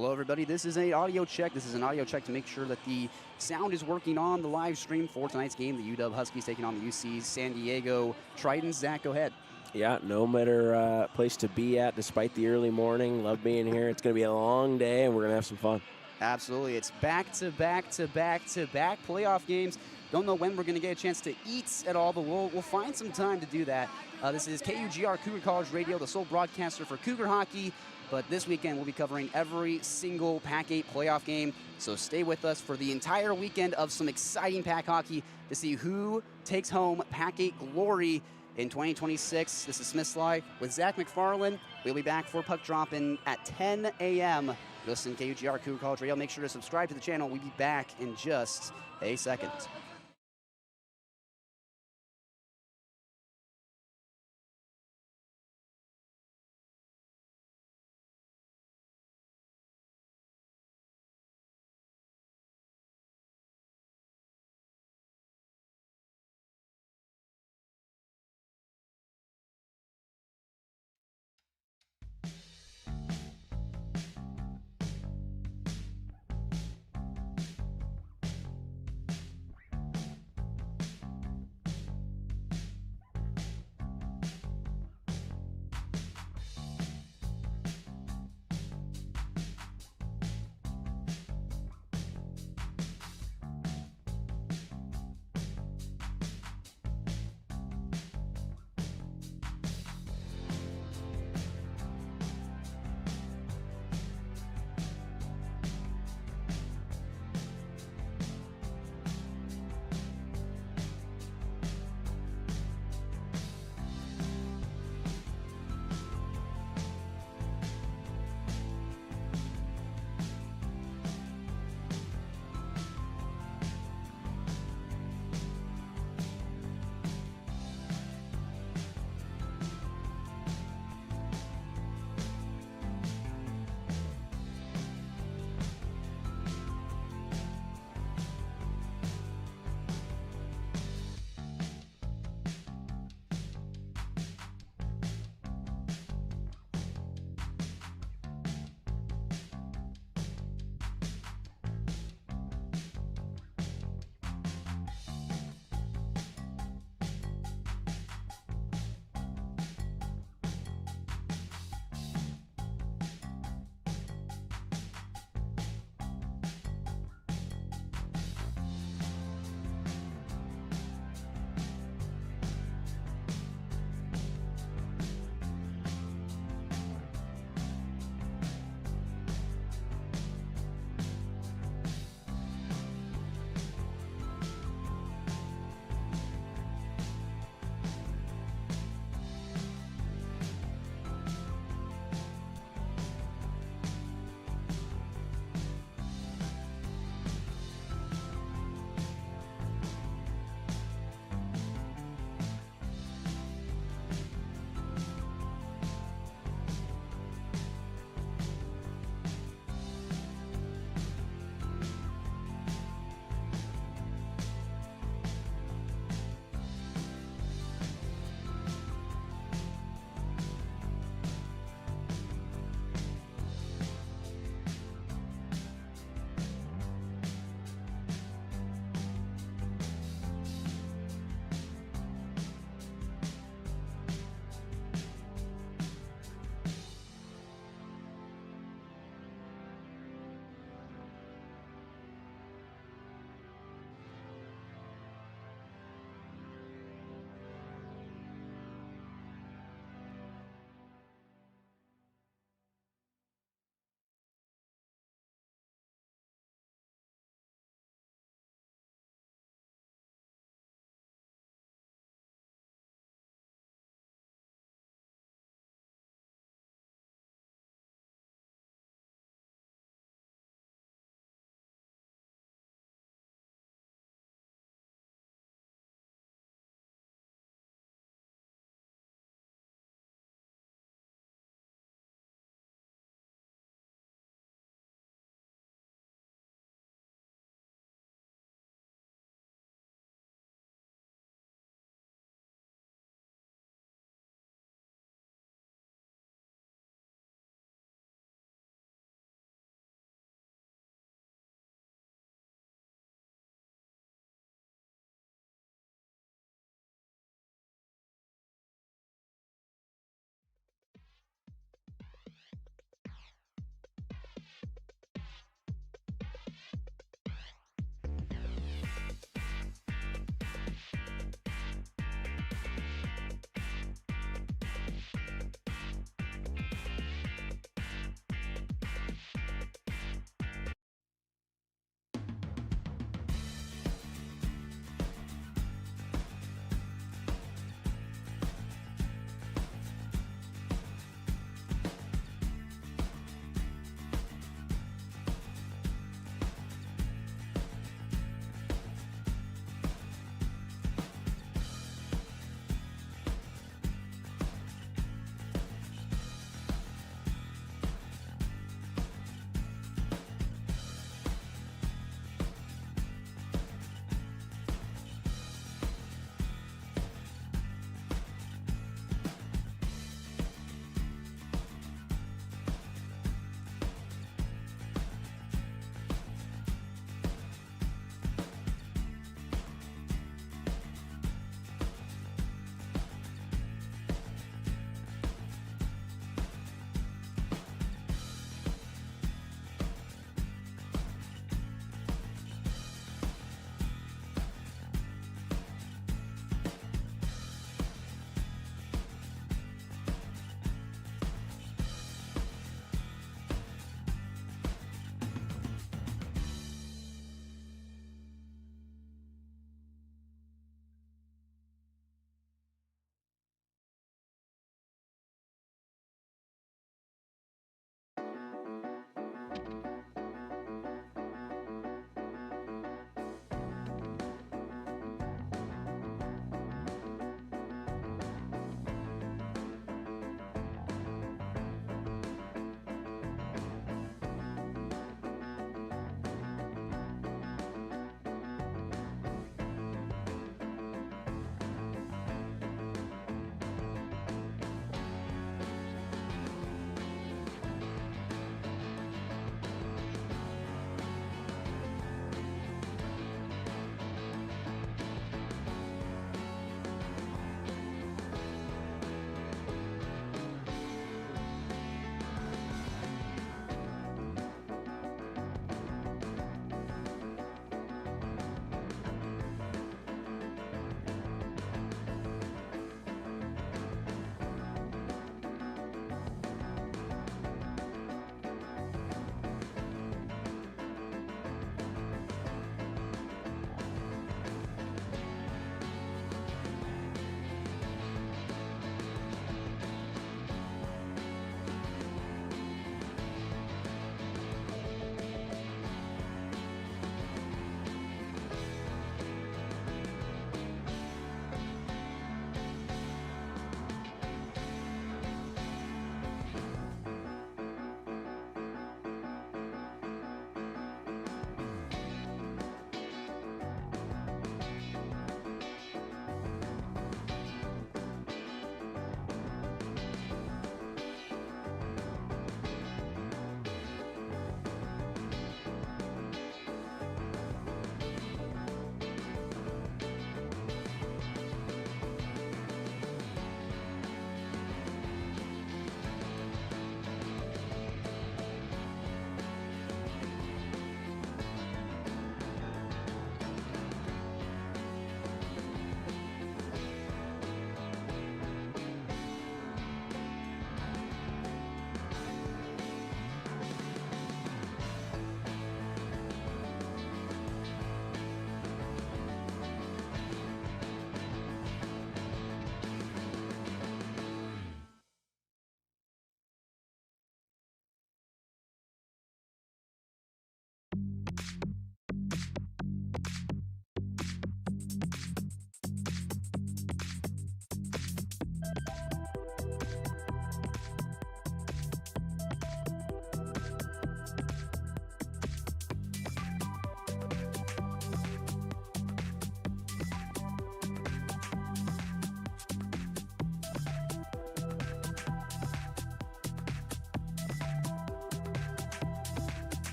Hello, everybody. This is an audio check. This is an audio check to make sure that the sound is working on the live stream for tonight's game. The UW Huskies taking on the UC San Diego Tritons. Zach, go ahead. Yeah, no better place to be at despite the early morning. Love being here. It's going to be a long day, and we're going to have some fun. Absolutely. It's back-to-back-to-back-to-back playoff games. Don't know when we're going to get a chance to eat at all, but we'll find some time to do that. This is KUGR Cougar College Radio, the sole broadcaster for Cougar hockey. But this weekend, we'll be covering every single PAC-8 playoff game. So stay with us for the entire weekend of some exciting PAC hockey to see who takes home PAC-8 glory in 2026. This is Smith Slye with Zach McFarlane. We'll be back for puck drop-in at 10 a.m. Listen to KUGR Cougar College Radio. Make sure to subscribe to the channel. We'll be back in just a second.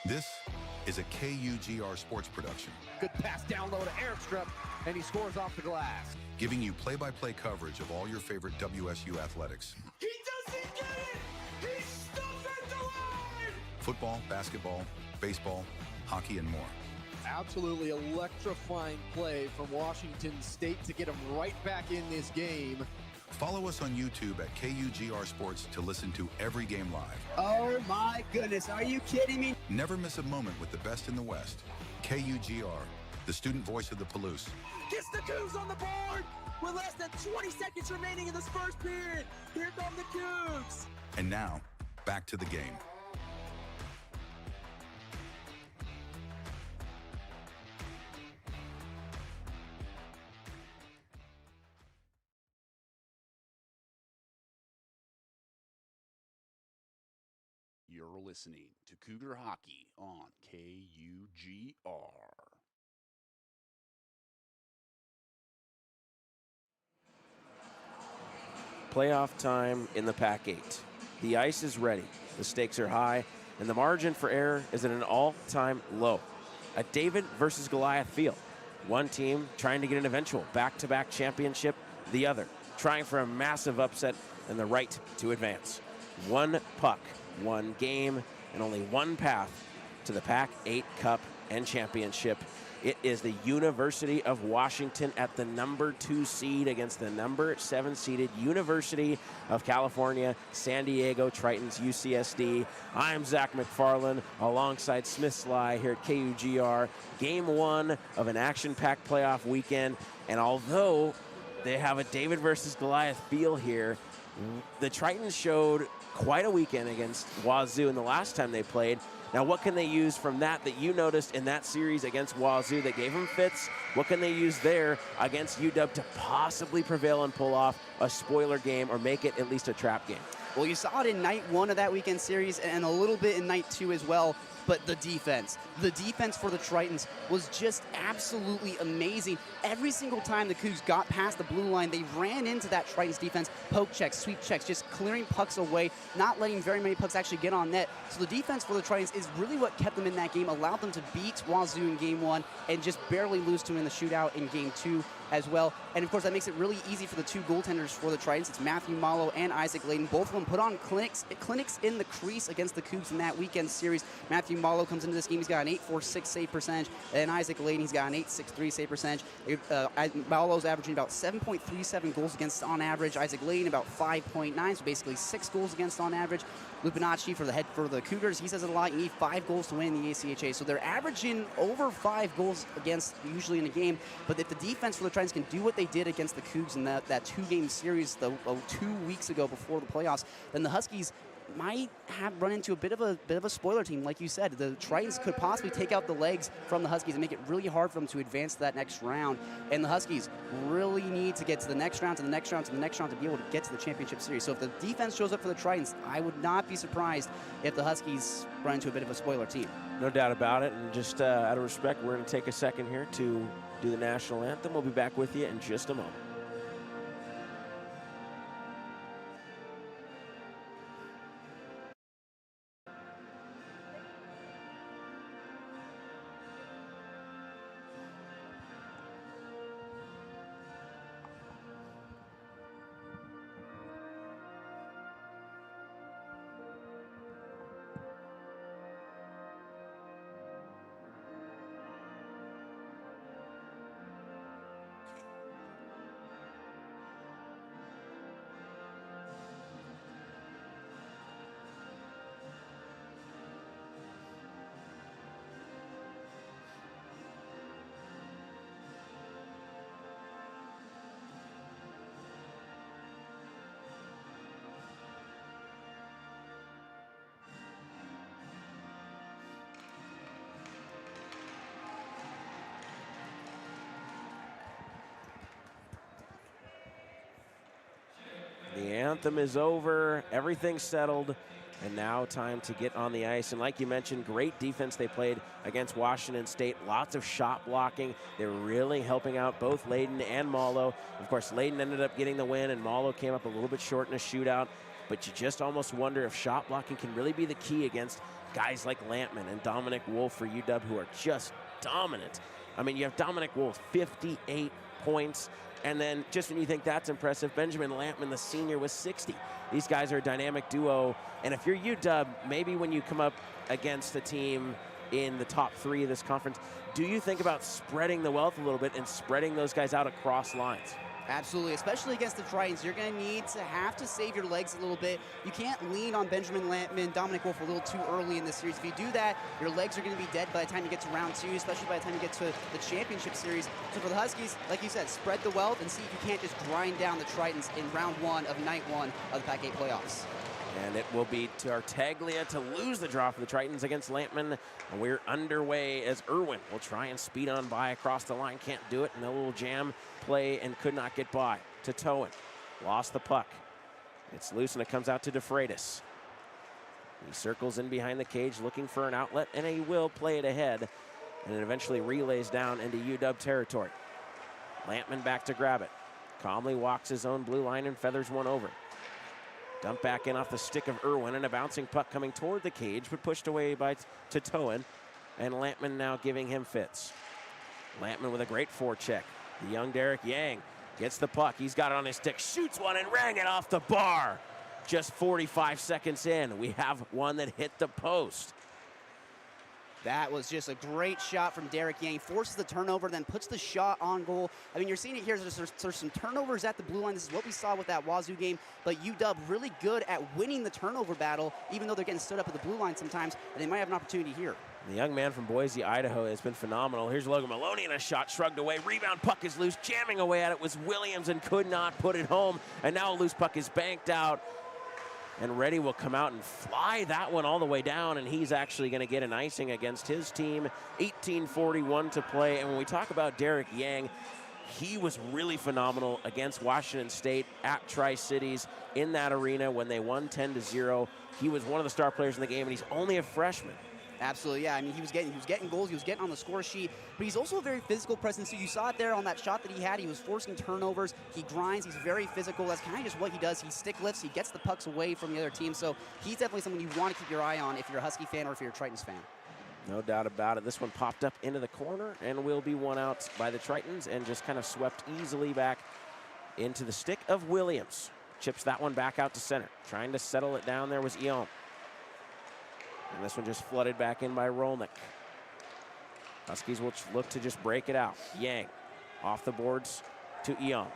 This is a KUGR sports production. Good pass down low to Airstrip, and he scores off the glass. Giving you play-by-play coverage of all your favorite WSU athletics. He doesn't get it! He stopped at the line! Football, basketball, baseball, hockey, and more. Absolutely electrifying play from Washington State to get him right back in this game. Follow us on YouTube at KUGR Sports to listen to every game live. Oh my goodness, are you kidding me? Never miss a moment with the best in the West. KUGR, the student voice of the Palouse. Gets the Cougs on the board with less than 20 seconds remaining in this first period. Here come the Cougs. And now, back to the game. You're listening to Cougar Hockey on KUGR. Playoff time in the PAC-8. The ice is ready, the stakes are high, and the margin for error is at an all-time low. A David versus Goliath feel. One team trying to get an eventual back-to-back championship, the other trying for a massive upset and the right to advance. One puck, one game, and only one path to the PAC-8 Cup and Championship. It is the University of Washington at the number 2 seed against the number 7 seeded University of California, San Diego Tritons, UCSD. I'm Zach McFarlane alongside Smith Slye here at KUGR. Game 1 of an action-packed playoff weekend, and although they have a David versus Goliath feel here, the Tritons showed quite a weekend against Wazoo in the last time they played. Now, what can they use from that you noticed in that series against Wazoo that gave them fits? What can they use there against UW to possibly prevail and pull off a spoiler game or make it at least a trap game? Well, you saw it in night 1 of that weekend series and a little bit in night 2 as well. But the defense for the Tritons was just absolutely amazing. Every single time the Cougs got past the blue line, they ran into that Tritons defense, poke checks, sweep checks, just clearing pucks away, not letting very many pucks actually get on net. So the defense for the Tritons is really what kept them in that game, allowed them to beat Wazoo in game 1 and just barely lose to them in the shootout in game 2 as well. And of course, that makes it really easy for the 2 goaltenders for the Tritons. It's Matthew Malo and Isaac Layden. Both of them put on clinics in the crease against the Cougs in that weekend series. Matthew Malo comes into this game, he's got an .846 save percentage, and Isaac Layden, he's got an .863 save percentage. Malo's averaging about 7.37 goals against on average. Isaac Layden about 5.9, so basically 6 goals against on average. Lupinacci for the Cougars, he says it a lot. You need 5 goals to win the ACHA. So they're averaging over 5 goals against usually in a game. But if the defense for the Tritons can do what they did against the Cougs in that 2-game series 2 weeks ago before the playoffs, then the Huskies might have run into a bit of a spoiler team. Like you said, the Tritons could possibly take out the legs from the Huskies and make it really hard for them to advance to that next round. And the Huskies really need to get to the next round, to the next round, to the next round to be able to get to the championship series. So if the defense shows up for the Tritons, I would not be surprised if the Huskies run into a bit of a spoiler team. No doubt about it. And just out of respect, we're going to take a second here to do the national anthem. We'll be back with you in just a moment. The anthem is over, everything's settled, and now time to get on the ice. And like you mentioned, great defense they played against Washington State. Lots of shot blocking. They were really helping out both Layden and Malo. Of course, Layden ended up getting the win, and Malo came up a little bit short in a shootout. But you just almost wonder if shot blocking can really be the key against guys like Lampman and Dominic Wolf for UW who are just dominant. I mean, you have Dominic Wolf, 58 points. And then just when you think that's impressive, Benjamin Lampman, the senior, was 60. These guys are a dynamic duo. And if you're UW, maybe when you come up against a team in the top 3 of this conference, do you think about spreading the wealth a little bit and spreading those guys out across lines? Absolutely, especially against the Tritons. You're going to need to have to save your legs a little bit. You can't lean on Benjamin Lampman, Dominic Wolf a little too early in this series. If you do that, your legs are going to be dead by the time you get to round 2, especially by the time you get to the championship series. So for the Huskies, like you said, spread the wealth and see if you can't just grind down the Tritons in round 1 of night 1 of the PAC-8 playoffs. And it will be Tartaglia to lose the draw for the Tritons against Lampman. And we're underway as Irwin will try and speed on by across the line. Can't do it. And a little jam play and could not get by. To Towan. Lost the puck. It's loose and it comes out to DeFreitas. He circles in behind the cage looking for an outlet, and he will play it ahead. And it eventually relays down into UW territory. Lampman back to grab it. Calmly walks his own blue line and feathers one over. Dump back in off the stick of Irwin, and a bouncing puck coming toward the cage, but pushed away by Titoan. And Lampman now giving him fits. Lampman with a great forecheck. The young Derek Yang gets the puck. He's got it on his stick, shoots one, and rang it off the bar. Just 45 seconds in, we have one that hit the post. That was just a great shot from Derek Yang. Forces the turnover, then puts the shot on goal. I mean, you're seeing it here. There's some turnovers at the blue line. This is what we saw with that Wazoo game. But UW really good at winning the turnover battle, even though they're getting stood up at the blue line sometimes. And they might have an opportunity here. The young man from Boise, Idaho has been phenomenal. Here's Logan Maloney, and a shot shrugged away. Rebound, puck is loose. Jamming away at it was Williams and could not put it home. And now a loose puck is banked out. And Reddy will come out and fly that one all the way down, and he's actually going to get an icing against his team. 18:41 to play, and when we talk about Derek Yang, he was really phenomenal against Washington State at Tri-Cities in that arena when they won 10-0. He was one of the star players in the game, and he's only a freshman. Absolutely, yeah. I mean, he was getting goals, he was getting on the score sheet, but he's also a very physical presence. So you saw it there on that shot that he had. He was forcing turnovers. He grinds. He's very physical. That's kind of just what he does. He stick lifts. He gets the pucks away from the other team. So he's definitely someone you want to keep your eye on if you're a Husky fan or if you're a Tritons fan. No doubt about it. This one popped up into the corner and will be won out by the Tritons and just kind of swept easily back into the stick of Williams. Chips that one back out to center. Trying to settle it down there was Eom. And this one just flooded back in by Rolnick. Huskies will look to just break it out. Yang off the boards to Eom.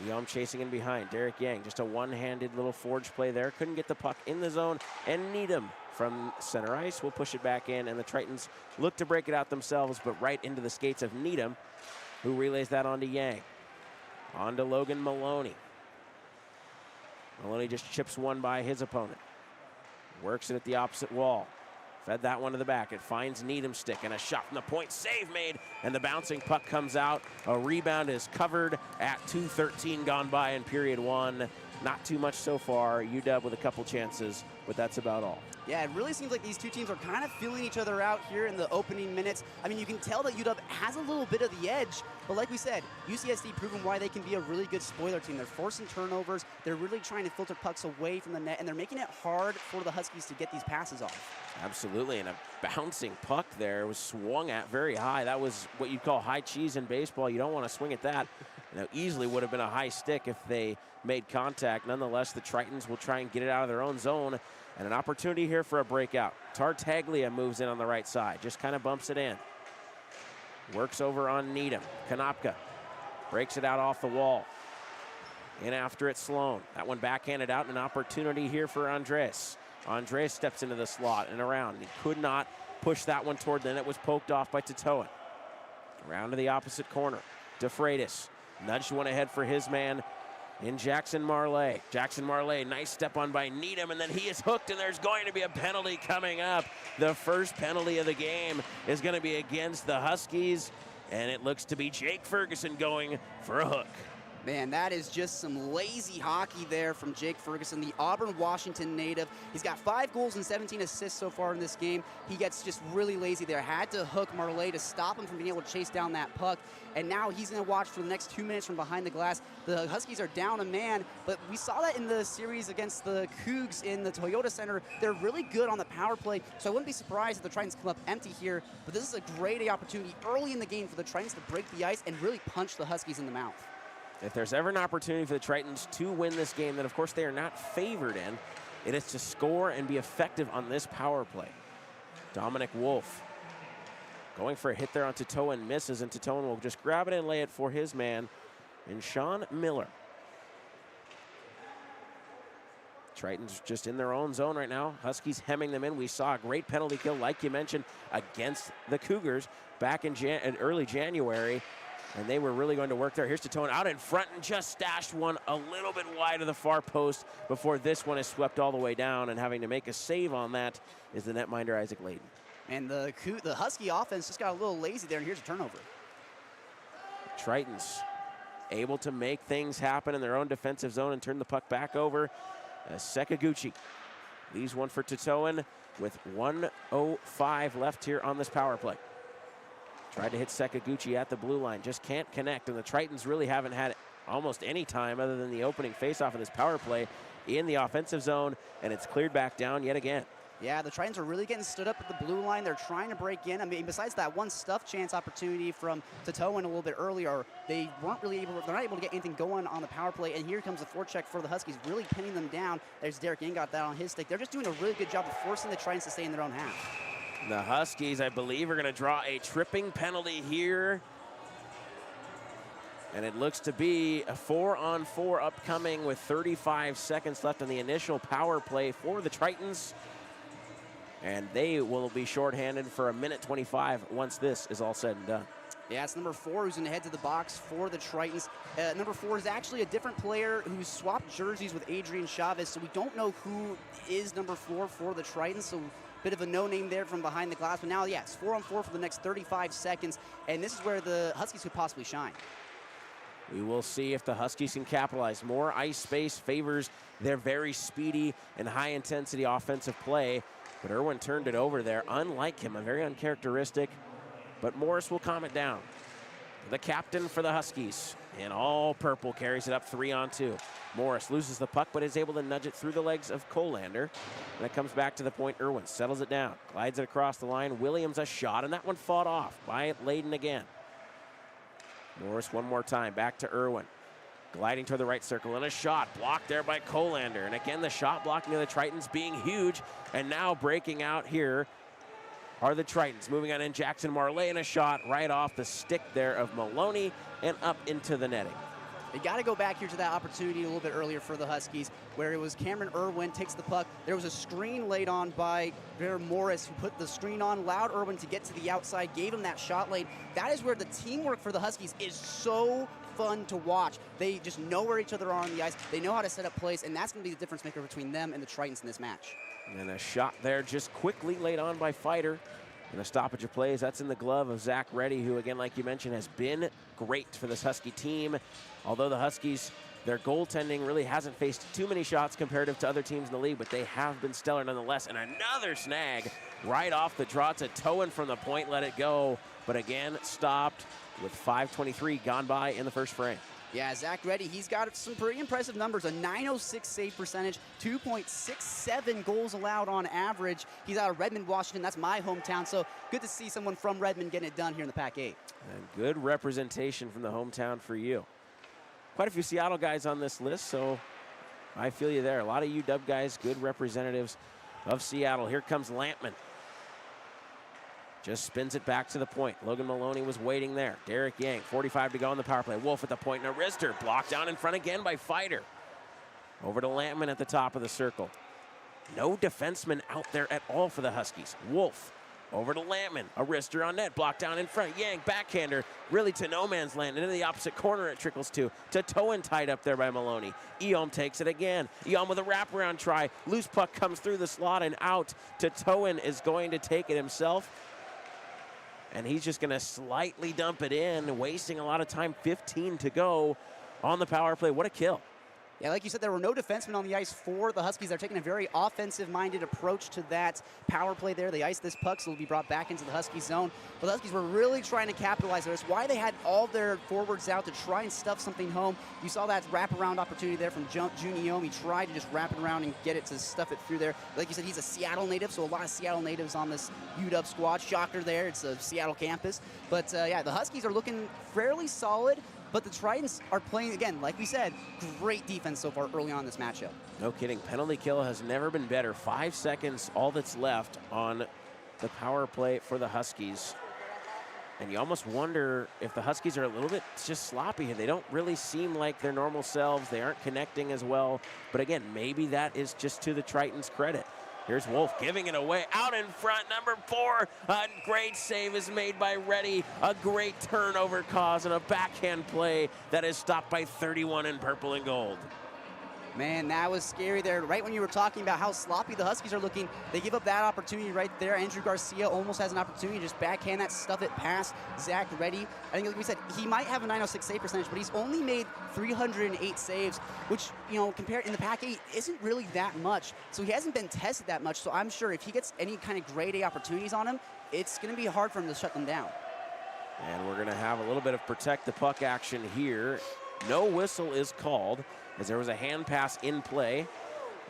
Eom chasing in behind. Derek Yang, just a one-handed little forge play there. Couldn't get the puck in the zone. And Needham from center ice will push it back in. And the Tritons look to break it out themselves, but right into the skates of Needham, who relays that onto Yang. On to Logan Maloney. Maloney just chips one by his opponent. Works it at the opposite wall. Fed that one to the back. It finds Needham's stick and a shot from the point. Save made, and the bouncing puck comes out. A rebound is covered at 2:13 gone by in period 1. Not too much so far. UW with a couple chances, but that's about all. Yeah, it really seems like these two teams are kind of feeling each other out here in the opening minutes. I mean, you can tell that UW has a little bit of the edge, but like we said, UCSD proven why they can be a really good spoiler team. They're forcing turnovers, they're really trying to filter pucks away from the net, and they're making it hard for the Huskies to get these passes off. Absolutely, and a bouncing puck there was swung at very high. That was what you'd call high cheese in baseball. You don't want to swing at that. Now, easily would have been a high stick if they made contact. Nonetheless, the Tritons will try and get it out of their own zone. And an opportunity here for a breakout. Tartaglia moves in on the right side. Just kind of bumps it in. Works over on Needham. Konopka breaks it out off the wall. In after it, Sloan. That one backhanded out. An opportunity here for Andres. Andres steps into the slot and around. He could not push that one toward. Then it was poked off by Titoan. Around to the opposite corner. DeFreitas nudged one ahead for his man in Jackson Marley. Jackson Marley, nice step on by Needham, and then he is hooked, and there's going to be a penalty coming up. The first penalty of the game is going to be against the Huskies, and it looks to be Jake Ferguson going for a hook. Man, that is just some lazy hockey there from Jake Ferguson, the Auburn, Washington native. He's got 5 goals and 17 assists so far in this game. He gets just really lazy there. Had to hook Marley to stop him from being able to chase down that puck. And now he's going to watch for the next 2 minutes from behind the glass. The Huskies are down a man, but we saw that in the series against the Cougs in the Toyota Center. They're really good on the power play, so I wouldn't be surprised if the Tritons come up empty here. But this is a great opportunity early in the game for the Tritons to break the ice and really punch the Huskies in the mouth. If there's ever an opportunity for the Tritons to win this game that, of course, they are not favored in, it is to score and be effective on this power play. Dominic Wolf going for a hit there on Tritone, misses, and Tritone will just grab it and lay it for his man, and Sean Miller. Tritons just in their own zone right now. Huskies hemming them in. We saw a great penalty kill, like you mentioned, against the Cougars back in early January. And they were really going to work there. Here's Tritone out in front and just stashed one a little bit wide of the far post before this one is swept all the way down, and having to make a save on that is the netminder Isaac Layden. And the Husky offense just got a little lazy there, and here's a turnover. Tritons able to make things happen in their own defensive zone and turn the puck back over. Sekaguchi leaves one for Tritone with 1:05 left here on this power play. Tried to hit Sekaguchi at the blue line, just can't connect, and the Tritons really haven't had almost any time other than the opening faceoff of this power play in the offensive zone, and it's cleared back down yet again. Yeah, the Tritons are really getting stood up at the blue line. They're trying to break in. I mean, besides that one stuff chance opportunity from Tritone a little bit earlier, they're not able to get anything going on the power play, and here comes the forecheck for the Huskies, really pinning them down. There's Derek Yang got that on his stick. They're just doing a really good job of forcing the Tritons to stay in their own half. The Huskies, I believe, are going to draw a tripping penalty here. And it looks to be a 4-on-4 upcoming with 35 seconds left on the initial power play for the Tritons. And they will be shorthanded for 1:25 once this is all said and done. Yeah, it's number 4 who's going to head to the box for the Tritons. Number 4 is actually a different player who's swapped jerseys with Adrian Chavez, so we don't know who is number 4 for the Tritons. So bit of a no-name there from behind the glass. But now, yeah, it's 4-on-4 for the next 35 seconds, and this is where the Huskies could possibly shine. We will see if the Huskies can capitalize. More ice space favors their very speedy and high-intensity offensive play. But Irwin turned it over there. Unlike him, a very uncharacteristic. But Morris will calm it down. The captain for the Huskies in all purple carries it up 3-on-2. Morris loses the puck, but is able to nudge it through the legs of Colander. And it comes back to the point. Irwin settles it down, glides it across the line. Williams a shot, and that one fought off by Layden again. Morris one more time, back to Irwin. Gliding toward the right circle, and a shot blocked there by Colander. And again, the shot blocking of the Tritons being huge. And now breaking out here are the Tritons. Moving on in, Jackson Marley, and a shot right off the stick there of Maloney and up into the netting. They got to go back here to that opportunity a little bit earlier for the Huskies, where it was Cameron Irwin takes the puck. There was a screen laid on by Bear Morris, who put the screen on, allowed Irwin to get to the outside, gave him that shot lane. That is where the teamwork for the Huskies is so fun to watch. They just know where each other are on the ice. They know how to set up plays, and that's going to be the difference maker between them and the Tritons in this match. And a shot there just quickly laid on by Fighter. And a stoppage of plays, that's in the glove of Zach Reddy, who, again, like you mentioned, has been great for this Husky team. Although the Huskies, their goaltending really hasn't faced too many shots comparative to other teams in the league, but they have been stellar nonetheless. And another snag right off the draw to Towen from the point, let it go. But again, stopped with 5:23 gone by in the first frame. Yeah, Zach Reddy, he's got some pretty impressive numbers. A .906 save percentage, 2.67 goals allowed on average. He's out of Redmond, Washington. That's my hometown, so good to see someone from Redmond getting it done here in the PAC-8. And good representation from the hometown for you. Quite a few Seattle guys on this list, so I feel you there. A lot of UW guys, good representatives of Seattle. Here comes Lampman. Just spins it back to the point. Logan Maloney was waiting there. Derek Yang, 45 to go on the power play. Wolf at the point and a wrister. Blocked down in front again by Fighter. Over to Lampman at the top of the circle. No defenseman out there at all for the Huskies. Wolf over to Lampman. A wrister on net. Blocked down in front. Yang, backhander. Really to no man's land. And into the opposite corner it trickles to. Towen tied up there by Maloney. Eom takes it again. Eom with a wraparound try. Loose puck comes through the slot and out. Towen is going to take it himself. And he's just going to slightly dump it in, wasting a lot of time. 15 to go. on the power play. What a kill. Yeah, like you said, there were no defensemen on the ice for the Huskies. They're taking a very offensive-minded approach to that power play there. They iced this puck, so it'll be brought back into the Husky zone. But the Huskies were really trying to capitalize on this. Why they had all their forwards out to try and stuff something home. You saw that wraparound opportunity there from Juniome. He tried to just wrap it around and get it to stuff it through there. Like you said, he's a Seattle native, so a lot of Seattle natives on this UW squad. Shocker there. It's a Seattle campus. But, yeah, the Huskies are looking fairly solid. But the Tritons are playing, again, like we said, great defense so far early on in this matchup. No kidding. Penalty kill has never been better. 5 seconds, all that's left on the power play for the Huskies. And you almost wonder if the Huskies are a little bit just sloppy. They don't really seem like their normal selves. They aren't connecting as well. But again, maybe that is just to the Tritons' credit. Here's Wolf giving it away out in front. Number 4, a great save is made by Reddy. A great turnover cause and a backhand play that is stopped by 31 in purple and gold. Man, that was scary there. Right when you were talking about how sloppy the Huskies are looking, they give up that opportunity right there. Andrew Garcia almost has an opportunity to just backhand that, stuff it past Zach Reddy. I think, like we said, he might have a 906 save percentage, but he's only made 308 saves, which, you know, compared in the Pac-8 isn't really that much. So he hasn't been tested that much. So I'm sure if he gets any kind of grade A opportunities on him, it's going to be hard for him to shut them down. And we're going to have a little bit of protect the puck action here. No whistle is called, as there was a hand pass in play.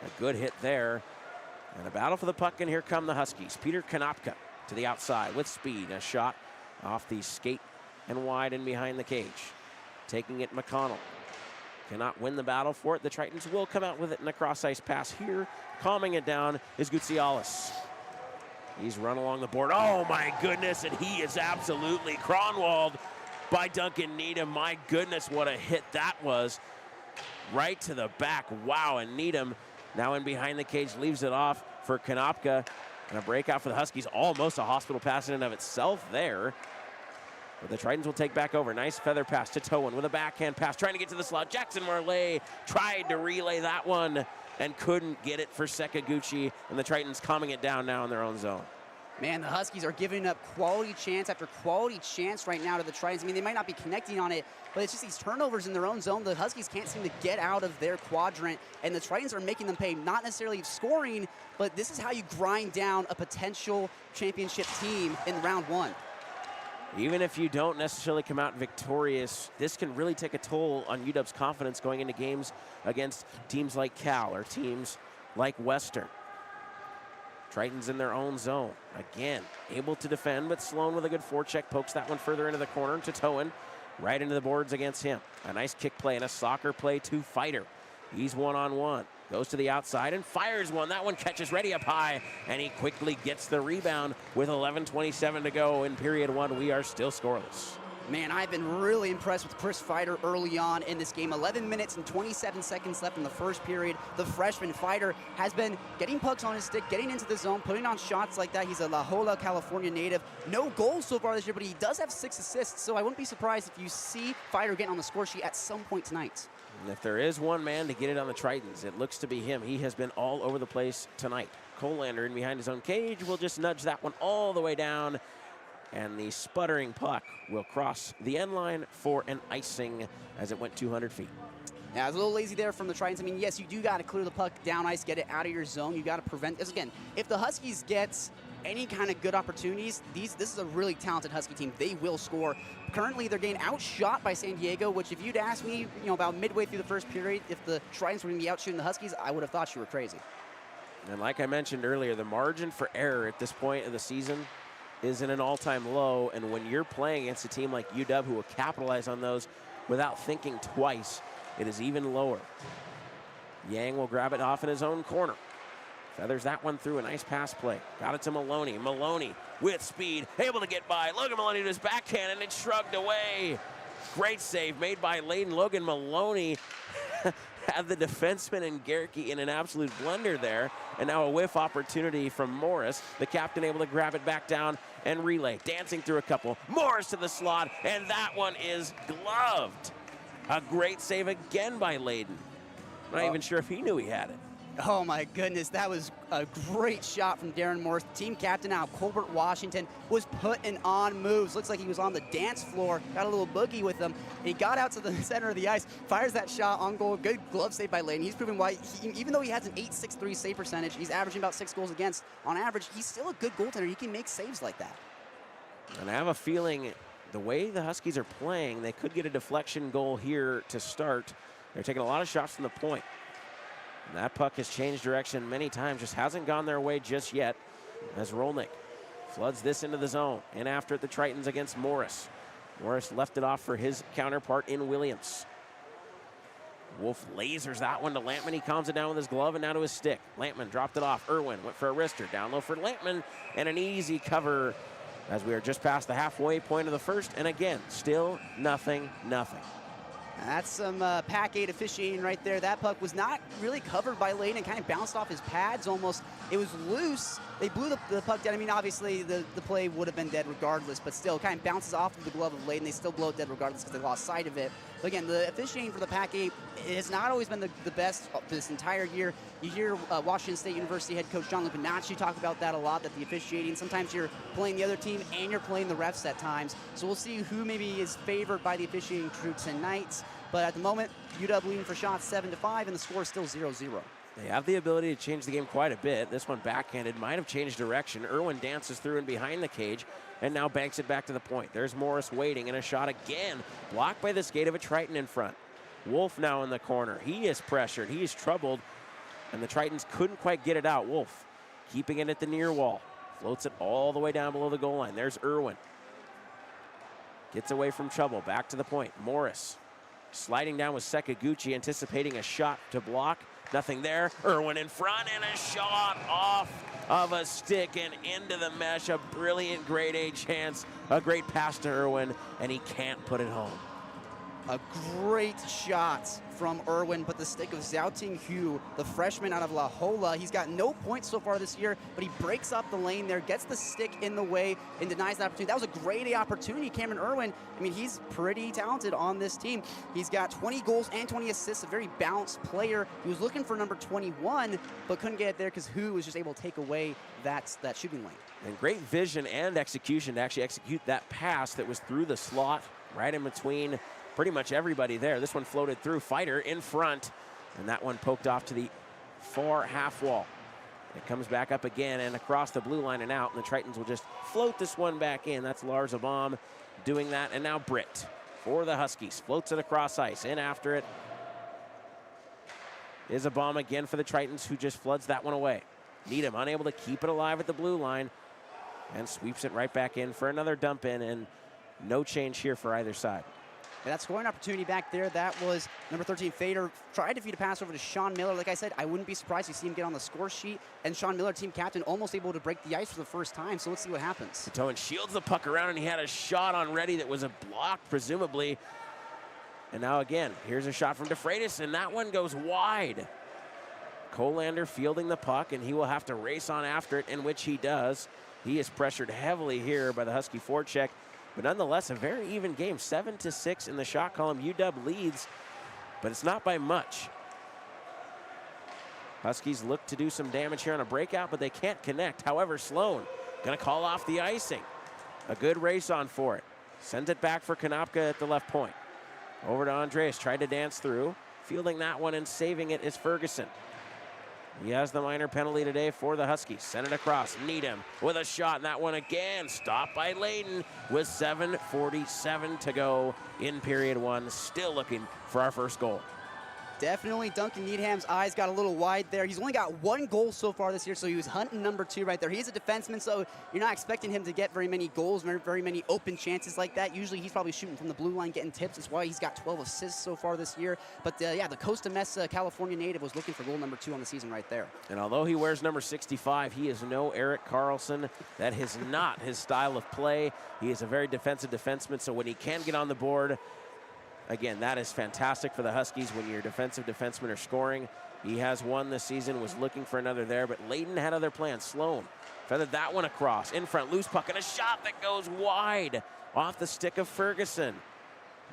A good hit there. And a battle for the puck, and here come the Huskies. Peter Konopka to the outside with speed. A shot off the skate and wide and behind the cage. Taking it, McConnell. Cannot win the battle for it. The Tritons will come out with it in a cross-ice pass here. Calming it down is Gutzialis. He's run along the board. Oh, my goodness, and he is absolutely Cronwalled by Duncan Needham. My goodness, what a hit that was. Right to the back. Wow, and Needham now in behind the cage leaves it off for Konopka. And a breakout for the Huskies. Almost a hospital pass in and of itself there. But the Tritons will take back over. Nice feather pass to Towan with a backhand pass. Trying to get to the slot. Jackson Marley tried to relay that one and couldn't get it for Sekaguchi. And the Tritons calming it down now in their own zone. Man, the Huskies are giving up quality chance after quality chance right now to the Tritons. I mean, they might not be connecting on it, but it's just these turnovers in their own zone. The Huskies can't seem to get out of their quadrant, and the Tritons are making them pay, not necessarily scoring, but this is how you grind down a potential championship team in round 1. Even if you don't necessarily come out victorious, this can really take a toll on UW's confidence going into games against teams like Cal or teams like Western. Tritons in their own zone. Again, able to defend, but Sloan with a good forecheck pokes that one further into the corner to Towan. Right into the boards against him. A nice kick play and a soccer play to Fighter. He's one-on-one. Goes to the outside and fires one. That one catches Reddy up high, and he quickly gets the rebound with 11:27 to go in period 1. We are still scoreless. Man, I've been really impressed with Chris Fighter early on in this game. 11 minutes and 27 seconds left in the first period. The freshman Fighter has been getting pucks on his stick, getting into the zone, putting on shots like that. He's a La Jolla, California native. No goals so far this year, but he does have 6 assists, so I wouldn't be surprised if you see Fighter getting on the score sheet at some point tonight. And if there is one man to get it on the Tritons, it looks to be him. He has been all over the place tonight. Colander in behind his own cage will just nudge that one all the way down. And the sputtering puck will cross the end line for an icing as it went 200 feet. Yeah, I was a little lazy there from the Tritons. I mean, yes, you do got to clear the puck down ice, get it out of your zone. You got to prevent this. Again, if the Huskies get any kind of good opportunities, this is a really talented Husky team. They will score. Currently, they're getting outshot by San Diego, which if you'd asked me, about midway through the first period, if the Tritons were going to be out shooting the Huskies, I would have thought you were crazy. And like I mentioned earlier, the margin for error at this point of the season is in an all-time low, and when you're playing against a team like UW who will capitalize on those without thinking twice, it is even lower. Yang will grab it off in his own corner. Feathers that one through, a nice pass play. Got it to Maloney. Maloney with speed, able to get by. Logan Maloney to his backhand, and it's shrugged away. Great save made by Layden. Logan Maloney had the defenseman and Gerke in an absolute blender there. And now a whiff opportunity from Morris. The captain able to grab it back down and relay. Dancing through a couple. Morris to the slot, and that one is gloved. A great save again by Layden. I'm not even sure if he knew he had it. Oh my goodness, that was a great shot from Darren Morris. Team captain now, Colbert Washington, was putting on moves. Looks like he was on the dance floor, got a little boogie with him. He got out to the center of the ice, fires that shot on goal. Good glove save by Layden. He's proving why, even though he has an .863 save percentage, he's averaging about 6 goals against on average. He's still a good goaltender. He can make saves like that. And I have a feeling the way the Huskies are playing, they could get a deflection goal here to start. They're taking a lot of shots from the point. And that puck has changed direction many times, just hasn't gone their way just yet, as Rolnick floods this into the zone. And after it, the Tritons against Morris. Morris left it off for his counterpart in Williams. Wolf lasers that one to Lampman. He calms it down with his glove and now to his stick. Lampman dropped it off. Irwin went for a wrister. Down low for Lampman, and an easy cover as we are just past the halfway point of the first. And again, still nothing. That's some PAC-8 officiating right there. That puck was not really covered by Layden. It kind of bounced off his pads almost. It was loose. They blew the puck down. I mean, obviously, the play would have been dead regardless, but still, kind of bounces off of the glove of Layden. They still blow it dead regardless because they lost sight of it. But again, the officiating for the PAC-8 has not always been the best this entire year. You hear Washington State University head coach John Lupinacci talk about that a lot, that the officiating, sometimes you're playing the other team and you're playing the refs at times. So we'll see who maybe is favored by the officiating crew tonight. But at the moment, UW leading for shots 7-5, and the score is still 0-0. They have the ability to change the game quite a bit. This one backhanded, might have changed direction. Irwin dances through and behind the cage, and now banks it back to the point. There's Morris waiting, and a shot again, blocked by the skate of a Triton in front. Wolf now in the corner. He is pressured, he is troubled, and the Tritons couldn't quite get it out. Wolf keeping it at the near wall. Floats it all the way down below the goal line. There's Irwin. Gets away from trouble, back to the point. Morris sliding down with Sekaguchi, anticipating a shot to block. Nothing there. Irwin in front, and a shot off of a stick and into the mesh. A brilliant grade A chance. A great pass to Irwin, and he can't put it home. A great shot from Irwin, but the stick of Xiaoting Hu, the freshman out of La Jolla. He's got no points so far this year, but he breaks up the lane there, gets the stick in the way, and denies the opportunity. That was a great opportunity. Cameron Irwin, I mean, he's pretty talented on this team. He's got 20 goals and 20 assists, a very balanced player. He was looking for number 21, but couldn't get it there because Hu was just able to take away that shooting lane. And great vision and execution to actually execute that pass that was through the slot, right in between pretty much everybody there. This one floated through. Fighter in front, and that one poked off to the far half wall. It comes back up again and across the blue line and out, and the Tritons will just float this one back in. That's Lars Abam doing that, and now Britt for the Huskies. Floats it across ice. In after it is Abam again for the Tritons, who just floods that one away. Needham unable to keep it alive at the blue line and sweeps it right back in for another dump in, and no change here for either side. And that scoring opportunity back there, that was number 13, Fader. Tried to feed a pass over to Sean Miller. Like I said, I wouldn't be surprised to see him get on the score sheet. And Sean Miller, team captain, almost able to break the ice for the first time. So let's see what happens. Towen shields the puck around, and he had a shot on ready that was a block, presumably. And now again, here's a shot from DeFreitas, and that one goes wide. Kolander fielding the puck, and he will have to race on after it, in which he does. He is pressured heavily here by the Husky forecheck. But nonetheless, a very even game. 7-6 in the shot column. UW leads, but it's not by much. Huskies look to do some damage here on a breakout, but they can't connect. However, Sloan gonna call off the icing. A good race on for it. Sends it back for Konopka at the left point. Over to Andreas, tried to dance through. Fielding that one and saving it is Ferguson. He has the minor penalty today for the Huskies. Send it across. Needham with a shot, and that one again stopped by Layden with 7:47 to go in period one. Still looking for our first goal. Definitely Duncan Needham's eyes got a little wide there. He's only got 1 goal so far this year, so he was hunting number 2 right there. He's a defenseman, so you're not expecting him to get very many goals, very many open chances like that. Usually he's probably shooting from the blue line, getting tips. That's why he's got 12 assists so far this year. But yeah, the Costa Mesa, California native was looking for goal number 2 on the season right there. And although he wears number 65, he is no Erik Karlsson. That is not his style of play. He is a very defensive defenseman, so when he can get on the board, again, that is fantastic for the Huskies when your defensive defensemen are scoring. He has one this season, was looking for another there, but Layden had other plans. Sloan feathered that one across. In front, loose puck, and a shot that goes wide off the stick of Ferguson.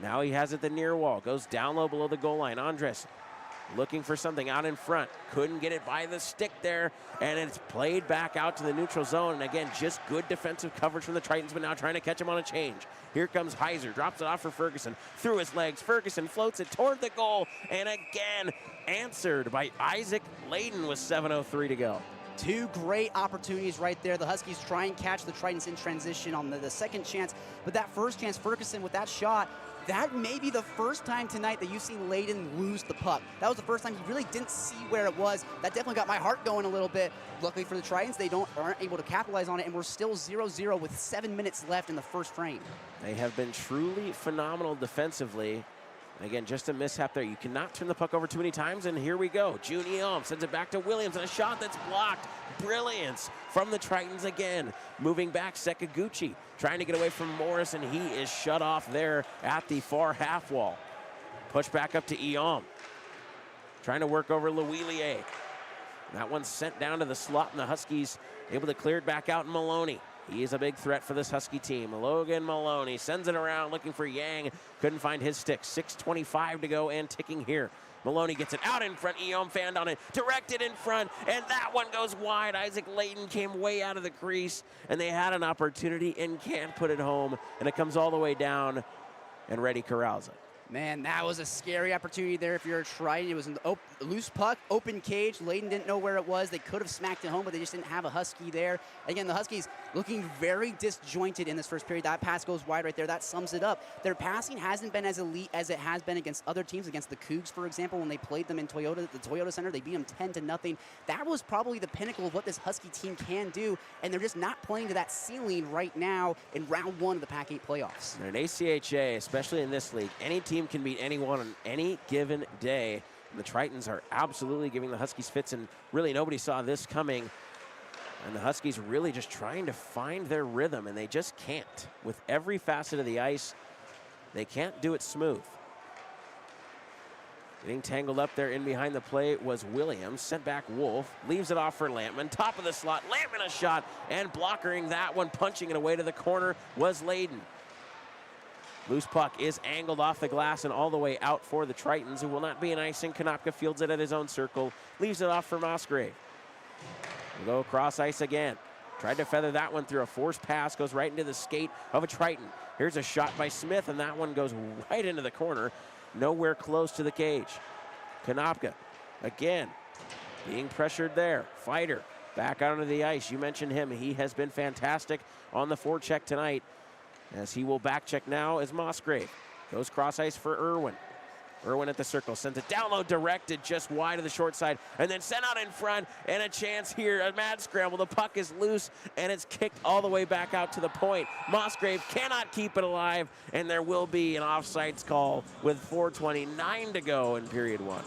Now he has it the near wall. Goes down low below the goal line. Andres looking for something out in front. Couldn't get it by the stick there, and it's played back out to the neutral zone. And again, just good defensive coverage from the Tritons, but now trying to catch him on a change. Here comes Heiser, drops it off for Ferguson, through his legs. Ferguson floats it toward the goal, and again, answered by Isaac Layden with 7:03 to go. Two great opportunities right there. The Huskies try and catch the Tritons in transition on the second chance, but that first chance, Ferguson with that shot, that may be the first time tonight that you've seen Layden lose the puck. That was the first time he really didn't see where it was. That definitely got my heart going a little bit. Luckily for the Tritons, they aren't able to capitalize on it, and we're still 0-0 with 7 minutes left in the first frame. They have been truly phenomenal defensively. Again, just a mishap there. You cannot turn the puck over too many times, and here we go. June Eom sends it back to Williams, and a shot that's blocked. Brilliance from the Tritons again. Moving back, Sekaguchi trying to get away from Morris, and he is shut off there at the far half wall. Push back up to Eom. Trying to work over Lewillier. That one's sent down to the slot, and the Huskies able to clear it back out, and Maloney. He is a big threat for this Husky team. Logan Maloney sends it around looking for Yang. Couldn't find his stick. 6:25 to go and ticking here. Maloney gets it out in front. Eom fanned on it. Directed in front. And that one goes wide. Isaac Layden came way out of the crease. And they had an opportunity and can't put it home. And it comes all the way down. And Reddy corrals it. Man, that was a scary opportunity there if you're a Triton. It was an loose puck, open cage. Layden didn't know where it was. They could have smacked it home, but they just didn't have a Husky there. Again, the Huskies looking very disjointed in this first period. That pass goes wide right there. That sums it up. Their passing hasn't been as elite as it has been against other teams, against the Cougs, for example, when they played them in the Toyota Center. They beat them 10-0. That was probably the pinnacle of what this Husky team can do, and they're just not playing to that ceiling right now in round one of the PAC-8 playoffs. In an ACHA, especially in this league, any team can beat anyone on any given day. And the Tritons are absolutely giving the Huskies fits, and really nobody saw this coming. And the Huskies really just trying to find their rhythm, and they just can't. With every facet of the ice, they can't do it smooth. Getting tangled up there in behind the play was Williams. Sent back Wolf. Leaves it off for Lampman. Top of the slot. Lampman a shot, and blockering that one, punching it away to the corner, was Layden. Loose puck is angled off the glass and all the way out for the Tritons, who will not be an icing. Konopka fields it at his own circle. Leaves it off for Musgrave. We'll go across ice again. Tried to feather that one through a forced pass. Goes right into the skate of a Triton. Here's a shot by Smith, and that one goes right into the corner. Nowhere close to the cage. Konopka again being pressured there. Fighter back out onto the ice. You mentioned him. He has been fantastic on the forecheck tonight, as he will back check now as Musgrave. Goes cross ice for Irwin. Irwin at the circle, sends it down low, directed just wide of the short side, and then sent out in front, and a chance here, a mad scramble. The puck is loose, and it's kicked all the way back out to the point. Musgrave cannot keep it alive, and there will be an offsides call with 4:29 to go in period one.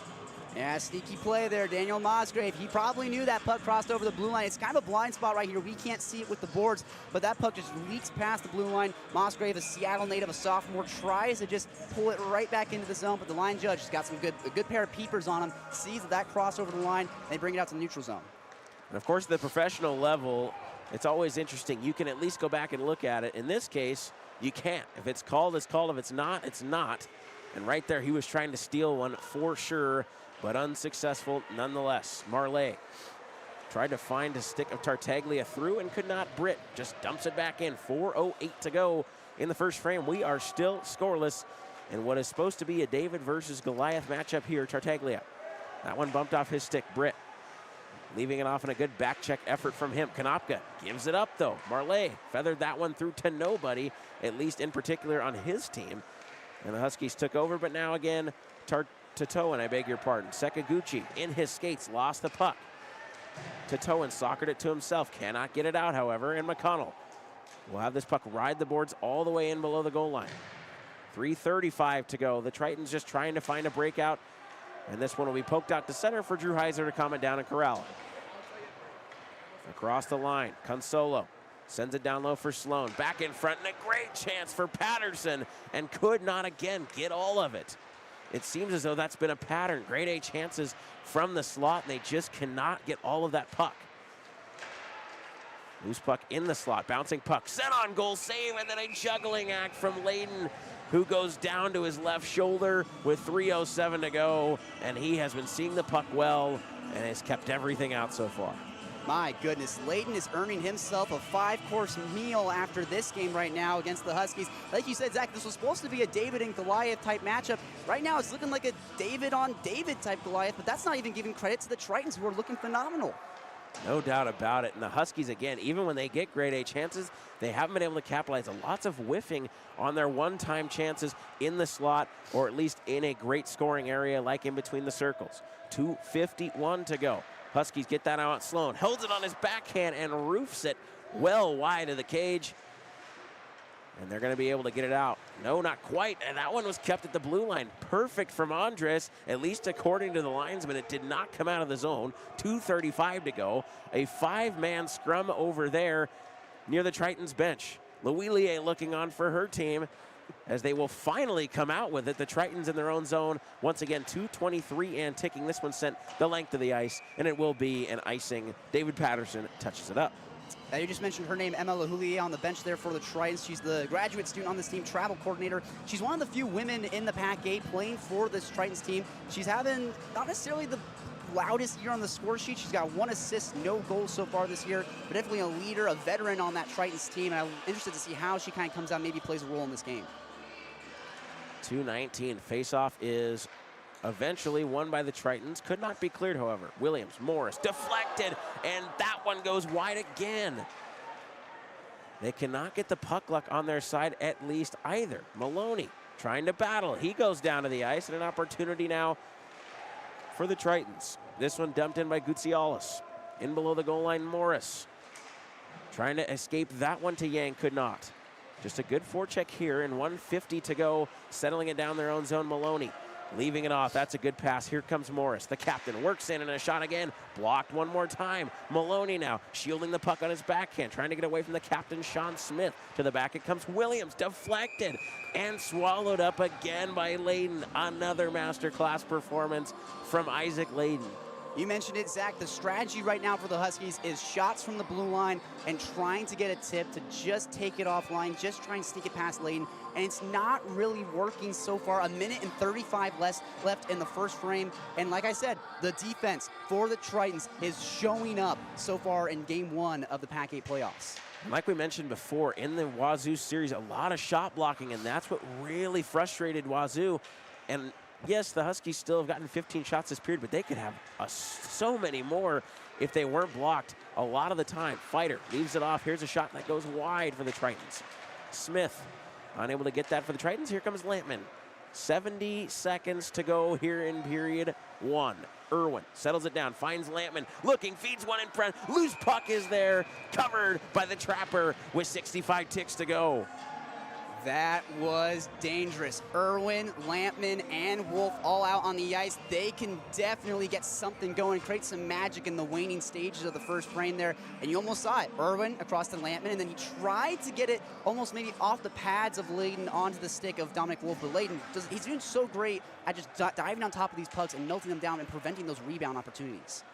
Yeah, sneaky play there, Daniel Musgrave. He probably knew that puck crossed over the blue line. It's kind of a blind spot right here. We can't see it with the boards, but that puck just leaks past the blue line. Musgrave, a Seattle native, a sophomore, tries to just pull it right back into the zone, but the line judge has got a good pair of peepers on him, sees that cross over the line, and they bring it out to the neutral zone. And of course, at the professional level, it's always interesting. You can at least go back and look at it. In this case, you can't. If it's called, it's called. If it's not, it's not. And right there, he was trying to steal one for sure, but unsuccessful nonetheless. Marley tried to find a stick of Tartaglia through and could not. Britt just dumps it back in. 4:08 to go in the first frame. We are still scoreless in what is supposed to be a David versus Goliath matchup here. Tartaglia. That one bumped off his stick. Britt leaving it off in a good back check effort from him. Konopka gives it up though. Marley feathered that one through to nobody, at least in particular on his team. And the Huskies took over, but now again, Tatoan, I beg your pardon. Sekaguchi in his skates, lost the puck. Tatoan soccered it to himself, cannot get it out, however, and McConnell will have this puck ride the boards all the way in below the goal line. 3:35 to go. The Tritons just trying to find a breakout, and this one will be poked out to center for Drew Heiser to calm it down and corral it. Across the line, Consolo sends it down low for Sloan. Back in front, and a great chance for Patterson, and could not again get all of it. It seems as though that's been a pattern. Grade A chances from the slot, and they just cannot get all of that puck. Loose puck in the slot, bouncing puck, set on goal, save, and then a juggling act from Layden. who goes down to his left shoulder with 3:07 to go, and he has been seeing the puck well and has kept everything out so far. My goodness, Layden is earning himself a 5-course meal after this game right now against the Huskies. Like you said, Zach, this was supposed to be a David and Goliath type matchup. Right now it's looking like a David on David type Goliath, but that's not even giving credit to the Tritons, who are looking phenomenal. No doubt about it. And the Huskies, again, even when they get grade A chances, they haven't been able to capitalize on lots of whiffing on their one-time chances in the slot, or at least in a great scoring area like in between the circles. 2:51 to go. Huskies get that out. Sloan holds it on his backhand and roofs it well wide of the cage. And they're going to be able to get it out. No, not quite. And that one was kept at the blue line. Perfect from Andres, at least according to the linesman. It did not come out of the zone. 2:35 to go. A 5-man scrum over there near the Tritons bench. Louillier looking on for her team as they will finally come out with it. The Tritons in their own zone. Once again, 2:23 and ticking. This one sent the length of the ice, and it will be an icing. David Patterson touches it up. You just mentioned her name, Emma Louillier, on the bench there for the Tritons. She's the graduate student on this team, travel coordinator. She's one of the few women in the PAC-8 playing for this Tritons team. She's having not necessarily the loudest year on the score sheet. She's got 1 assist, no goals so far this year, but definitely a leader, a veteran on that Tritons team, and I'm interested to see how she kind of comes out, maybe plays a role in this game. 2:19. Faceoff is eventually won by the Tritons. Could not be cleared, however. Williams, Morris, deflected, and that one goes wide again. They cannot get the puck luck on their side at least either. Maloney trying to battle. He goes down to the ice, and an opportunity now for the Tritons. This one dumped in by Gutzialis. In below the goal line, Morris trying to escape that one to Yang, could not. Just a good forecheck here, and 1:50 to go, settling it down their own zone. Maloney leaving it off. That's a good pass. Here comes Morris. The captain works in, and a shot again. Blocked one more time. Maloney now shielding the puck on his backhand, trying to get away from the captain, Sean Smith. To the back it comes Williams, deflected and swallowed up again by Layden. Another masterclass performance from Isaac Layden. You mentioned it, Zach. The strategy right now for the Huskies is shots from the blue line and trying to get a tip to just take it offline, just try and sneak it past Layden. And it's not really working so far. 1:35 left in the first frame. And like I said, the defense for the Tritons is showing up so far in game 1 of the PAC-8 playoffs. Like we mentioned before, in the Wazoo series, a lot of shot blocking, and that's what really frustrated Wazoo. And yes, the Huskies still have gotten 15 shots this period, but they could have so many more if they weren't blocked a lot of the time. Fighter leaves it off. Here's a shot that goes wide for the Tritons. Smith unable to get that for the Tritons. Here comes Lampman. 70 seconds to go here in period 1. Irwin settles it down, finds Lampman, looking, feeds one in front. Loose puck is there, covered by the Trapper with 65 ticks to go. That was dangerous. Irwin, Lampman, and Wolf all out on the ice. They can definitely get something going, create some magic in the waning stages of the first frame there. And you almost saw it. Irwin across to Lampman, and then he tried to get it almost maybe off the pads of Layden onto the stick of Dominic Wolf. But Layden, he's doing so great at just diving on top of these pucks and melting them down and preventing those rebound opportunities.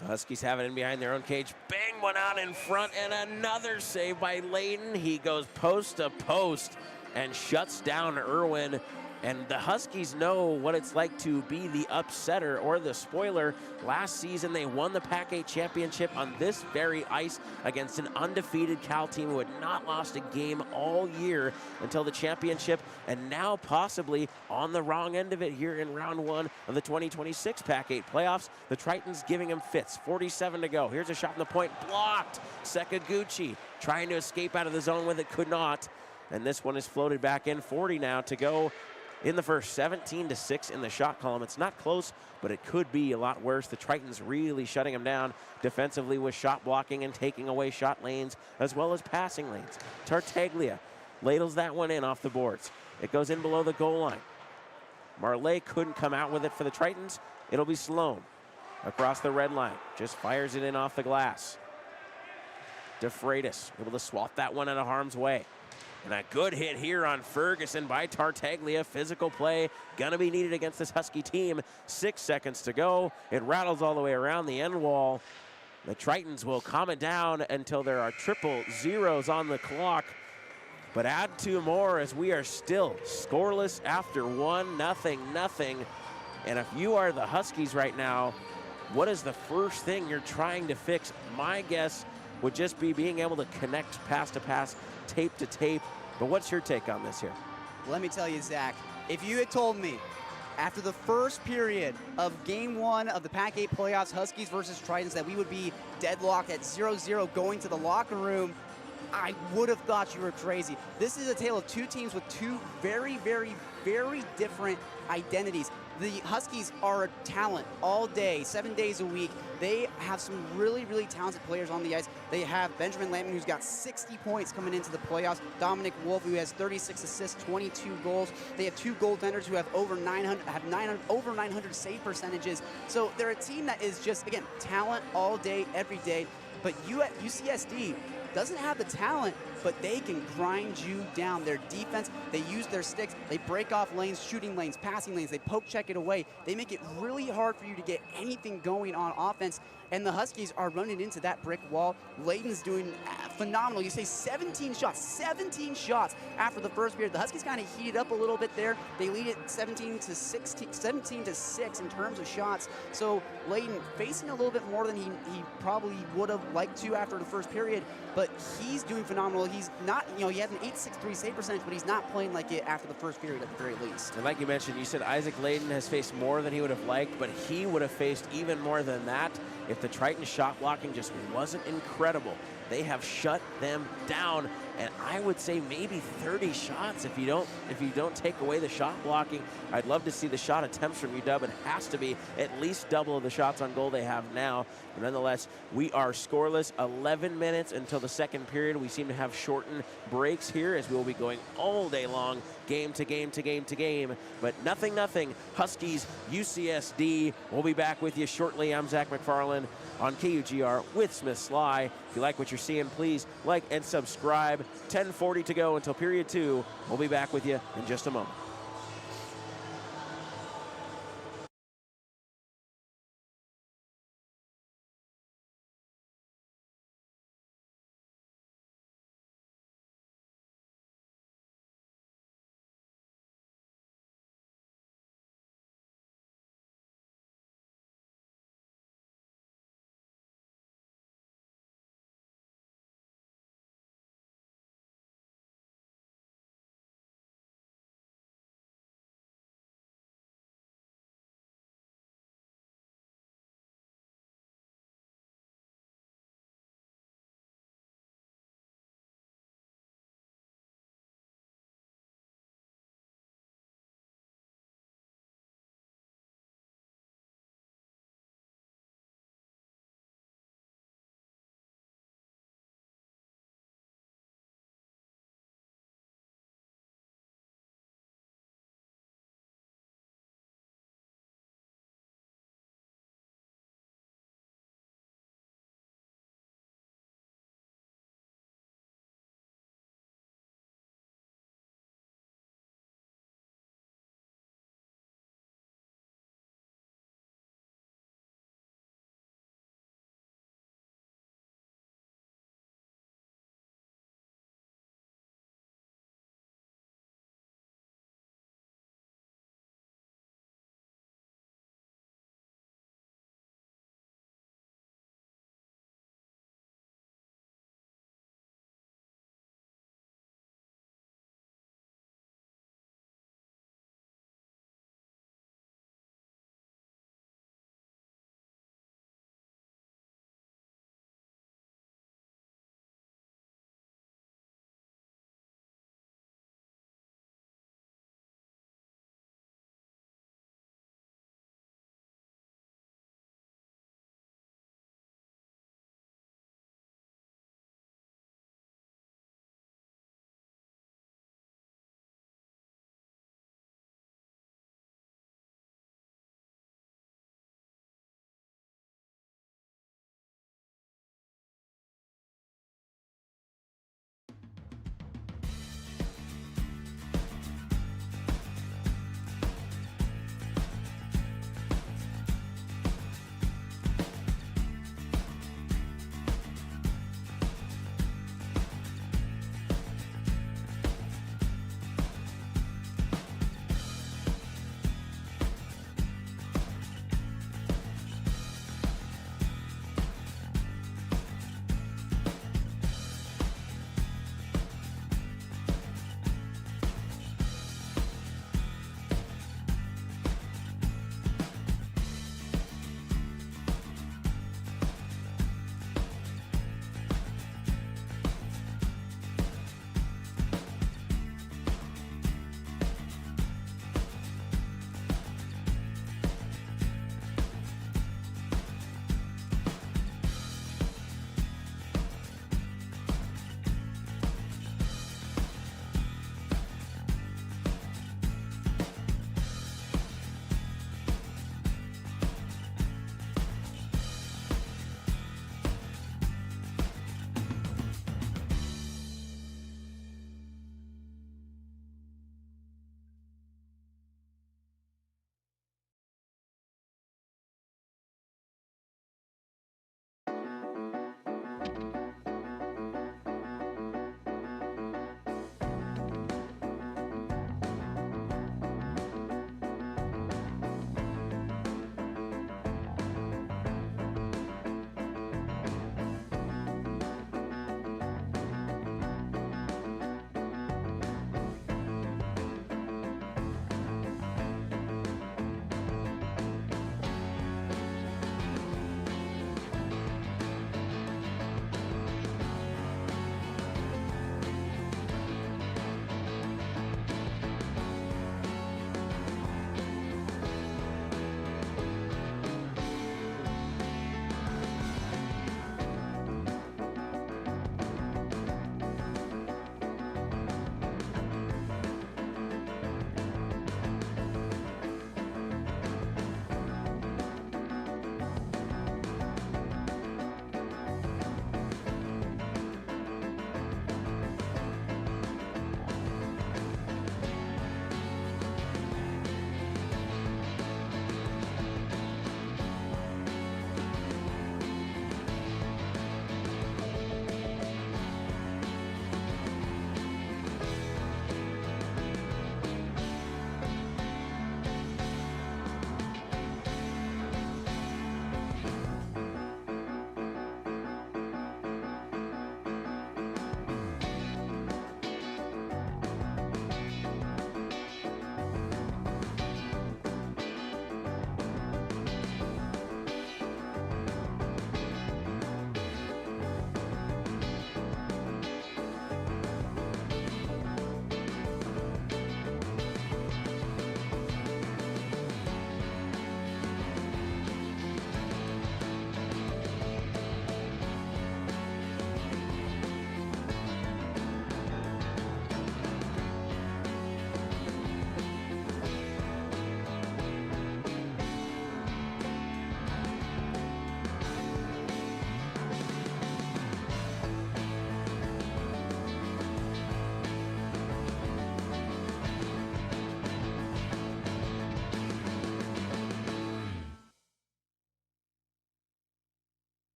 The Huskies have it in behind their own cage. Bang, one out in front, and another save by Layden. He goes post to post and shuts down Irwin. And the Huskies know what it's like to be the upsetter or the spoiler. Last season, they won the PAC-8 championship on this very ice against an undefeated Cal team who had not lost a game all year until the championship, and now possibly on the wrong end of it here in round 1 of the 2026 PAC-8 playoffs. The Tritons giving him fits. 47 to go. Here's a shot in the point. Blocked. Sekaguchi trying to escape out of the zone with it, could not. And this one is floated back in. 40 now to go in the first. 17-6 in the shot column. It's not close, but it could be a lot worse. The Tritons really shutting them down defensively with shot blocking and taking away shot lanes as well as passing lanes. Tartaglia ladles that one in off the boards. It goes in below the goal line. Marley couldn't come out with it for the Tritons. It'll be Sloan across the red line. Just fires it in off the glass. DeFreitas able to swat that one out of harm's way. And a good hit here on Ferguson by Tartaglia. Physical play gonna be needed against this Husky team. 6 seconds to go. It rattles all the way around the end wall. The Tritons will calm it down until there are triple zeros on the clock. but add 2 more as we are still scoreless after 1-0. And if you are the Huskies right now, what is the first thing you're trying to fix? My guess would just be being able to connect pass to pass, tape to tape. But what's your take on this here? Let me tell you, Zach, if you had told me after the first period of Game 1 of the PAC-8 Playoffs, Huskies versus Tritons, that we would be deadlocked at 0-0 going to the locker room, I would have thought you were crazy. This is a tale of 2 teams with 2 very, very, very different identities. The Huskies are a talent all day, 7 days a week. They have some really, really talented players on the ice. They have Benjamin Lampman, who's got 60 points coming into the playoffs. Dominic Wolf, who has 36 assists, 22 goals. They have 2 goaltenders who have over 900 save percentages. So they're a team that is just, again, talent all day, every day. But UCSD doesn't have the talent, but they can grind you down. Their defense, they use their sticks, they break off lanes, shooting lanes, passing lanes, they poke check it away. They make it really hard for you to get anything going on offense, and the Huskies are running into that brick wall. Layton's doing phenomenal. You say 17 shots after the first period. The Huskies kind of heated up a little bit there. They lead it 17-6 in terms of shots. So Layton facing a little bit more than he probably would have liked to after the first period, but he's doing phenomenal. He's not, he has an 8.63 save percentage, but he's not playing like it after the first period at the very least. And like you mentioned, you said Isaac Layton has faced more than he would have liked, but he would have faced even more than that if the Tritons shot blocking just wasn't incredible. They have shut them down, and I would say maybe 30 shots if you don't take away the shot blocking. I'd love to see the shot attempts from UW. It has to be at least double of the shots on goal they have now. But nonetheless, we are scoreless. 11 minutes until the second period. We seem to have shortened breaks here as we will be going all day long, game to game to game to game. But nothing. Huskies, UCSD. We'll be back with you shortly. I'm Zach McFarlane on KUGR with Smith Slye. If you like what you're seeing, please like and subscribe. 10:40 to go until period 2. We'll be back with you in just a moment.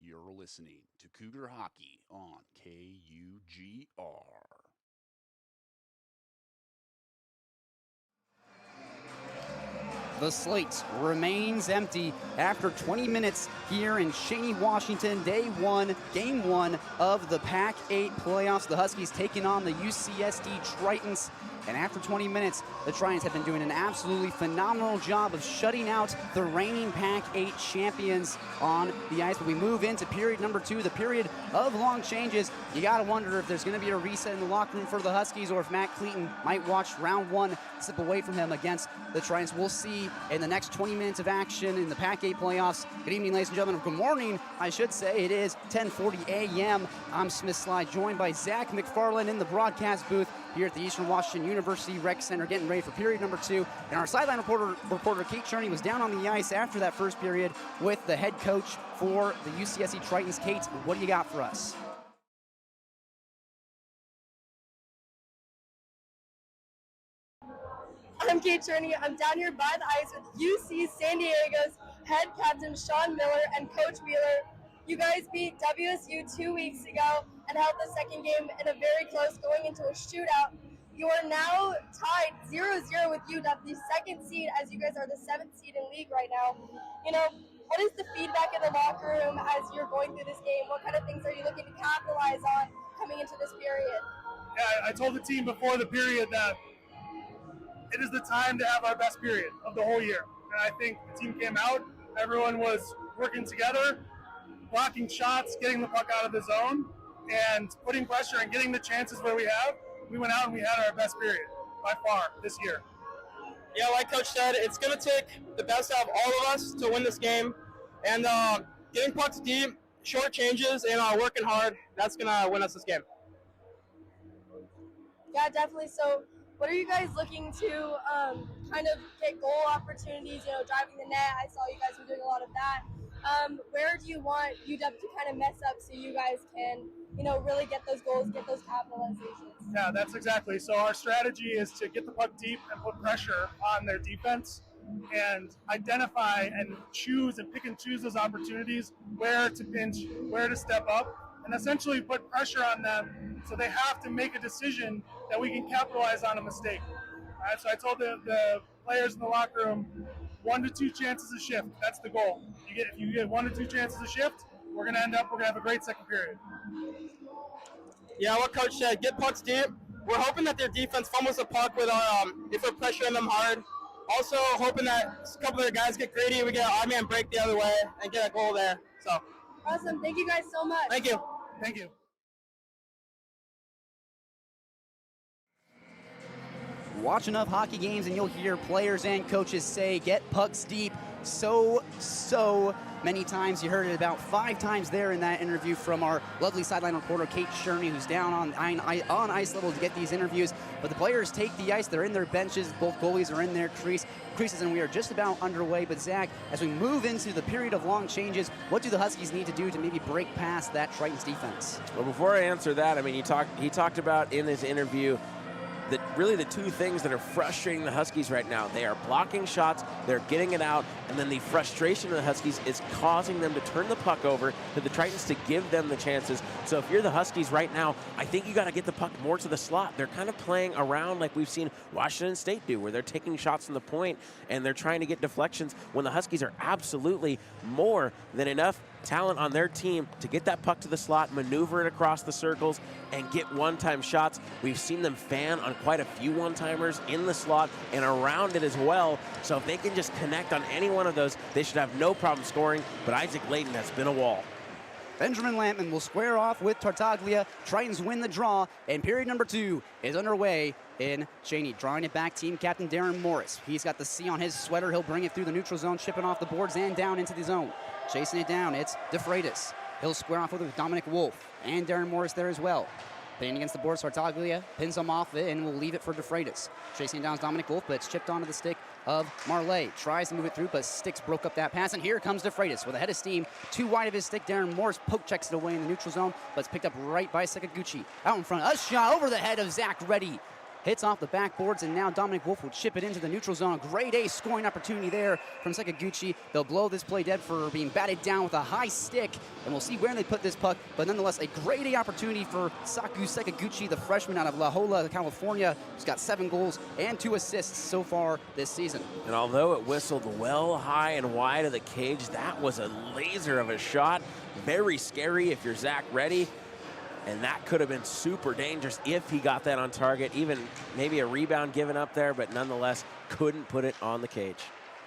You're listening to Cougar Hockey on KUGR. The slate remains empty after 20 minutes here in Cheney, Washington. Day one, game one of the PAC-8 playoffs. The Huskies taking on the UCSD Tritons. And after 20 minutes, the Tritons have been doing an absolutely phenomenal job of shutting out the reigning PAC-8 champions on the ice. But we move into period number 2, the period of long changes. You got to wonder if there's going to be a reset in the locker room for the Huskies, or if Matt Cleaton might watch round 1 slip away from him against the Tritons. We'll see in the next 20 minutes of action in the PAC-8 playoffs. Good evening, ladies and gentlemen. Good morning, I should say. It is 10:40 a.m. I'm Smith Slye, joined by Zach McFarlane in the broadcast booth here at the Eastern Washington University Rec Center, getting ready for period number 2. And our sideline reporter Kate Cherney was down on the ice after that first period with the head coach for the UCSD Tritons. Kate, what do you got for us? I'm Kate Cherney. I'm down here by the ice with UC San Diego's head captain Sean Miller and Coach Wheeler. You guys beat WSU 2 weeks ago and held the second game in a very close, going into a shootout. You are now tied 0-0 with UW, the second seed, as you guys are the 7th seed in league right now. You know, what is the feedback in the locker room as you're going through this game? What kind of things are you looking to capitalize on coming into this period? Yeah, I told the team before the period that it is the time to have our best period of the whole year. And I think the team came out, everyone was working together, blocking shots, getting the puck out of the zone, and putting pressure and getting the chances where we have. We went out and we had our best period by far this year. Yeah, like Coach said, it's going to take the best out of all of us to win this game. And getting pucks deep, short changes, and working hard, that's going to win us this game. Yeah, definitely. So what are you guys looking to kind of get goal opportunities, you know, driving the net? I saw you guys were doing a lot of that. Where do you want UW to kind of mess up so you guys can, you know, really get those goals, get those capitalizations? Yeah, that's exactly. So our strategy is to get the puck deep and put pressure on their defense and identify and choose and pick and choose those opportunities, where to pinch, where to step up, and essentially put pressure on them so they have to make a decision that we can capitalize on a mistake. All right, so I told the players in the locker room, 1 to 2 chances a shift. That's the goal. If you get 1 to 2 chances a shift, we're going to have a great second period. Yeah, what Coach said, get pucks deep. We're hoping that their defense fumbles the puck with if we're pressuring them hard. Also hoping that a couple of their guys get greedy, we get an odd man break the other way and get a goal there. So awesome. Thank you guys so much. Thank you. Thank you. Watch enough hockey games and you'll hear players and coaches say, get pucks deep. So many times. You heard it about 5 times there in that interview from our lovely sideline reporter, Kate Cherney, who's down on ice level to get these interviews. But the players take the ice. They're in their benches. Both goalies are in their creases, and we are just about underway. But, Zach, as we move into the period of long changes, what do the Huskies need to do to maybe break past that Tritons defense? Well, before I answer that, I mean, he talked about in his interview really the two things that are frustrating the Huskies right now. They are blocking shots, they're getting it out, and then the frustration of the Huskies is causing them to turn the puck over to the Tritons to give them the chances. So if you're the Huskies right now, I think you got to get the puck more to the slot. They're kind of playing around like we've seen Washington State do, where they're taking shots from the point and they're trying to get deflections when the Huskies are absolutely more than enough talent on their team to get that puck to the slot, maneuver it across the circles, and get one-time shots. We've seen them fan on quite a few one-timers in the slot and around it as well. So if they can just connect on any one of those, they should have no problem scoring. But Isaac Layton has been a wall. Benjamin Lampman will square off with Tartaglia. Tritons win the draw, and period number 2 is underway in Cheney. Drawing it back, team captain Darren Morris. He's got the C on his sweater. He'll bring it through the neutral zone, chipping off the boards and down into the zone. Chasing it down, it's DeFreitas. He'll square off with Dominic Wolf, and Darren Morris there as well. Playing against the boards, Tartaglia pins him off it and will leave it for DeFreitas. Chasing down Dominic Wolf, but it's chipped onto the stick of Marley. Tries to move it through, but Sticks broke up that pass, and here comes DeFreitas with a head of steam. Too wide of his stick. Darren Morris poke checks it away in the neutral zone, but it's picked up right by Sakaguchi. Out in front, a shot over the head of Zach Reddy. Hits off the backboards, and now Dominic Wolf will chip it into the neutral zone. A great A scoring opportunity there from Sakaguchi. They'll blow this play dead for being batted down with a high stick, and we'll see where they put this puck. But nonetheless, a great A opportunity for Sakaguchi, the freshman out of La Jolla, California, who's got 7 goals and 2 assists so far this season. And although it whistled well high and wide of the cage, that was a laser of a shot. Very scary if you're Zach Reddy. And that could have been super dangerous if he got that on target. Even maybe a rebound given up there, but nonetheless couldn't put it on the cage.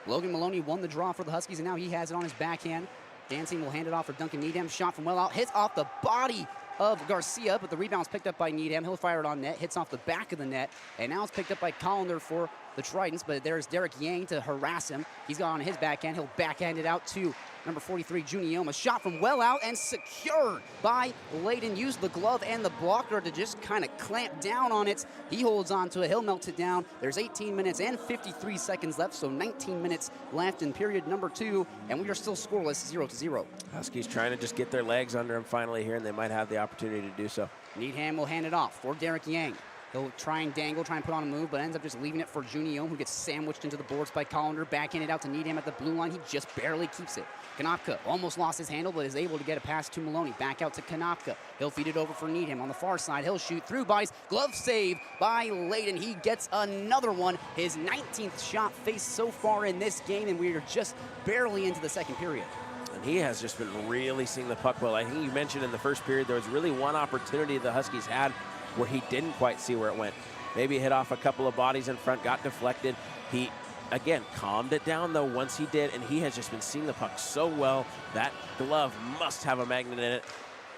Logan Maloney won the draw for the Huskies, and now he has it on his backhand. Dancing will hand it off for Duncan Needham. Shot from well out, hits off the body of Garcia, but the rebound's picked up by Needham. He'll fire it on net, hits off the back of the net, and now it's picked up by Collender for the Tritons, but there's Derek Yang to harass him. He's got on his backhand. He'll backhand it out to number 43, Junioma. Shot from well out and secured by Layden. Used the glove and the blocker to just kind of clamp down on it. He holds on to it. He'll melt it down. There's 18 minutes and 53 seconds left, so 19 minutes left in period number 2, and we are still scoreless, 0-0. Huskies trying to just get their legs under him finally here, and they might have the opportunity to do so. Needham will hand it off for Derek Yang. He'll try and dangle, try and put on a move, but ends up just leaving it for Juniome, who gets sandwiched into the boards by Collender. Backhanded out to Needham at the blue line. He just barely keeps it. Konopka almost lost his handle, but is able to get a pass to Maloney. Back out to Konopka. He'll feed it over for Needham on the far side. He'll shoot through bodies. Glove save by Layden. He gets another one. His 19th shot faced so far in this game, and we are just barely into the second period. And he has just been really seeing the puck well. I think you mentioned in the first period there was really one opportunity the Huskies had where he didn't quite see where it went. Maybe hit off a couple of bodies in front, got deflected. He, again, calmed it down, though, once he did, and he has just been seeing the puck so well. That glove must have a magnet in it,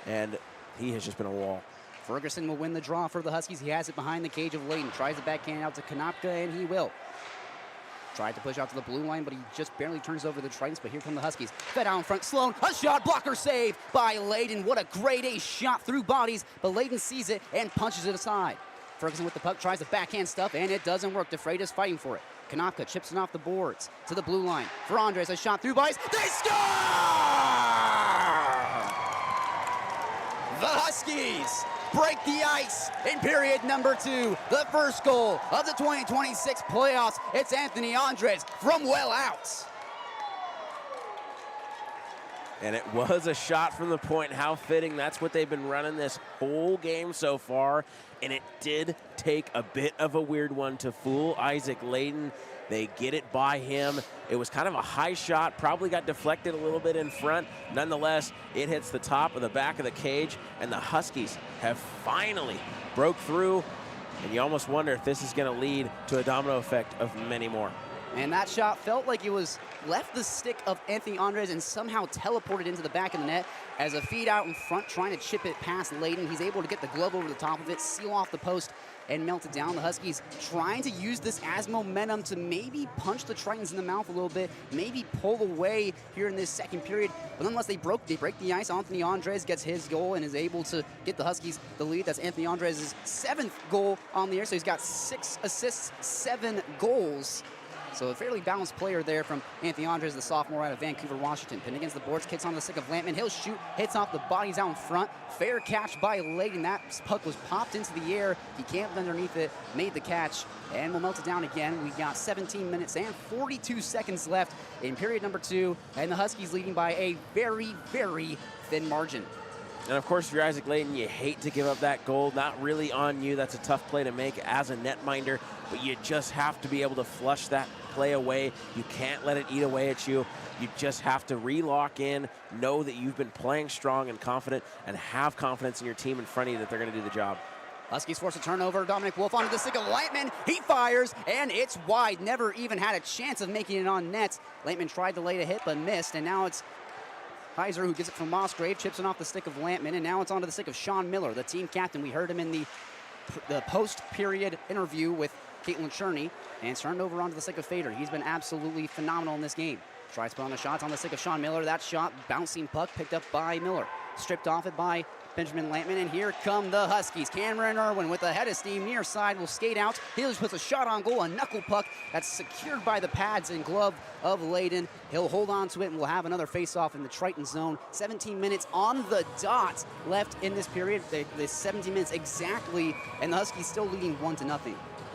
and he has just been a wall. Ferguson will win the draw for the Huskies. He has it behind the cage of Layden. Tries the backhand out to Konopka, and he will. Tried to push out to the blue line, but he just barely turns over the Tritons, but here come the Huskies. Fed out in front, Sloan, a shot, blocker save by Layden. What a great A shot through bodies, but Layden sees it and punches it aside. Ferguson with the puck, tries the backhand stuff, and it doesn't work. DeFreitas fighting for it. Konopka chips it off the boards to the blue line. For Andres, a shot through bodies. They score! The Huskies break the ice in period number 2. The first goal of the 2026 playoffs. It's Anthony Andres from well out. And it was a shot from the point. How fitting. That's what they've been running this whole game so far. And it did take a bit of a weird one to fool Isaac Layden. They get it by him. It was kind of a high shot, probably got deflected a little bit in front. Nonetheless, it hits the top of the back of the cage, and the Huskies have finally broke through. And you almost wonder if this is going to lead to a domino effect of many more. And that shot felt like it was left the stick of Anthony Andres and somehow teleported into the back of the net as a feed out in front, trying to chip it past Layden. He's able to get the glove over the top of it, seal off the post, and melt it down. The Huskies trying to use this as momentum to maybe punch the Tritons in the mouth a little bit, maybe pull away here in this second period. But nonetheless, they break the ice. Anthony Andres gets his goal and is able to get the Huskies the lead. That's Anthony Andres' 7th goal on the year, so he's got 6 assists, 7 goals. So a fairly balanced player there from Anthony Andres, the sophomore out of Vancouver, Washington. Pinned against the boards, kicks onto the stick of Lampman. He'll shoot, hits off the bodies out in front. Fair catch by Layden. That puck was popped into the air. He camped underneath it, made the catch, and we'll melt it down again. We got 17 minutes and 42 seconds left in period number 2, and the Huskies leading by a very, very thin margin. And of course, if you're Isaac Layden, you hate to give up that goal. Not really on you. That's a tough play to make as a netminder, but you just have to be able to flush that play away. You can't let it eat away at you. You just have to re-lock in, know that you've been playing strong and confident, and have confidence in your team in front of you that they're going to do the job. Huskies force a turnover. Dominic Wolf onto the stick of Lampman. He fires, and it's wide. Never even had a chance of making it on net. Lampman tried to lay a hit, but missed, and now it's Heiser who gets it from Musgrave, chips it off the stick of Lampman, and now it's onto the stick of Sean Miller, the team captain. We heard him in the post-period interview with Caitlin Cherney, and it's turned over onto the stick of Fader. He's been absolutely phenomenal in this game. Tries to put on the shots on the stick of Sean Miller. That shot, bouncing puck, picked up by Miller. Stripped off it by Benjamin Lampman, and here come the Huskies. Cameron Irwin with a head of steam near side will skate out. He just puts a shot on goal, a knuckle puck that's secured by the pads and glove of Layden. He'll hold on to it, and we'll have another face-off in the Triton zone. 17 minutes on the dot left in this period. The 17 minutes exactly, and the Huskies still leading 1-0.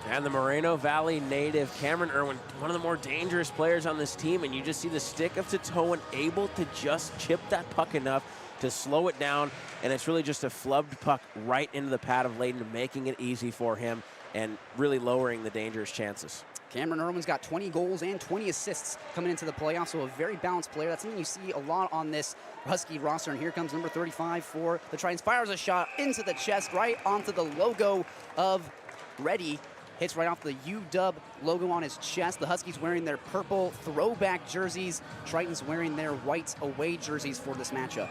And the Moreno Valley native, Cameron Irwin, one of the more dangerous players on this team, and you just see the stick of Titoan able to just chip that puck enough to slow it down, and it's really just a flubbed puck right into the pad of Layden, making it easy for him and really lowering the dangerous chances. Cameron Irwin's got 20 goals and 20 assists coming into the playoffs, so a very balanced player. That's something you see a lot on this Husky roster, and here comes number 35 for the Tritons. Fires a shot into the chest, right onto the logo of Ready. Hits right off the UW logo on his chest. The Huskies wearing their purple throwback jerseys. Tritons wearing their white away jerseys for this matchup.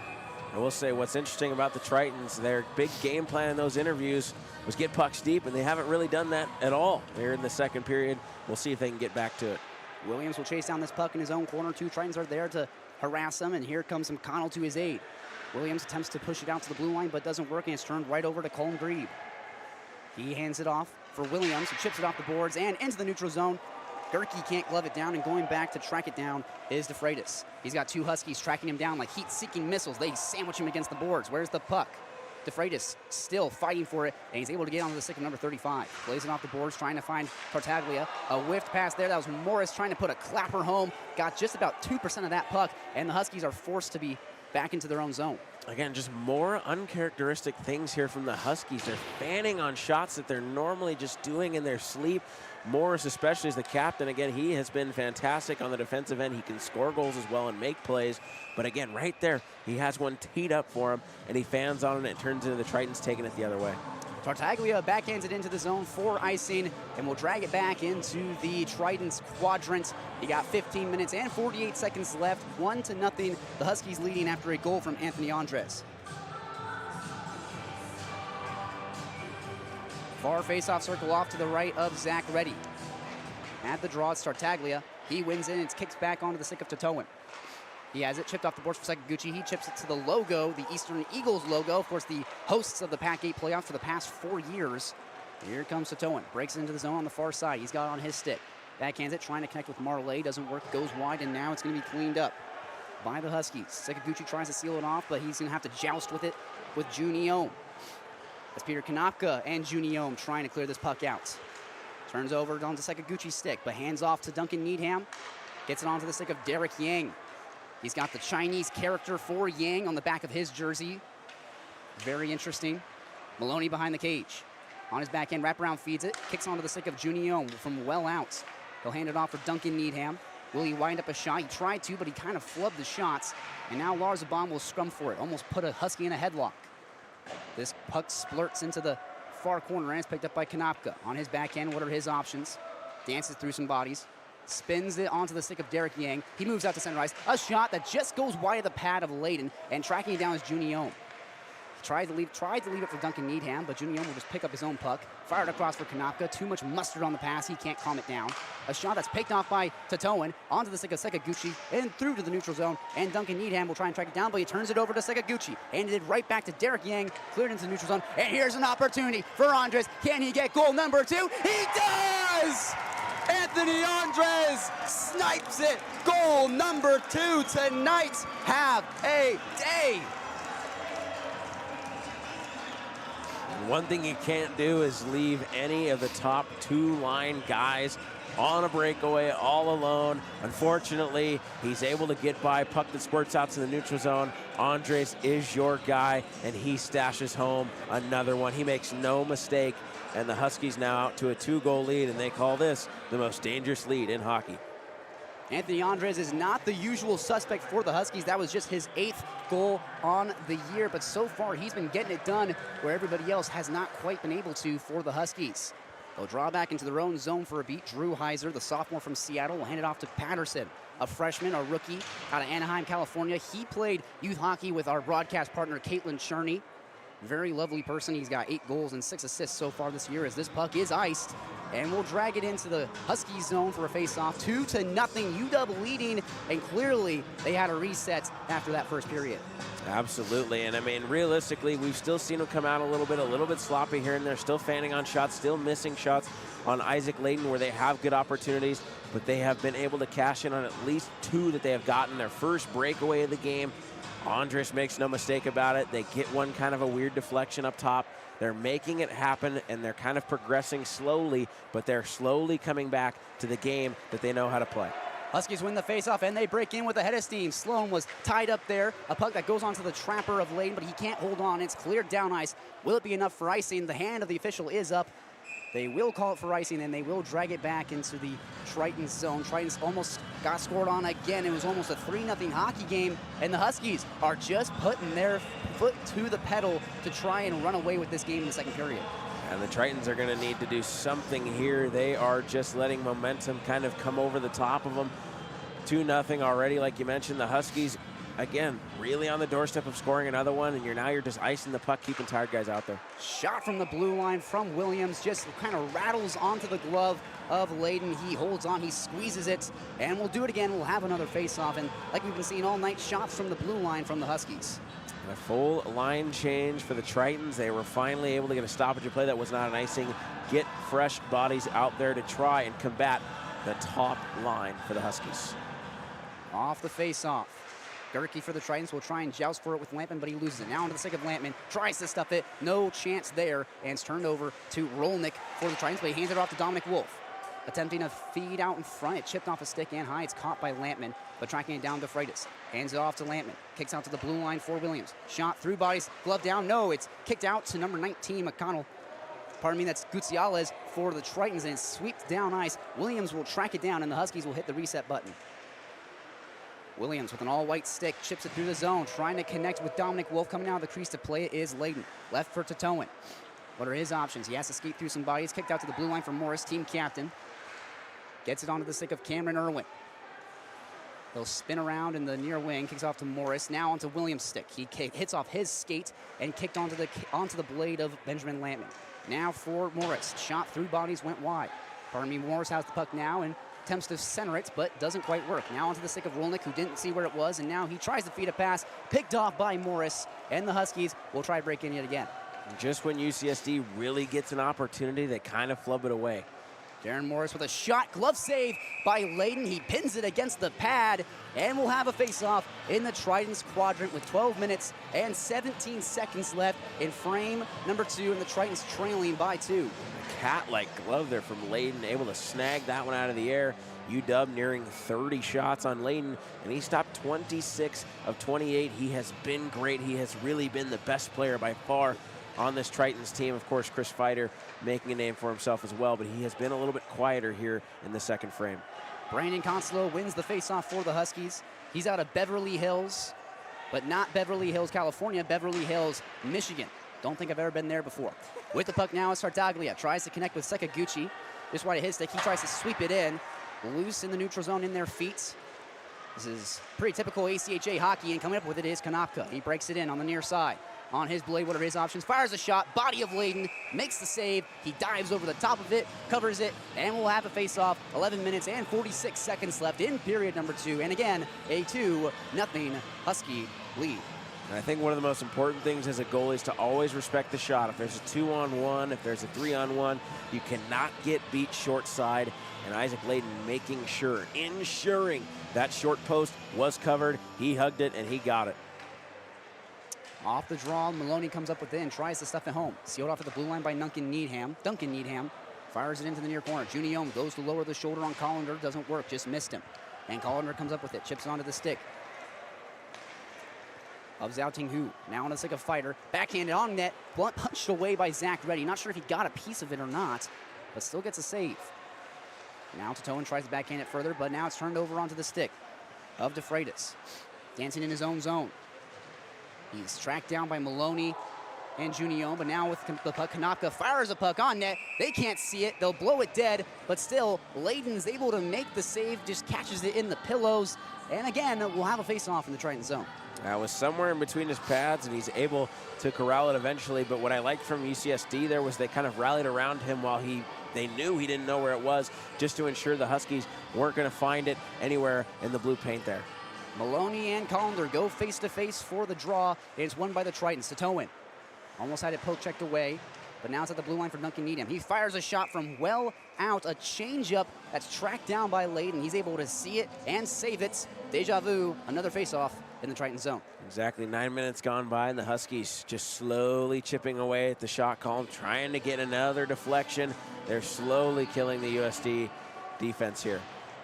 I will say what's interesting about the Tritons, their big game plan in those interviews was get pucks deep, and they haven't really done that at all here in the second period. We'll see if they can get back to it. Williams will chase down this puck in his own corner. 2 Tritons are there to harass him, and here comes McConnell to his aid. Williams attempts to push it out to the blue line, but doesn't work, and it's turned right over to Colin Grebe. He hands it off for Williams, who chips it off the boards and into the neutral zone. Gerke can't glove it down, and going back to track it down is DeFreitas. He's got 2 Huskies tracking him down like heat-seeking missiles. They sandwich him against the boards. Where's the puck? DeFreitas still fighting for it, and he's able to get onto the stick of number 35. Plays it off the boards, trying to find Tartaglia. A whiffed pass there. That was Morris trying to put a clapper home. Got just about 2% of that puck, and the Huskies are forced to be back into their own zone. Again, just more uncharacteristic things here from the Huskies. They're fanning on shots that they're normally just doing in their sleep. Morris, especially as the captain, again, he has been fantastic on the defensive end. He can score goals as well and make plays. But again, right there, he has one teed up for him, and he fans on it, and it turns into the Tritons taking it the other way. Tartaglia backhands it into the zone for icing, and will drag it back into the Tritons quadrant. He got 15 minutes and 48 seconds left, 1-0. The Huskies leading after a goal from Anthony Andres. Far face-off circle off to the right of Zach Reddy. At the draw, it's Tartaglia. He wins it, and it's kicked back onto the stick of Titoan. He has it chipped off the boards for Sakaguchi. He chips it to the logo, the Eastern Eagles logo. Of course, the hosts of the PAC-8 Playoffs for the past 4 years. Here comes Titoan. Breaks into the zone on the far side. He's got it on his stick. Backhands it, trying to connect with Marley. Doesn't work, goes wide, and now it's going to be cleaned up by the Huskies. Sakaguchi tries to seal it off, but he's going to have to joust with it with Juniome. That's Peter Konopka and Juniome trying to clear this puck out. Turns over onto Sakaguchi's stick, but hands off to Duncan Needham. Gets it onto the stick of Derek Yang. He's got the Chinese character for Yang on the back of his jersey. Very interesting. Maloney behind the cage. On his backhand, wraparound feeds it. Kicks onto the stick of Juniome from well out. He'll hand it off for Duncan Needham. Will he wind up a shot? He tried to, but he kind of flubbed the shots. And now Lars Abam will scrum for it. Almost put a Husky in a headlock. This puck splurts into the far corner, and it's picked up by Konopka. On his backhand, what are his options? Dances through some bodies. Spins it onto the stick of Derek Yang. He moves out to center ice. A shot that just goes wide of the pad of Layden, and tracking it down is Juniome. Tried to leave it for Duncan Needham, but Juniome will just pick up his own puck. Fired across for Konopka. Too much mustard on the pass. He can't calm it down. A shot that's picked off by Titoan onto the stick of Sakaguchi and through to the neutral zone. And Duncan Needham will try and track it down, but he turns it over to Sakaguchi. Handed it right back to Derek Yang. Cleared into the neutral zone. And here's an opportunity for Andres. Can he get goal number 2? He does! Anthony Andres is, snipes it. Goal number 2 tonight. Have a day. One thing you can't do is leave any of the top 2 line guys on a breakaway all alone. Unfortunately, he's able to get by. Puck that squirts out to the neutral zone. Andres is your guy, and he stashes home another one. He makes no mistake, and the Huskies now out to a 2-goal lead, and they call this the most dangerous lead in hockey. Anthony Andres is not the usual suspect for the Huskies. That was just his 8th goal on the year, but so far he's been getting it done where everybody else has not quite been able to for the Huskies. They'll draw back into their own zone for a beat. Drew Heiser, the sophomore from Seattle, will hand it off to Patterson, a freshman, a rookie out of Anaheim, California. He played youth hockey with our broadcast partner, Caitlin Cherney. Very lovely person. He's got 8 goals and 6 assists so far this year as this puck is iced. And we'll drag it into the Huskies zone for a face-off. 2-0, UW leading, and clearly they had a reset after that first period. Absolutely, and I mean, realistically, we've still seen them come out a little bit sloppy here and there, still fanning on shots, still missing shots on Isaac Layden where they have good opportunities, but they have been able to cash in on at least 2 that they have gotten. Their first breakaway of the game. Andres makes no mistake about it. They get one kind of a weird deflection up top. They're making it happen, and they're kind of progressing slowly, but they're slowly coming back to the game that they know how to play. Huskies win the faceoff, and they break in with a head of steam. Sloan was tied up there. A puck that goes onto the trapper of Layden, but he can't hold on. It's cleared down ice. Will it be enough for icing? The hand of the official is up. They will call it for icing, and they will drag it back into the Tritons zone. Tritons almost got scored on again. It was almost a 3-0 hockey game, and the Huskies are just putting their foot to the pedal to try and run away with this game in the second period. And the Tritons are going to need to do something here. They are just letting momentum kind of come over the top of them. 2-0 already, like you mentioned. The Huskies, again, really on the doorstep of scoring another one, and you're just icing the puck, keeping tired guys out there. Shot from the blue line from Williams, just kind of rattles onto the glove of Layden. He holds on, he squeezes it, and we'll do it again. We'll have another face-off, and like we've been seeing all night, shots from the blue line from the Huskies. And a full line change for the Tritons. They were finally able to get a stoppage of play that was not an icing, get fresh bodies out there to try and combat the top line for the Huskies. Off the face-off. Gerke for the Tritons will try and joust for it with Lampman, but he loses it. Now onto the stick of Lampman, tries to stuff it, no chance there, and it's turned over to Rolnick for the Tritons, but he hands it off to Dominic Wolf. Attempting a feed out in front, it chipped off a stick and high. It's caught by Lampman, but tracking it down to Freitas. Hands it off to Lampman, kicks out to the blue line for Williams. Shot through bodies, glove down, no, it's kicked out to number 19, McConnell. Pardon me, that's Gutierrez for the Tritons, and it sweeps down ice. Williams will track it down, and the Huskies will hit the reset button. Williams with an all-white stick, chips it through the zone, trying to connect with Dominic Wolf. Coming out of the crease to play it is Layden. Left for Tatoan. What are his options? He has to skate through some bodies. Kicked out to the blue line for Morris, team captain. Gets it onto the stick of Cameron Irwin. He'll spin around in the near wing, kicks off to Morris. Now onto Williams' stick. He hits off his skate and kicked onto the blade of Benjamin Lampman. Now for Morris. Shot through bodies, went wide. Pardon me, Morris has the puck now and attempts to center it, but doesn't quite work. Now onto the stick of Rolnick, who didn't see where it was, and now he tries to feed a pass, picked off by Morris, and the Huskies will try to break in yet again. Just when UCSD really gets an opportunity, they kind of flub it away. Darren Morris with a shot, glove save by Layden. He pins it against the pad, and we'll have a face-off in the Tritons quadrant with 12 minutes and 17 seconds left in frame number 2, and the Tritons trailing by 2. A cat-like glove there from Layden, able to snag that one out of the air. UW nearing 30 shots on Layden, and he stopped 26 of 28. He has been great. He has really been the best player by far on this Tritons team. Of course, Chris Feider making a name for himself as well, but he has been a little bit quieter here in the second frame. Brandon Consuelo wins the faceoff for the Huskies. He's out of Beverly Hills, but not Beverly Hills, California, Beverly Hills, Michigan. Don't think I've ever been there before. With the puck now is Tartaglia, tries to connect with Sekaguchi. Just wide of his stick, he tries to sweep it in. Loose in the neutral zone in their feet. This is pretty typical ACHA hockey, and coming up with it is Konopka. He breaks it in on the near side. On his blade, what are his options? Fires a shot, body of Layden, makes the save. He dives over the top of it, covers it, and we'll have a face-off. 11 minutes and 46 seconds left in period number 2. And again, a 2-0 Husky lead. And I think one of the most important things as a goalie is to always respect the shot. If there's a 2-on-1, if there's a 3-on-1, you cannot get beat short side. And Isaac Layden ensuring that short post was covered. He hugged it and he got it. Off the draw, Maloney comes up with it and tries to stuff it home. Sealed off at the blue line by Duncan Needham. Fires it into the near corner. Juniome goes to lower the shoulder on Collender. Doesn't work, just missed him. And Collender comes up with it, chips it onto the stick of Zhao Tinghu. Now on the stick of Fighter. Backhanded on net. Blunt punched away by Zach Reddy. Not sure if he got a piece of it or not, but still gets a save. Now Titoan tries to backhand it further, but now it's turned over onto the stick of DeFreitas. Dancing in his own zone. He's tracked down by Maloney and Juniome, but now with the puck, Konopka fires a puck on net. They can't see it. They'll blow it dead, but still, Layden's able to make the save, just catches it in the pillows. And again, we'll have a face-off in the Triton zone. That was somewhere in between his pads, and he's able to corral it eventually. But what I liked from UCSD there was they kind of rallied around him while they knew he didn't know where it was, just to ensure the Huskies weren't going to find it anywhere in the blue paint there. Maloney and Collender go face-to-face for the draw. It's won by the Tritons. Titoan almost had it poke checked away, but now it's at the blue line for Duncan Needham. He fires a shot from well out, a changeup that's tracked down by Layden. He's able to see it and save it. Deja vu, another face-off in the Triton zone. Exactly 9 minutes gone by, and the Huskies just slowly chipping away at the shot column, trying to get another deflection. They're slowly killing the USD defense here.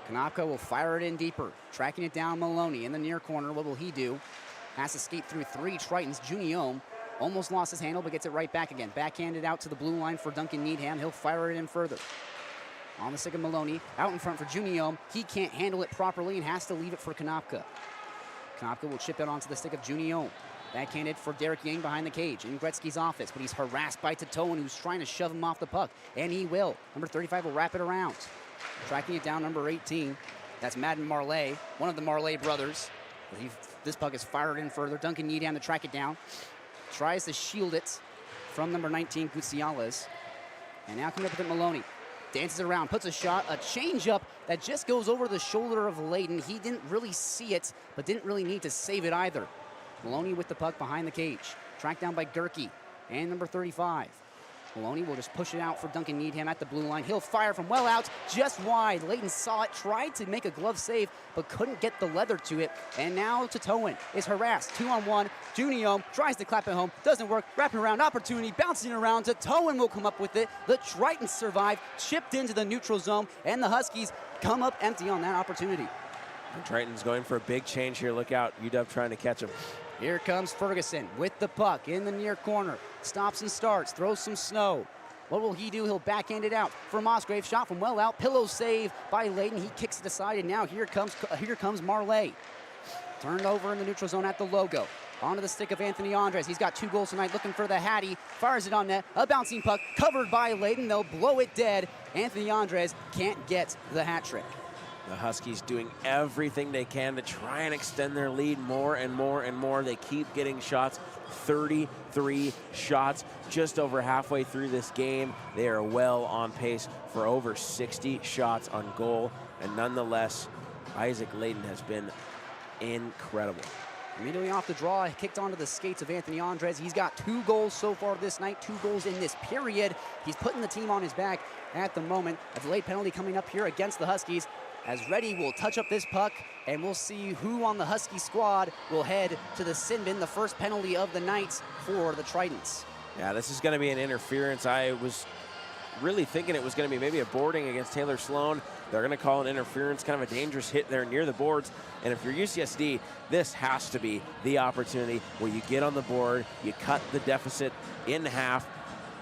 Konopka will fire it in deeper, tracking it down Maloney in the near corner. What will he do? Has to skate through three Tritons. Juniome almost lost his handle, but gets it right back again. Backhanded out to the blue line for Duncan Needham. He'll fire it in further. On the stick of Maloney, out in front for Juniome. He can't handle it properly and has to leave it for Konopka. Konopka will chip it onto the stick of Juniome. Backhanded for Derek Yang behind the cage in Gretzky's office, but he's harassed by Titoan, who's trying to shove him off the puck, and he will. Number 35 will wrap it around. Tracking it down, number 18. That's Madden Marley, one of the Marley brothers. This puck is fired in further. Duncan Needham to track it down. Tries to shield it from number 19, Gutierrez. And now coming up with it, Maloney. Dances around, puts a shot, a changeup that just goes over the shoulder of Layden. He didn't really see it, but didn't really need to save it either. Maloney with the puck behind the cage. Tracked down by Gerke and number 35. Maloney will just push it out for Duncan Needham at the blue line. He'll fire from well out, just wide. Layden saw it, tried to make a glove save, but couldn't get the leather to it. And now Titoan is harassed. 2-on-1. Juniome tries to clap it home. Doesn't work. Wrapping around opportunity. Bouncing around. Titoan will come up with it. The Tritons survive. Chipped into the neutral zone. And the Huskies come up empty on that opportunity. And Tritons going for a big change here. Look out. UW trying to catch him. Here comes Ferguson with the puck in the near corner. Stops and starts, throws some snow. What will he do? He'll backhand it out for Musgrave. Shot from well out. Pillow save by Layden. He kicks it aside, and now here comes Marley. Turned over in the neutral zone at the logo. Onto the stick of Anthony Andres. He's got 2 goals tonight, looking for the Hattie. Fires it on net. A bouncing puck covered by Layden. They'll blow it dead. Anthony Andres can't get the hat trick. The Huskies doing everything they can to try and extend their lead more and more and more. They keep getting shots, 33 shots just over halfway through this game. They are well on pace for over 60 shots on goal. And nonetheless, Isaac Layden has been incredible. Immediately off the draw, kicked onto the skates of Anthony Andres. He's got 2 goals so far this night, 2 goals in this period. He's putting the team on his back at the moment. A delayed penalty coming up here against the Huskies, as Reddy will touch up this puck, and we'll see who on the Husky squad will head to the sin bin, the first penalty of the night for the Tritons. Yeah, this is going to be an interference. I was really thinking it was going to be maybe a boarding against Taylor Sloan. They're going to call an interference, kind of a dangerous hit there near the boards. And if you're UCSD, this has to be the opportunity where you get on the board, you cut the deficit in half,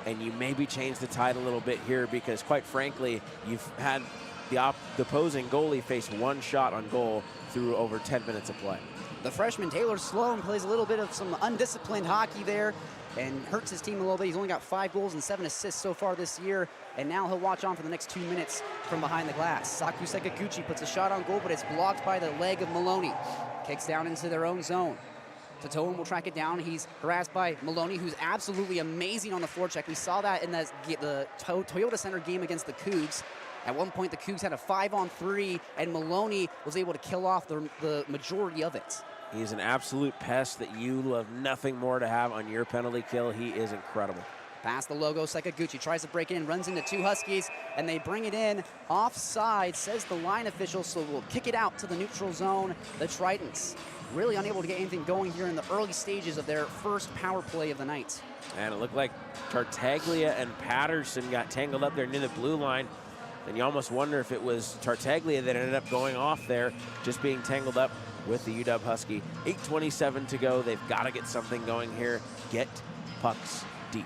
and you maybe change the tide a little bit here, because quite frankly, you've had the opposing goalie face 1 shot on goal through over 10 minutes of play. The freshman Taylor Sloan plays a little bit of some undisciplined hockey there and hurts his team a little bit. He's only got 5 goals and 7 assists so far this year, and now he'll watch on for the next 2 minutes from behind the glass. Saku Sekaguchi puts a shot on goal, but it's blocked by the leg of Maloney. Kicks down into their own zone. Titoan will track it down. He's harassed by Maloney, who's absolutely amazing on the forecheck. We saw that in the Toyota Center game against the Cougs. At one point, the Cougs had a 5-on-3, and Maloney was able to kill off the majority of it. He's an absolute pest that you love nothing more to have on your penalty kill. He is incredible. Past the logo, Sakaguchi tries to break in, runs into 2 Huskies, and they bring it in offside, says the line official, so we'll kick it out to the neutral zone. The Tritons really unable to get anything going here in the early stages of their first power play of the night. And it looked like Tartaglia and Patterson got tangled up there near the blue line. And you almost wonder if it was Tartaglia that ended up going off there, just being tangled up with the UW Husky. 8:27 to go. They've got to get something going here. Get pucks deep.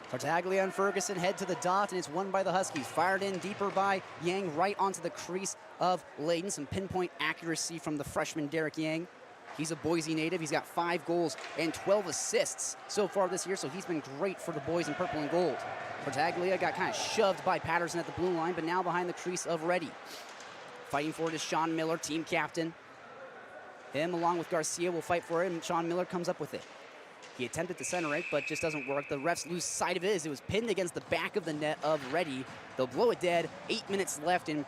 Tartaglia and Ferguson head to the dot, and it's won by the Huskies. Fired in deeper by Yang right onto the crease of Layden. Some pinpoint accuracy from the freshman Derek Yang. He's a Boise native. He's got 5 goals and 12 assists so far this year, so he's been great for the boys in purple and gold. Tartaglia got kind of shoved by Patterson at the blue line, but now behind the crease of Reddy. Fighting for it is Sean Miller, team captain. Him along with Garcia will fight for it, and Sean Miller comes up with it. He attempted to center it, but just doesn't work. The refs lose sight of it as it was pinned against the back of the net of Reddy. They'll blow it dead. 8 minutes left in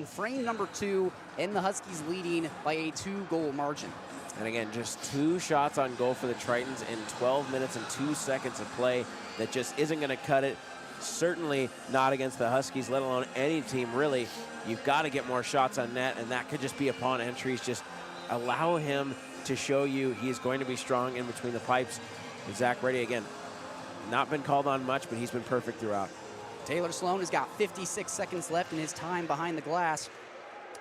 frame number 2, and the Huskies leading by a 2-goal margin. And again, just 2 shots on goal for the Tritons in 12 minutes and 2 seconds of play. That just isn't going to cut it. Certainly not against the Huskies, let alone any team, really. You've got to get more shots on net, and that could just be upon entries. Just allow him to show you he is going to be strong in between the pipes. And Zach Reddy, again, not been called on much, but he's been perfect throughout. Taylor Sloan has got 56 seconds left in his time behind the glass.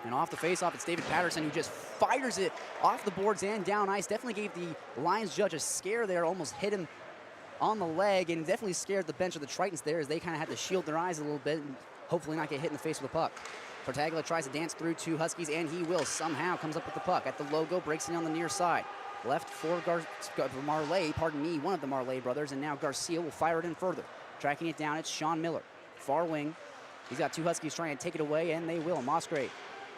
And off the faceoff, it's David Patterson who just fires it off the boards and down ice. Definitely gave the Lions judge a scare there, almost hit him on the leg, and definitely scared the bench of the Tritons there as they kind of had to shield their eyes a little bit and hopefully not get hit in the face with the puck. Tartaglia tries to dance through 2 Huskies, and he will. Somehow comes up with the puck at the logo, breaks in on the near side. Left for Marley, one of the Marley brothers, and now Garcia will fire it in further. Tracking it down, it's Sean Miller. Far wing. He's got 2 Huskies trying to take it away, and they will. Musgrave.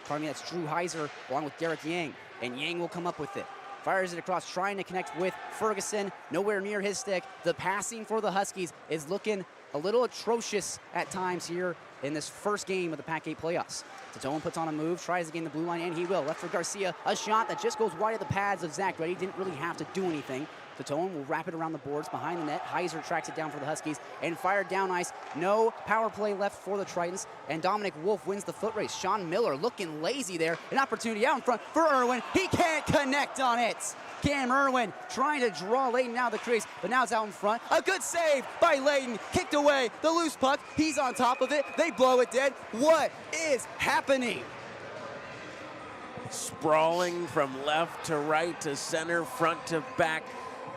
Pardon me, that's Drew Heiser along with Derek Yang, and Yang will come up with it. Fires it across, trying to connect with Ferguson. Nowhere near his stick. The passing for the Huskies is looking a little atrocious at times here in this first game of the PAC-8 playoffs. Titoan puts on a move, tries to gain the blue line, and he will. Left for Garcia, a shot that just goes wide of the pads of Zach Reddy. Didn't really have to do anything. Titoan will wrap it around the boards behind the net. Heiser tracks it down for the Huskies and fired down ice. No power play left for the Tritons, and Dominic Wolf wins the foot race. Sean Miller looking lazy there. An opportunity out in front for Irwin. He can't connect on it. Cam Irwin trying to draw Layden out of the crease, but now it's out in front. A good save by Layden. Kicked away the loose puck. He's on top of it. They blow it dead. What is happening? Sprawling from left to right to center, front to back.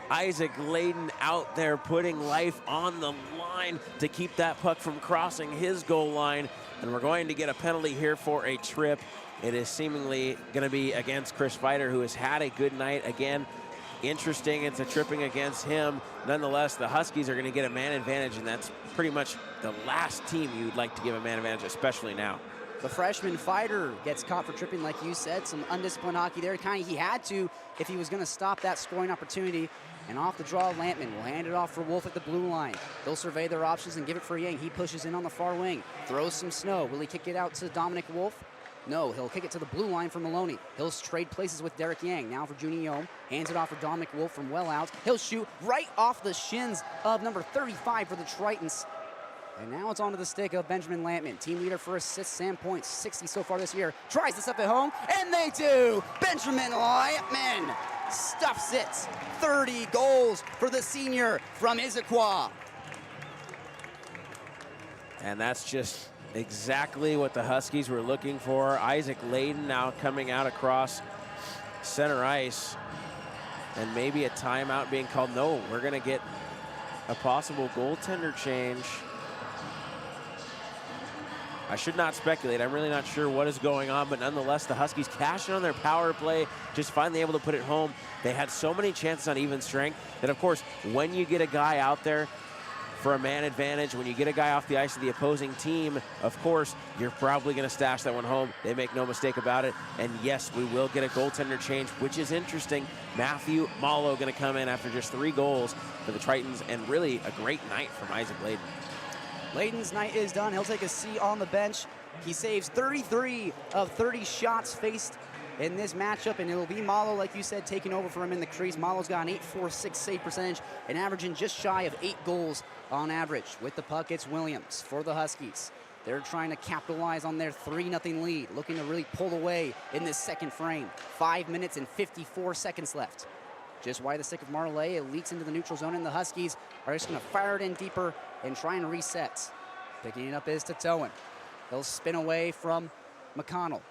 Isaac Layden out there putting life on the line to keep that puck from crossing his goal line. And we're going to get a penalty here for a trip. It is seemingly going to be against Chris Fighter, who has had a good night. Again, interesting, it's a tripping against him. Nonetheless, the Huskies are going to get a man advantage, and that's pretty much the last team you'd like to give a man advantage, especially now. The freshman Fighter gets caught for tripping, like you said. Some undisciplined hockey there. He had to if he was going to stop that scoring opportunity. And off the draw, Lampman will hand it off for Wolf at the blue line. They'll survey their options and give it for Yang. He pushes in on the far wing, throws some snow. Will he kick it out to Dominic Wolf? No, he'll kick it to the blue line for Maloney. He'll trade places with Derek Yang. Now for Junie Yom. Hands it off for Dominic Wolf from well out. He'll shoot right off the shins of number 35 for the Tritons. And now it's onto the stick of Benjamin Lampman. Team leader for assists and points, 60 so far this year. Tries this up at home, and they do! Benjamin Lampman stuffs it. 30 goals for the senior from Issaquah. And that's just exactly what the Huskies were looking for. Isaac Layden now coming out across center ice. And maybe a timeout being called. No, we're going to get a possible goaltender change. I should not speculate. I'm really not sure what is going on, but nonetheless, the Huskies cashing on their power play, just finally able to put it home. They had so many chances on even strength that, of course, when you get a guy out there for a man advantage, when you get a guy off the ice of the opposing team, of course, you're probably going to stash that one home. They make no mistake about it. And yes, we will get a goaltender change, which is interesting. Matthew Malo going to come in after just 3 goals for the Tritons, and really a great night from Isaac Layden. Layden's night is done. He'll take a seat on the bench. He saves 33 of 30 shots faced in this matchup, and it'll be Malo, like you said, taking over for him in the crease. Malo's got an 8.46 save percentage and averaging just shy of 8 goals on average. With the puck, it's Williams for the Huskies. They're trying to capitalize on their 3-0 lead, looking to really pull away in this second frame. 5 minutes and 54 seconds left. Just wide the stick of Marley, it leaks into the neutral zone, and the Huskies are just going to fire it in deeper and try and reset. Picking it up is Titoan. They'll spin away from McConnell.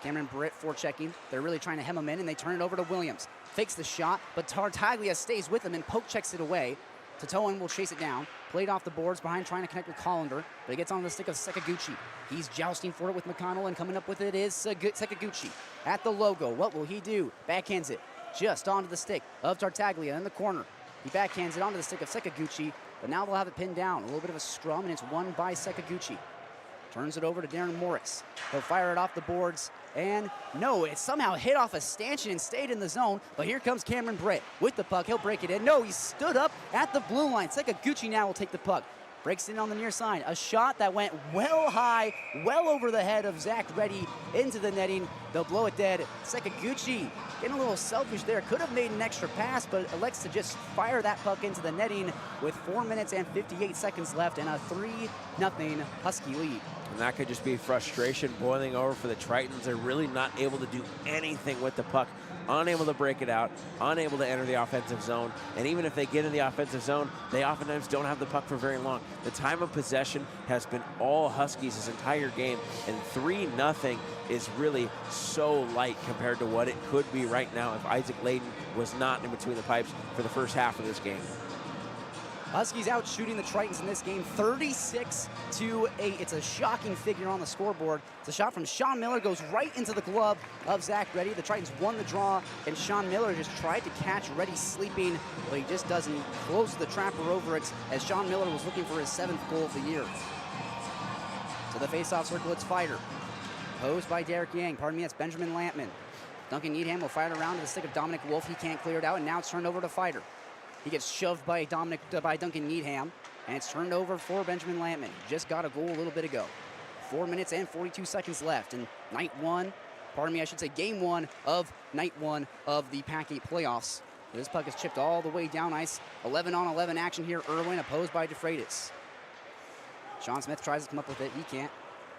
Cameron Britt forechecking. They're really trying to hem him in, and they turn it over to Williams. Fakes the shot, but Tartaglia stays with him and poke checks it away. Titoan will chase it down. Played off the boards behind, trying to connect with Collender, but it gets on the stick of Sekaguchi. He's jousting for it with McConnell, and coming up with it is Sekaguchi. At the logo, what will he do? Backhands it just onto the stick of Tartaglia in the corner. He backhands it onto the stick of Sekaguchi, but now they'll have it pinned down. A little bit of a scrum, and it's won by Sekaguchi. Turns it over to Darren Morris. He'll fire it off the boards, and no, it somehow hit off a stanchion and stayed in the zone, but here comes Cameron Britt with the puck. He'll break it in. No, he stood up at the blue line. Sekaguchi now will take the puck. Breaks it on the near side. A shot that went well high, well over the head of Zach Reddy into the netting. They'll blow it dead. Sekaguchi getting a little selfish there. Could have made an extra pass, but elects to just fire that puck into the netting with 4 minutes and 58 seconds left and a 3-0 Husky lead. And that could just be frustration boiling over for the Tritons. They're really not able to do anything with the puck, unable to break it out, unable to enter the offensive zone. And even if they get in the offensive zone, they oftentimes don't have the puck for very long. The time of possession has been all Huskies this entire game, and 3-0 is really so light compared to what it could be right now if Isaac Layden was not in between the pipes for the first half of this game. Huskies out shooting the Tritons in this game 36-8. It's a shocking figure on the scoreboard. It's a shot from Sean Miller, goes right into the glove of Zach Reddy. The Tritons won the draw, and Sean Miller just tried to catch Reddy sleeping, but he just doesn't. Close the trapper over it as Sean Miller was looking for his 7th goal of the year. To the face-off circle, it's Fighter. Posed by Derek Yang. That's Benjamin Lampman. Duncan Needham will fire it around to the stick of Dominic Wolf. He can't clear it out, and now it's turned over to Fighter. He gets shoved by Duncan Needham, and it's turned over for Benjamin Lampman. He just got a goal a little bit ago. 4 minutes and 42 seconds left, and game one of night one of the PAC-8 playoffs. This puck is chipped all the way down ice. 11-on-11 action here. Irwin opposed by DeFreitas. Sean Smith tries to come up with it. He can't.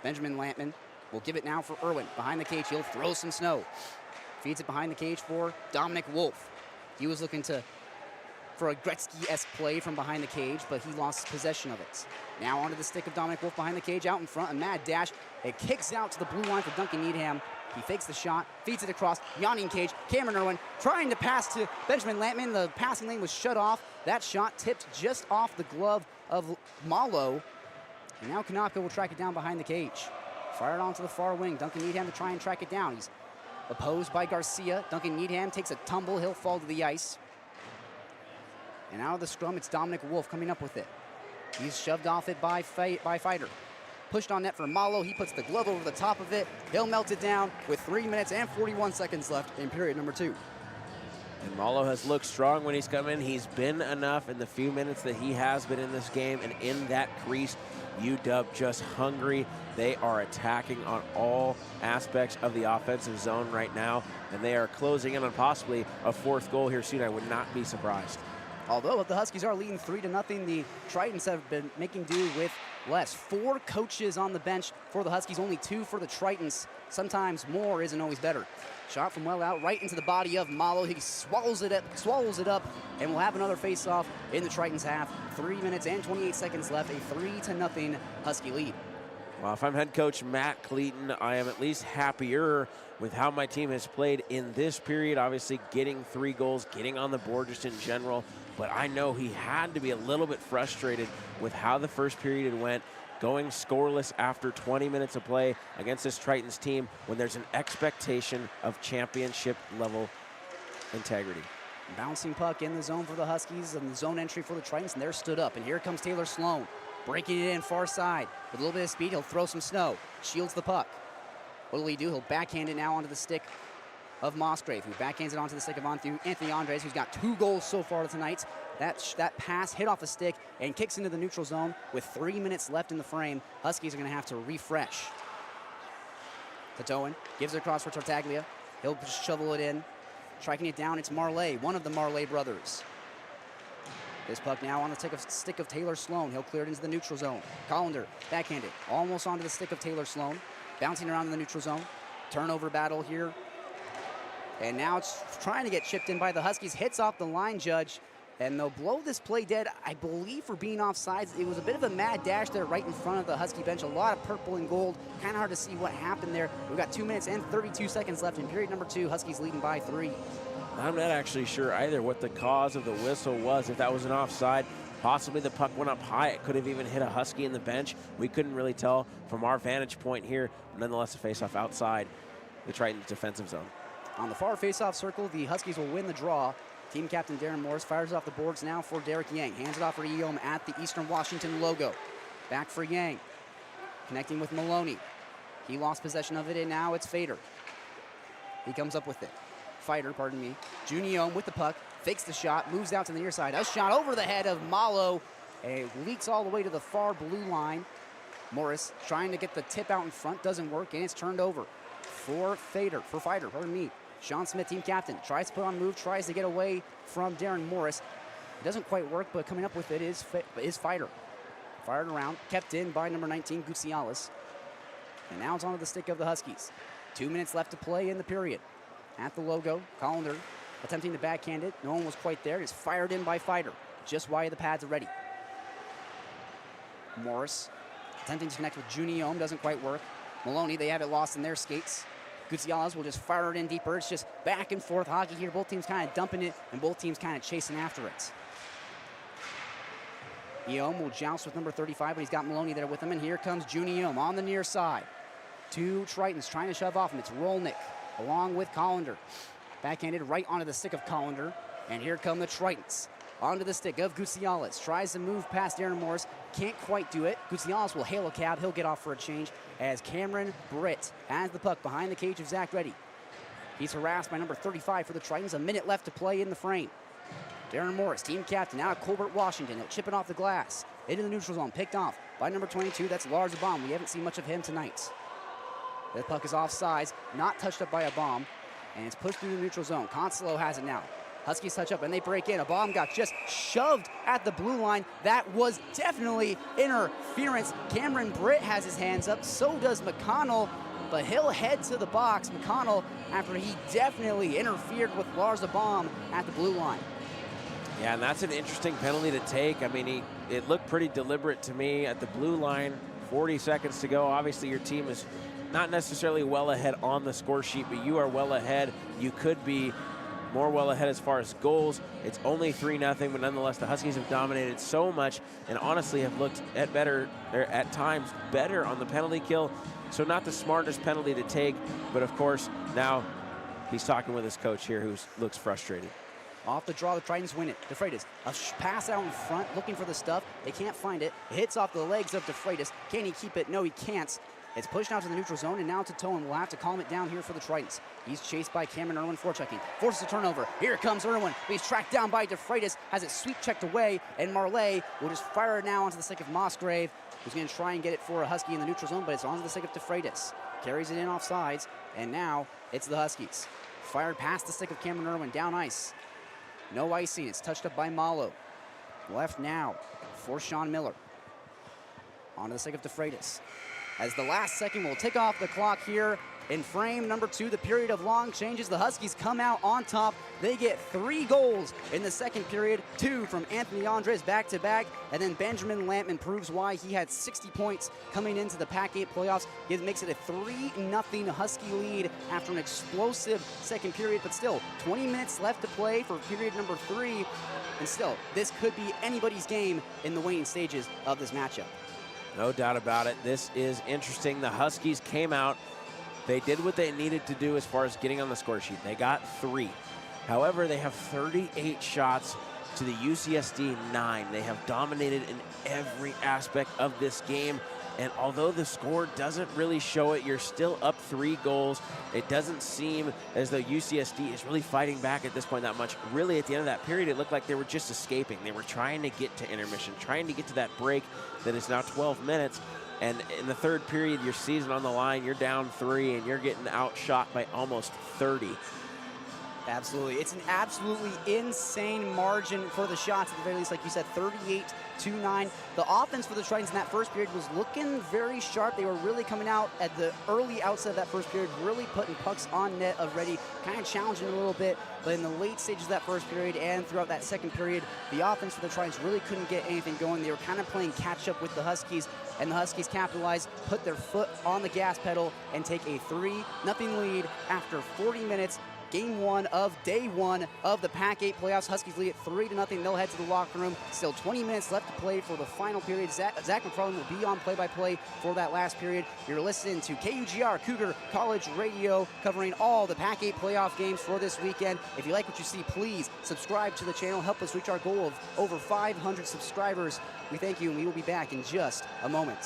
Benjamin Lampman will give it now for Irwin. Behind the cage, he'll throw some snow. Feeds it behind the cage for Dominic Wolf. He was looking for a Gretzky-esque play from behind the cage, but he lost possession of it. Now onto the stick of Dominic Wolf behind the cage, out in front, a mad dash. It kicks out to the blue line for Duncan Needham. He fakes the shot, feeds it across, yawning cage. Cameron Irwin trying to pass to Benjamin Lampman. The passing lane was shut off. That shot tipped just off the glove of Malo. And now Kanaka will track it down behind the cage. Fired onto the far wing. Duncan Needham to try and track it down. He's opposed by Garcia. Duncan Needham takes a tumble. He'll fall to the ice. And out of the scrum, it's Dominic Wolf coming up with it. He's shoved off it by Fighter. Pushed on net for Malo. He puts the glove over the top of it. He'll melt it down with 3 minutes and 41 seconds left in period number 2. And Malo has looked strong when he's come in. He's been enough in the few minutes that he has been in this game. And in that crease, UW just hungry. They are attacking on all aspects of the offensive zone right now. And they are closing in on possibly a 4th goal here soon. I would not be surprised. Although if the Huskies are leading 3-0, the Tritons have been making do with less. 4 coaches on the bench for the Huskies, only 2 for the Tritons. Sometimes more isn't always better. Shot from well out, right into the body of Malo. He swallows it up, and we'll have another face-off in the Tritons half. 3 minutes and 28 seconds left, a 3-0 Husky lead. Well, if I'm head coach Matt Cleaton, I am at least happier with how my team has played in this period. Obviously, getting 3 goals, getting on the board just in general. But I know he had to be a little bit frustrated with how the first period went, going scoreless after 20 minutes of play against this Tritons team when there's an expectation of championship-level integrity. Bouncing puck in the zone for the Huskies and the zone entry for the Tritons, and they're stood up. And here comes Taylor Sloan, breaking it in far side. With a little bit of speed, he'll throw some snow, shields the puck. What will he do? He'll backhand it now onto the stick of Mosgrave, who backhands it onto the stick of Anthony Andres, who's got 2 goals so far tonight. That pass hit off a stick and kicks into the neutral zone with 3 minutes left in the frame. Huskies are going to have to refresh. Tatoan gives it across for Tartaglia. He'll just shovel it in. Striking it down, it's Marley, one of the Marley brothers. This puck now on the stick of Taylor Sloan. He'll clear it into the neutral zone. Collender, backhanded, almost onto the stick of Taylor Sloan. Bouncing around in the neutral zone. Turnover battle here. And now it's trying to get chipped in by the Huskies. Hits off the line judge. And they'll blow this play dead, I believe, for being offsides. It was a bit of a mad dash there right in front of the Husky bench. A lot of purple and gold. Kind of hard to see what happened there. We've got 2 minutes and 32 seconds left in period number 2. Huskies leading by 3. I'm not actually sure either what the cause of the whistle was. If that was an offside, possibly the puck went up high. It could have even hit a Husky in the bench. We couldn't really tell from our vantage point here. Nonetheless, a face-off outside the Tritons' defensive zone. On the far face-off circle, the Huskies will win the draw. Team captain Darren Morris fires off the boards now for Derek Yang. Hands it off for Eom at the Eastern Washington logo. Back for Yang. Connecting with Maloney. He lost possession of it, and now it's Fader. He comes up with it. Fighter, pardon me. Juniom with the puck. Fakes the shot. Moves out to the near side. A shot over the head of Malo. It leaks all the way to the far blue line. Morris trying to get the tip out in front. Doesn't work, and it's turned over for Fighter, pardon me. Sean Smith, team captain, tries to put on move, tries to get away from Darren Morris. It doesn't quite work, but coming up with it is Fighter. Fired around, kept in by number 19, Gutierrez. And now it's onto the stick of the Huskies. 2 minutes left to play in the period. At the logo, Collender attempting to backhand it. No one was quite there. It's fired in by Fighter, just wide of the pads already. Morris attempting to connect with Juniom, doesn't quite work. Maloney, they have it lost in their skates. Gutierrez will just fire it in deeper. It's just back and forth hockey here. Both teams kind of dumping it, and both teams kind of chasing after it. Eom will joust with number 35, but he's got Maloney there with him, and here comes Juniom on the near side. 2 Tritons trying to shove off him. It's Rolnick along with Collender. Backhanded right onto the stick of Collender, and here come the Tritons. Onto the stick of Gutierrez. Tries to move past Darren Morris. Can't quite do it. Gutierrez will hail a cab. He'll get off for a change as Cameron Britt has the puck behind the cage of Zach Reddy. He's harassed by number 35 for the Tritons. A minute left to play in the frame. Darren Morris, team captain, now at Colbert, Washington. He'll chip it off the glass. Into the neutral zone. Picked off by number 22. That's Lars Baum. We haven't seen much of him tonight. The puck is offsides. Not touched up by a bomb. And it's pushed through the neutral zone. Consolo has it now. Huskies touch up and they break in. A bomb got just shoved at the blue line. That was definitely interference. Cameron Britt has his hands up. So does McConnell. But he'll head to the box, McConnell, after he definitely interfered with Lars Baum at the blue line. Yeah, and that's an interesting penalty to take. I mean, it looked pretty deliberate to me at the blue line. 40 seconds to go. Obviously, your team is not necessarily well ahead on the score sheet, but you are well ahead. You could be more well ahead as far as goals. It's only 3-0, but nonetheless, the Huskies have dominated so much and honestly have looked at times better on the penalty kill. So not the smartest penalty to take, but of course, now he's talking with his coach here who looks frustrated. Off the draw, the Tritons win it. DeFreitas, a pass out in front, looking for the stuff. They can't find it. It hits off the legs of DeFreitas. Can he keep it? No, he can't. It's pushed out to the neutral zone, and now to Toan. We'll have to calm it down here for the Tritons. He's chased by Cameron Irwin forechecking. Forces a turnover. Here comes Irwin. But he's tracked down by DeFreitas. Has it sweep checked away, and Marley will just fire it now onto the stick of Mosgrave, who's going to try and get it for a Husky in the neutral zone, but it's onto the stick of DeFreitas. Carries it in off sides, and now it's the Huskies. Fired past the stick of Cameron Irwin, down ice. No icing. It's touched up by Malo. Left now for Sean Miller. Onto the stick of DeFreitas. As the last second will tick off the clock here in frame number 2, the period of long changes. The Huskies come out on top. They get 3 goals in the second period, 2 from Anthony Andres back-to-back, and then Benjamin Lampman proves why he had 60 points coming into the PAC-8 playoffs. It makes it a 3-0 Husky lead after an explosive second period, but still 20 minutes left to play for period number 3, and still, this could be anybody's game in the waning stages of this matchup. No doubt about it. This is interesting. The Huskies came out. They did what they needed to do as far as getting on the score sheet. They got 3. However, they have 38 shots to the UCSD 9. They have dominated in every aspect of this game. And although the score doesn't really show it, you're still up 3 goals. It doesn't seem as though UCSD is really fighting back at this point that much. Really, at the end of that period, it looked like they were just escaping. They were trying to get to intermission, trying to get to that break that is now 12 minutes. And in the third period, your season on the line, you're down 3, and you're getting outshot by almost 30. Absolutely. It's an absolutely insane margin for the shots, at the very least. Like you said, 38-9. The offense for the Tritons in that first period was looking very sharp. They were really coming out at the early outset of that first period, really putting pucks on net already, kind of challenging a little bit. But in the late stages of that first period and throughout that second period, the offense for the Tritons really couldn't get anything going. They were kind of playing catch-up with the Huskies, and the Huskies capitalized, put their foot on the gas pedal, and take a 3-0 lead after 40 minutes. Game 1 of day 1 of the PAC-8 Playoffs. Huskies lead at 3-0. They'll head to the locker room. Still 20 minutes left to play for the final period. Zach McFarlane will be on play-by-play for that last period. You're listening to KUGR Cougar College Radio, covering all the PAC-8 playoff games for this weekend. If you like what you see, please subscribe to the channel. Help us reach our goal of over 500 subscribers. We thank you, and we will be back in just a moment.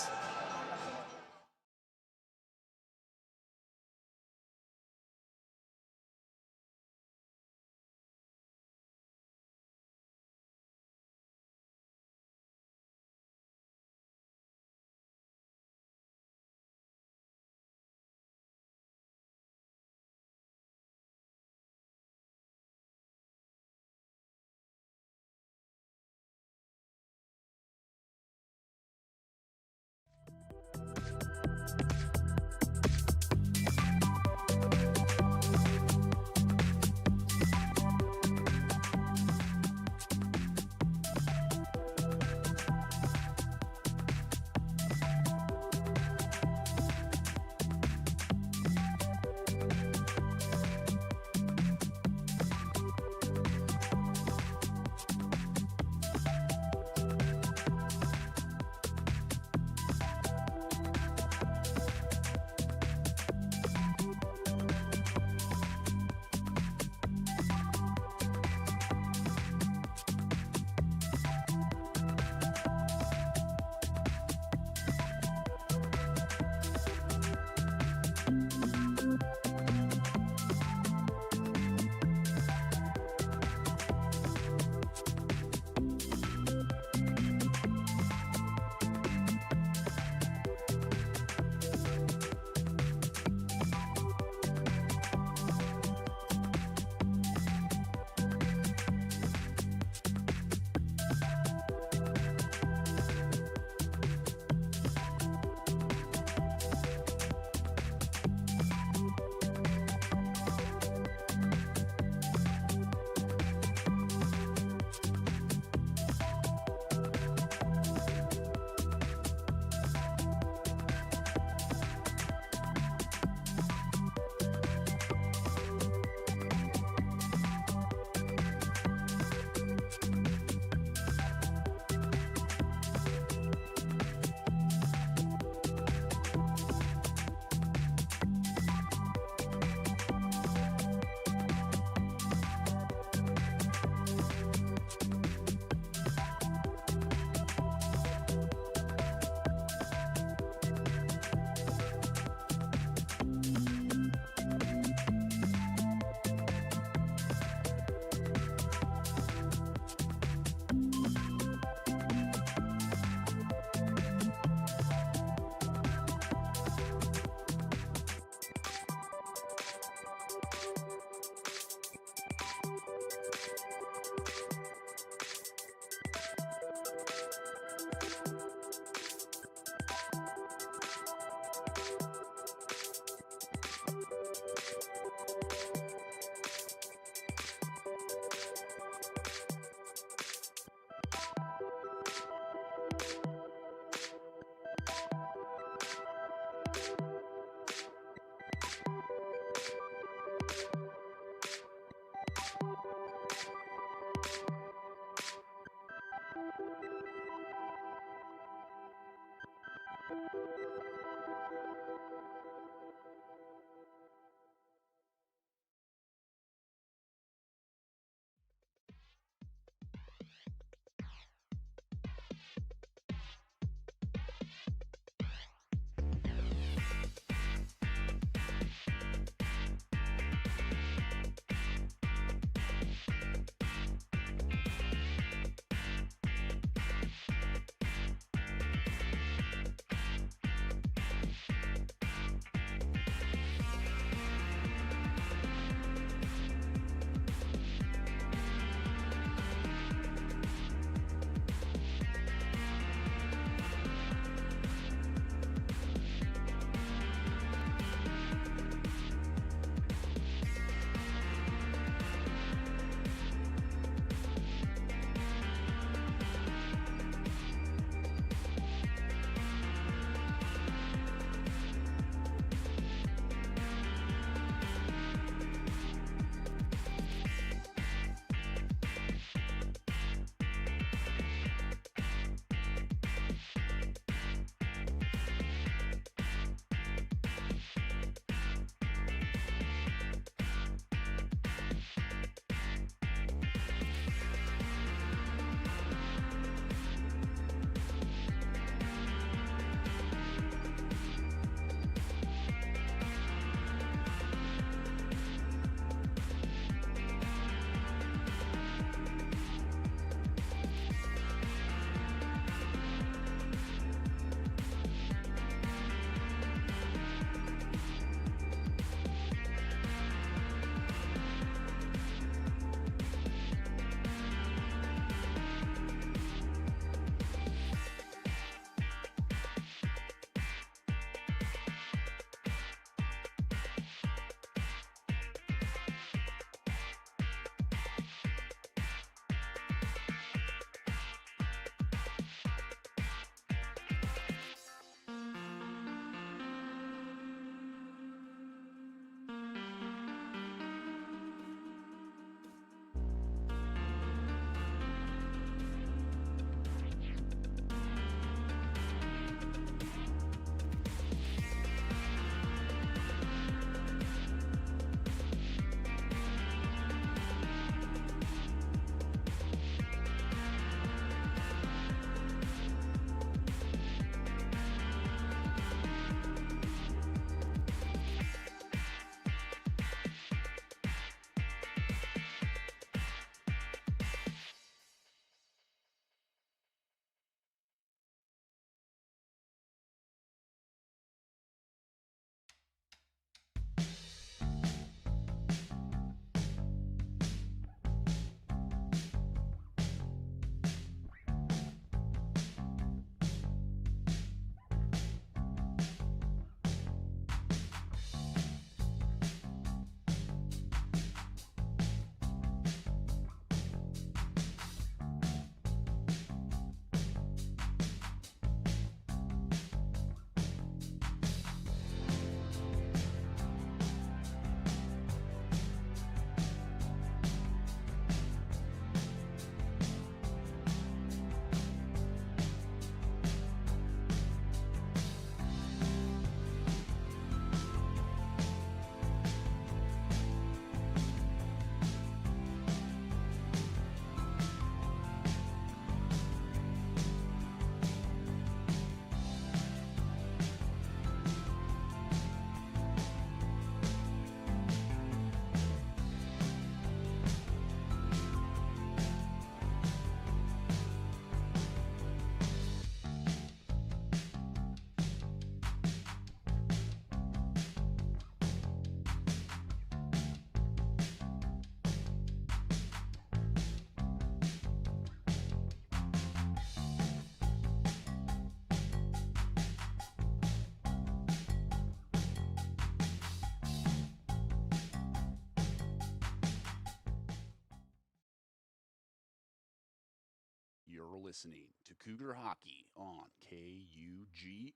You're listening to Cougar Hockey on KUGR.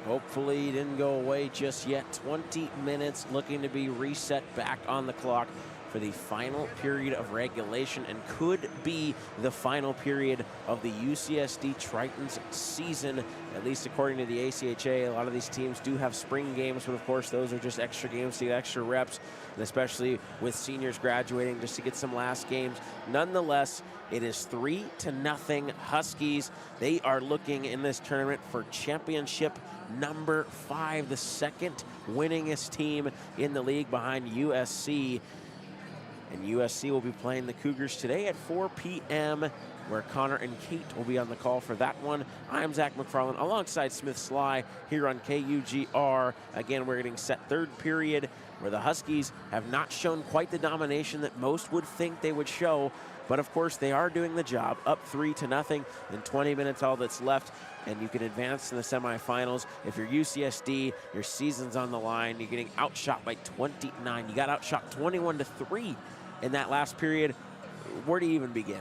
Hopefully he didn't go away just yet. 20 minutes looking to be reset back on the clock for the final period of regulation and could be the final period of the UCSD Tritons season, at least according to the ACHA. A lot of these teams do have spring games, but of course those are just extra games to get extra reps, and especially with seniors graduating just to get some last games. Nonetheless, it is 3-0 Huskies. They are looking in this tournament for championship number 5, the second winningest team in the league behind USC. And USC will be playing the Cougars today at 4 p.m., where Connor and Kate will be on the call for that one. I'm Zach McFarlane alongside Smith Slye here on KUGR. Again, we're getting set third period, where the Huskies have not shown quite the domination that most would think they would show. But of course, they are doing the job, up 3-0 in 20 minutes, all that's left, and you can advance in the semifinals. If you're UCSD, your season's on the line. You're getting outshot by 29. You got outshot 21-3 in that last period. Where do you even begin?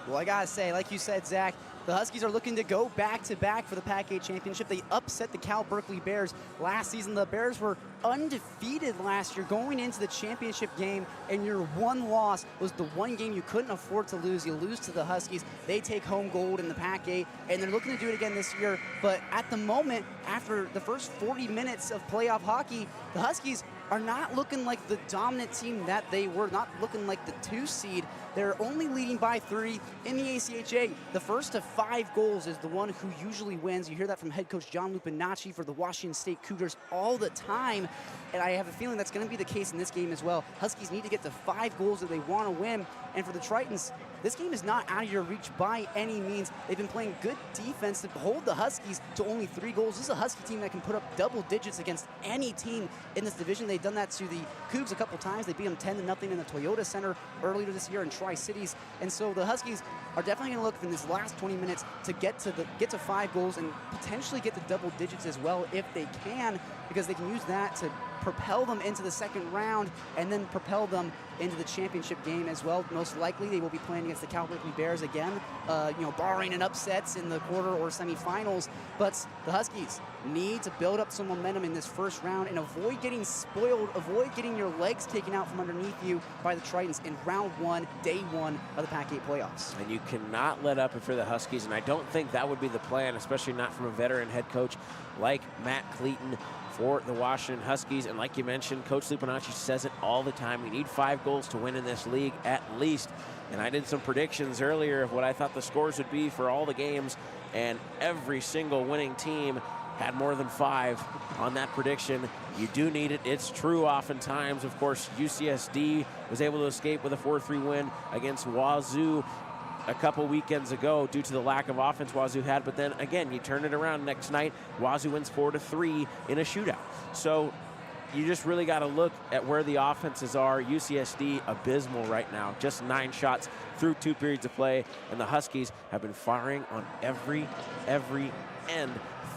Well, I gotta say, like you said, Zach, the Huskies are looking to go back-to-back for the PAC-8 championship. They upset the Cal Berkeley Bears last season. The Bears were undefeated last year going into the championship game, and your one loss was the one game you couldn't afford to lose. You lose to the Huskies. They take home gold in the PAC-8, and they're looking to do it again this year. But at the moment, after the first 40 minutes of playoff hockey, the Huskies are not looking like the dominant team that they were, not looking like the 2 seed. They're only leading by 3 in the ACHA. The first to 5 goals is the one who usually wins. You hear that from head coach John Lupinacci for the Washington State Cougars all the time, and I have a feeling that's going to be the case in this game as well. Huskies need to get to 5 goals if they want to win, and for the Tritons, this game is not out of your reach by any means. They've been playing good defense to hold the Huskies to only 3 goals. This is a Husky team that can put up double digits against any team in this division. They've done that to the Cougs a couple times. They beat them 10-0 in the Toyota Center earlier this year in Tri-Cities. And so the Huskies are definitely going to look in this last 20 minutes to get to 5 goals and potentially get to double digits as well if they can, because they can use that to propel them into the second round and then propel them into the championship game as well. Most likely they will be playing against the Cal Berkeley Bears again, barring an upsets in the quarter or semifinals. But the Huskies need to build up some momentum in this first round and avoid getting spoiled, avoid getting your legs taken out from underneath you by the Tritons in round 1, day 1 of the PAC-8 playoffs. And you cannot let up for the Huskies, and I don't think that would be the plan, especially not from a veteran head coach like Matt Cleaton for the Washington Huskies. And like you mentioned, Coach Lupinacci says it all the time. We need 5 goals to win in this league at least. And I did some predictions earlier of what I thought the scores would be for all the games, and every single winning team had more than 5 on that prediction. You do need it. It's true oftentimes. Of course, UCSD was able to escape with a 4-3 win against Wazoo a couple weekends ago due to the lack of offense Wazoo had, but then again, you turn it around next night, Wazoo wins 4-3 in a shootout. So you just really got to look at where the offenses are. UCSD abysmal right now, just 9 shots through 2 periods of play, and the Huskies have been firing on every end.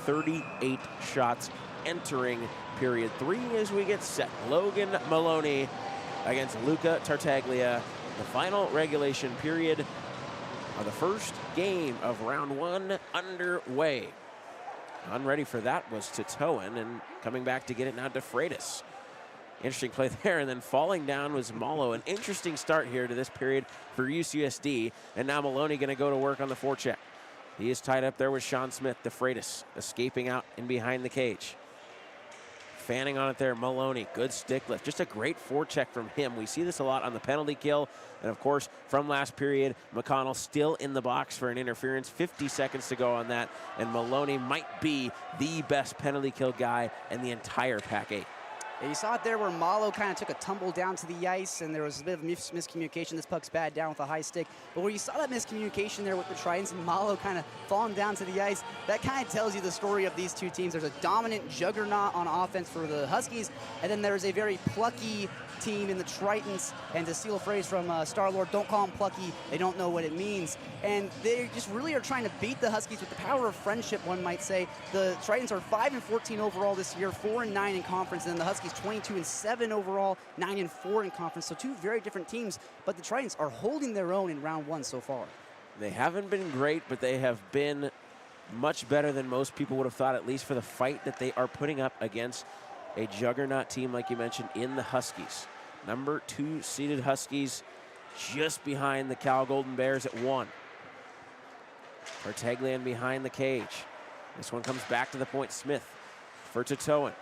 38 shots entering period 3 as we get set. Logan Maloney against Luca Tartaglia. The final regulation period of the first game of round 1 underway. Unready for that was Titoan, and coming back to get it now to Freitas. Interesting play there, and then falling down was Malo. An interesting start here to this period for UCSD, and now Maloney going to go to work on the forecheck. He is tied up there with Sean Smith. De Freitas escaping out in behind the cage. Fanning on it there, Maloney, good stick lift. Just a great forecheck from him. We see this a lot on the penalty kill. And of course, from last period, McConnell still in the box for an interference. 50 seconds to go on that. And Maloney might be the best penalty kill guy in the entire PAC-8. Yeah, you saw it there where Malo kind of took a tumble down to the ice, and there was a bit of miscommunication. This puck's bad down with a high stick. But where you saw that miscommunication there with the Tritons and Malo kind of falling down to the ice, that kind of tells you the story of these two teams. There's a dominant juggernaut on offense for the Huskies, and then there's a very plucky team in the Tritons. And to steal a phrase from Star-Lord, don't call them plucky, they don't know what it means. And they just really are trying to beat the Huskies with the power of friendship, one might say. The Tritons are 5-14 overall this year, 4-9 in conference, and the Huskies Huskies 22-7 overall, 9-4 in conference. So two very different teams, but the Tritons are holding their own in round one so far. They haven't been great, but they have been much better than most people would have thought, at least for the fight that they are putting up against a juggernaut team, like you mentioned, in the Huskies. Number 2 seeded Huskies, just behind the Cal Golden Bears at 1. Tartaglia behind the cage. This one comes back to the point. Smith for Titoan.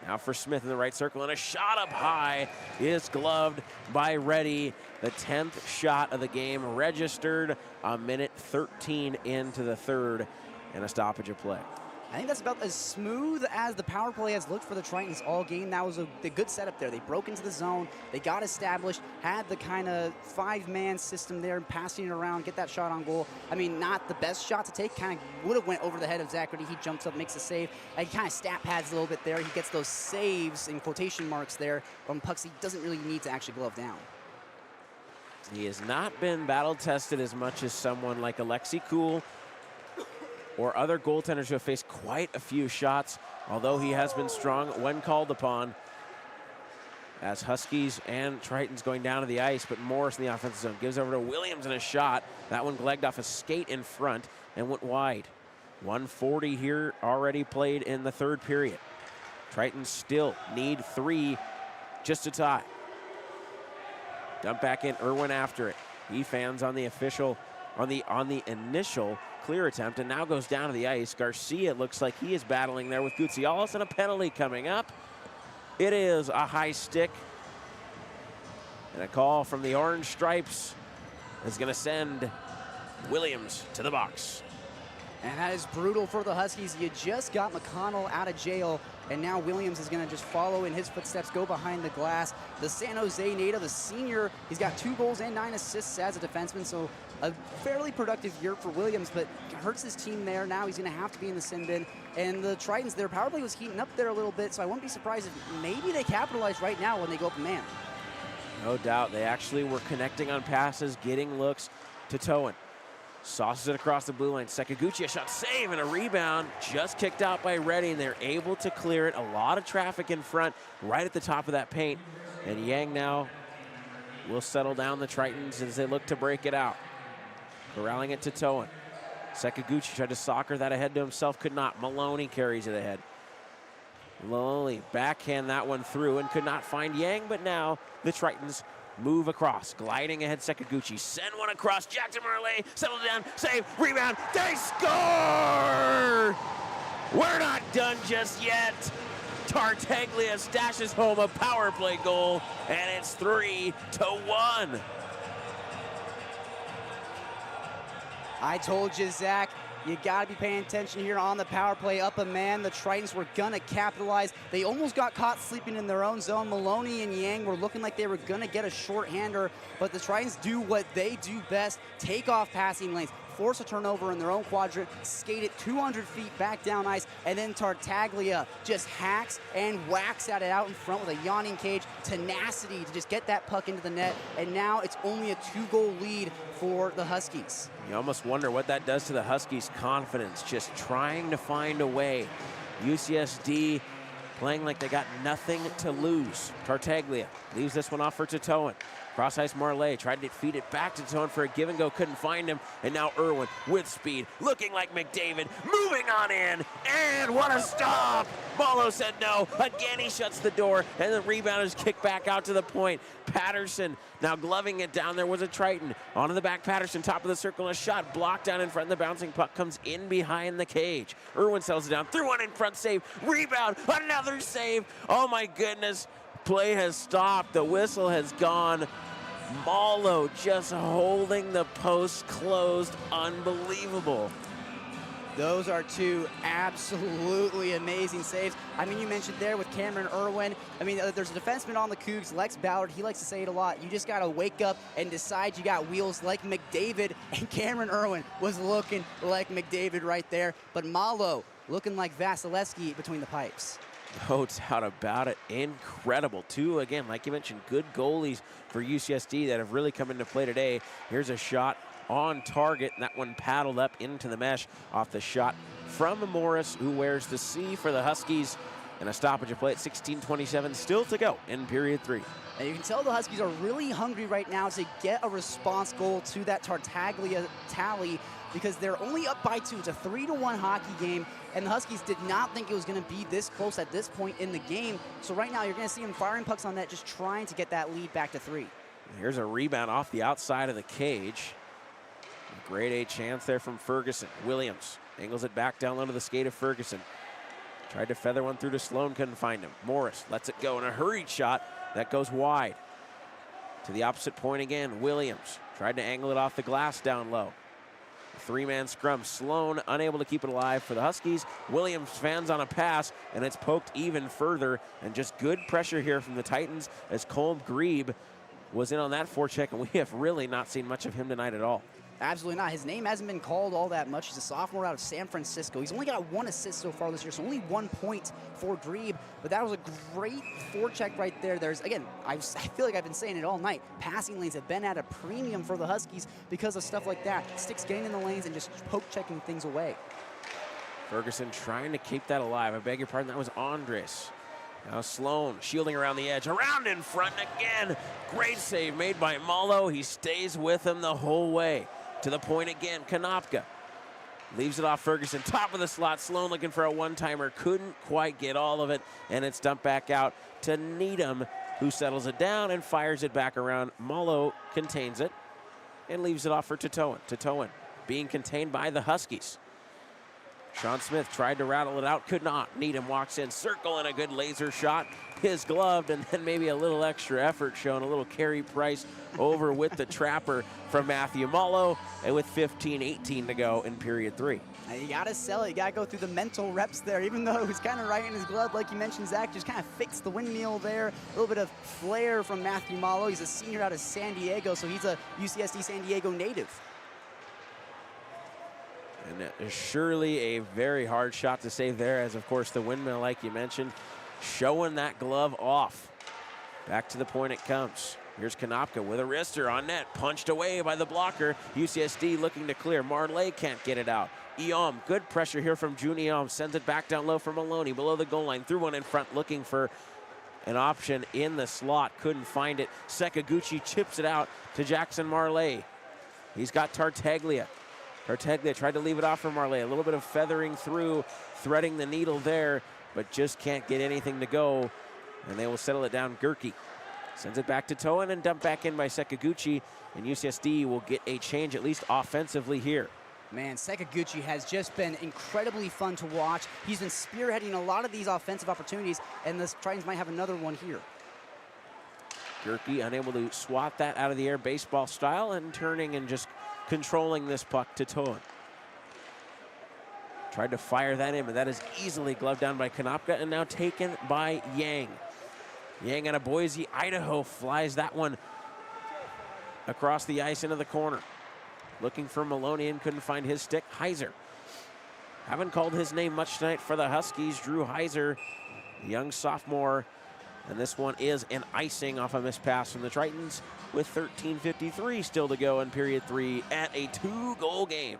Now for Smith in the right circle, and a shot up high is gloved by Reddy. The 10th shot of the game registered a minute 13 into the third, and a stoppage of play. I think that's about as smooth as the power play has looked for the Tritons all game. That was a good setup there. They broke into the zone. They got established, had the kind of 5-man system there, passing it around, get that shot on goal. I mean, not the best shot to take. Kind of would have went over the head of Zach Reddy. He jumps up, makes a save. He kind of stat pads a little bit there. He gets those saves in quotation marks there from pucks he doesn't really need to actually glove down. He has not been battle-tested as much as someone like Alexi Kuhl or other goaltenders who have faced quite a few shots, although he has been strong when called upon. As Huskies and Tritons going down to the ice, but Morris in the offensive zone gives over to Williams in a shot. That one glegged off a skate in front and went wide. 1:40 here already played in the third period. Tritons still need 3 just to tie. Dump back in, Irwin after it. He fans on the initial clear attempt and now goes down to the ice. Garcia looks like he is battling there with Gutzialis, and a penalty coming up. It is a high stick, and a call from the Orange Stripes is going to send Williams to the box. And that is brutal for the Huskies. You just got McConnell out of jail, and now Williams is going to just follow in his footsteps, go behind the glass. The San Jose native, the senior, he's got 2 goals and 9 assists as a defenseman, so a fairly productive year for Williams, but hurts his team there. Now he's going to have to be in the sin bin. And the Tritons, their power play was heating up there a little bit, so I wouldn't be surprised if maybe they capitalize right now when they go up a man. No doubt. They actually were connecting on passes, getting looks to Towan. Sauces it across the blue line. Sakaguchi, a shot save and a rebound. Just kicked out by Reddy, and they're able to clear it. A lot of traffic in front, right at the top of that paint. And Yang now will settle down the Tritons as they look to break it out. Corralling it to Towan. Sakaguchi tried to soccer that ahead to himself, could not. Maloney carries it ahead. Lonely backhand that one through and could not find Yang, but now the Tritons move across. Gliding ahead, Sakaguchi. Send one across. Jackson Marley settled down. Save. Rebound. They score! We're not done just yet. Tartaglia stashes home a power play goal, and it's 3-1. I told you, Zach, you got to be paying attention here on the power play. Up a man, the Tritons were going to capitalize. They almost got caught sleeping in their own zone. Maloney and Yang were looking like they were going to get a shorthander, but the Tritons do what they do best, take off passing lanes, force a turnover in their own quadrant, skate it 200 feet back down ice, and then Tartaglia just hacks and whacks at it out in front with a yawning cage. Tenacity to just get that puck into the net, and now it's only a 2-goal lead for the Huskies. You almost wonder what that does to the Huskies' confidence, just trying to find a way. UCSD playing like they got nothing to lose. Tartaglia leaves this one off for Titoan. Cross ice Marley tried to feed it back to Titoan for a give and go, couldn't find him. And now Irwin with speed, looking like McDavid, moving on in, and what a stop! Malo said no. Again, he shuts the door, and the rebound is kicked back out to the point. Patterson now gloving it down. There was a Triton. Onto the back, Patterson, top of the circle, a shot blocked down in front. The bouncing puck comes in behind the cage. Irwin settles it down, threw one in front, save, rebound, another save. Oh my goodness, play has stopped. The whistle has gone. Malo just holding the post closed. Unbelievable. Those are 2 absolutely amazing saves. I mean, you mentioned there with Cameron Irwin. I mean, there's a defenseman on the Cougs, Lex Ballard. He likes to say it a lot. You just got to wake up and decide you got wheels like McDavid, and Cameron Irwin was looking like McDavid right there. But Malo looking like Vasilevsky between the pipes. No doubt about it. Incredible. 2, again, like you mentioned, good goalies for UCSD that have really come into play today. Here's a shot on target, and that one paddled up into the mesh off the shot from Morris, who wears the C for the Huskies. and a stoppage of play at 16:27 still to go in period 3. And you can tell the Huskies are really hungry right now to get a response goal to that Tartaglia tally, because they're only up by 2. It's a 3-1 hockey game, and the Huskies did not think it was going to be this close at this point in the game. So right now you're going to see them firing pucks on net, just trying to get that lead back to 3. Here's a rebound off the outside of the cage. A grade A chance there from Ferguson. Williams angles it back down low to the skate of Ferguson. Tried to feather one through to Sloan, couldn't find him. Morris lets it go in a hurried shot that goes wide. To the opposite point again, Williams tried to angle it off the glass down low. A 3-man scrum. Sloan unable to keep it alive for the Huskies. Williams fans on a pass, and it's poked even further. And just good pressure here from the Titans as Colm Grebe was in on that forecheck, and we have really not seen much of him tonight at all. Absolutely not. His name hasn't been called all that much. He's a sophomore out of San Francisco. He's only got 1 assist so far this year, so only 1 point for Grebe. But that was a great forecheck right there. There's, again, I feel like I've been saying it all night. Passing lanes have been at a premium for the Huskies because of stuff like that. Sticks getting in the lanes and just poke checking things away. Ferguson trying to keep that alive. I beg your pardon, that was Andres. Now Sloan shielding around the edge, around in front again. Great save made by Malo. He stays with him the whole way. To the point again, Konopka leaves it off Ferguson, top of the slot. Sloan looking for a one-timer, couldn't quite get all of it, and it's dumped back out to Needham, who settles it down and fires it back around. Malo contains it and leaves it off for Titoan. Titoan being contained by the Huskies. Sean Smith tried to rattle it out, could not. Needham walks in, circle, and a good laser shot. His gloved, and then maybe a little extra effort shown, a little Carey Price over with the trapper from Matthew Malo, and with 15:18 to go in period 3. You got to sell it. You got to go through the mental reps there, even though it was kind of right in his glove, like you mentioned, Zach. Just kind of fixed the windmill there. A little bit of flair from Matthew Malo. He's a senior out of San Diego, so he's a UCSD San Diego native. And surely a very hard shot to save there, as of course the windmill, like you mentioned, showing that glove off. Back to the point it comes. Here's Konopka with a wrister on net, punched away by the blocker. UCSD looking to clear. Marley can't get it out. Eom, good pressure here from June Eom, sends it back down low for Maloney, below the goal line, threw one in front, looking for an option in the slot, couldn't find it. Sekaguchi chips it out to Jackson Marley. He's got Tartaglia. Tartaglia tried to leave it off for Marley. A little bit of feathering through, threading the needle there, but just can't get anything to go. And they will settle it down. Gerke sends it back to Toan and dumped back in by Sekaguchi. And UCSD will get a change, at least offensively here. Man, Sekaguchi has just been incredibly fun to watch. He's been spearheading a lot of these offensive opportunities, and the Tritons might have another one here. Gerke unable to swat that out of the air baseball style, and turning and just controlling this puck to Toan. Tried to fire that in, but that is easily gloved down by Konopka and now taken by Yang. Yang out of Boise, Idaho, flies that one across the ice into the corner. Looking for Maloney and couldn't find his stick. Heiser. Haven't called his name much tonight for the Huskies. Drew Heiser, young sophomore. And this one is an icing off a missed pass from the Tritons, with 13:53 still to go in period 3 at a 2-goal game.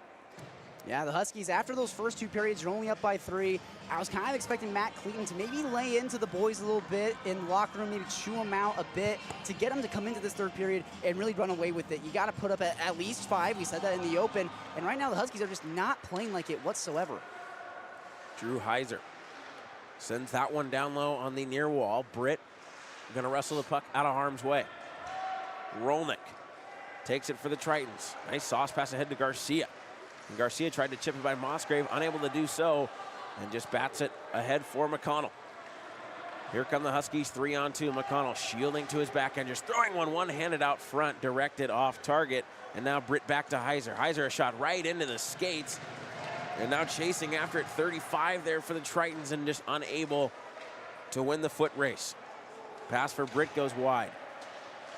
Yeah, the Huskies, after those first 2 periods, are only up by 3. I was kind of expecting Matt Cleaton to maybe lay into the boys a little bit in the locker room, maybe chew them out a bit to get them to come into this 3rd period and really run away with it. You got to put up at least 5. We said that in the open. And right now the Huskies are just not playing like it whatsoever. Drew Heiser sends that one down low on the near wall. Britt gonna wrestle the puck out of harm's way. Rolnick takes it for the Tritons. Nice sauce pass ahead to Garcia. And Garcia tried to chip it by Musgrave, unable to do so, and just bats it ahead for McConnell. Here come the Huskies 3-on-2. McConnell shielding to his backhand, just throwing one-handed out front, directed off target. And now Britt back to Heiser. Heiser a shot right into the skates. And now chasing after it, 35 there for the Tritons, and just unable to win the foot race. Pass for Britt goes wide.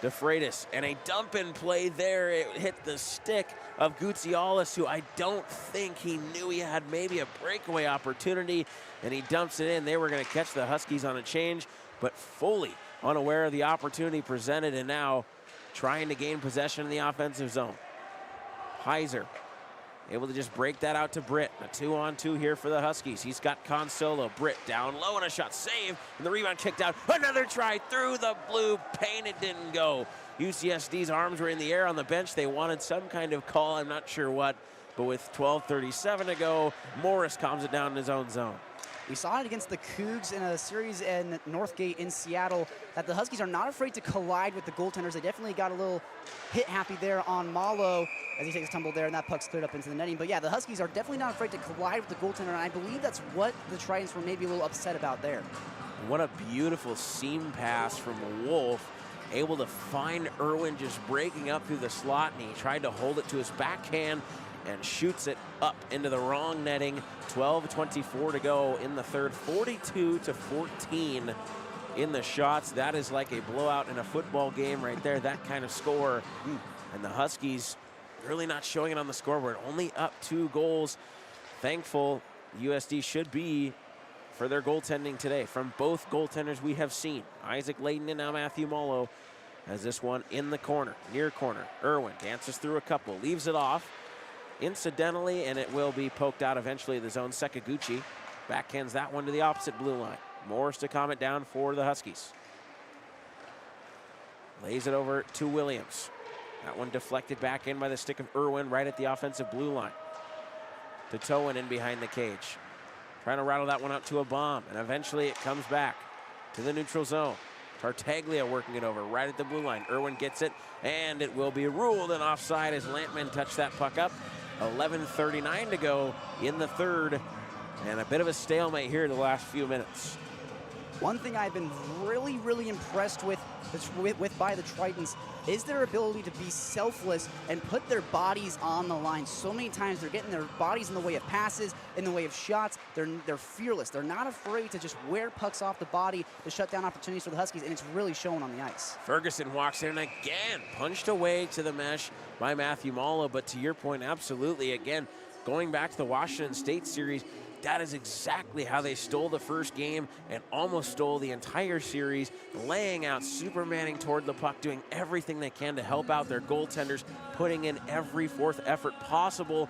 DeFreitas, and a dump-in play there. It hit the stick of Gutzialis, who I don't think he knew he had maybe a breakaway opportunity, and he dumps it in. They were going to catch the Huskies on a change, but fully unaware of the opportunity presented, and now trying to gain possession in the offensive zone. Heiser able to just break that out to Britt. A 2-on-2 here for the Huskies. He's got Consolo. Britt down low and a shot saved, and the rebound kicked out. Another try through the blue paint. It didn't go. UCSD's arms were in the air on the bench. They wanted some kind of call. I'm not sure what, but with 12:37 to go, Morris calms it down in his own zone. We saw it against the Cougs in a series in Northgate in Seattle that the Huskies are not afraid to collide with the goaltenders. They definitely got a little hit happy there on Malo as he takes a tumble there, and that puck's cleared up into the netting. But yeah, the Huskies are definitely not afraid to collide with the goaltender, and I believe that's what the Tritons were maybe a little upset about there. What a beautiful seam pass from Wolf, able to find Irwin just breaking up through the slot, and he tried to hold it to his backhand and shoots it up into the wrong netting. 12:24 to go in the third, 42-14 in the shots. That is like a blowout in a football game right there, that kind of score. And the Huskies really not showing it on the scoreboard, only up 2 goals. Thankful USD should be for their goaltending today from both goaltenders we have seen. Isaac Layton and now Matthew Malo has this one in the corner, near corner. Irwin dances through a couple, leaves it off incidentally, and it will be poked out eventually of the zone. Sekaguchi backhands that one to the opposite blue line. Morris to calm it down for the Huskies. Lays it over to Williams. That one deflected back in by the stick of Irwin right at the offensive blue line. To Towen in behind the cage. Trying to rattle that one out to a bomb, and eventually it comes back to the neutral zone. Tartaglia working it over right at the blue line. Irwin gets it, and it will be ruled an offside as Lampman touched that puck up. 11:39 to go in the third, and a bit of a stalemate here in the last few minutes. One thing I've been really impressed with by the Tritons is their ability to be selfless and put their bodies on the line. So many times they're getting their bodies in the way of passes, in the way of shots. They're fearless. They're not afraid to just wear pucks off the body to shut down opportunities for the Huskies, and it's really showing on the ice. Ferguson walks in again, punched away to the mesh by Matthew Malo, but to your point, absolutely, again, going back to the Washington State series, that is exactly how they stole the first game and almost stole the entire series, laying out, supermanning toward the puck, doing everything they can to help out their goaltenders, putting in every fourth effort possible.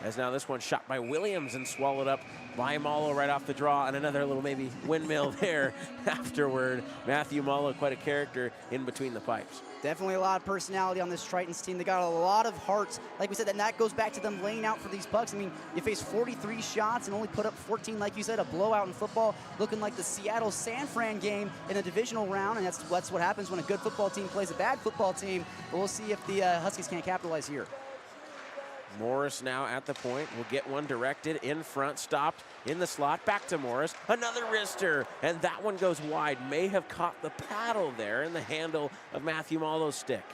As now this one shot by Williams and swallowed up by Malo right off the draw, and another little maybe windmill there afterward. Matthew Malo, quite a character in between the pipes. Definitely a lot of personality on this Tritons team. They got a lot of hearts. Like we said, and that goes back to them laying out for these pucks. I mean, you face 43 shots and only put up 14, like you said, a blowout in football, looking like the Seattle San Fran game in a divisional round, and that's what happens when a good football team plays a bad football team. But we'll see if the Huskies can't capitalize here. Morris now at the point, will get one directed in front, stopped in the slot, back to Morris, another wrister, and that one goes wide. May have caught the paddle there in the handle of Matthew Malo's stick.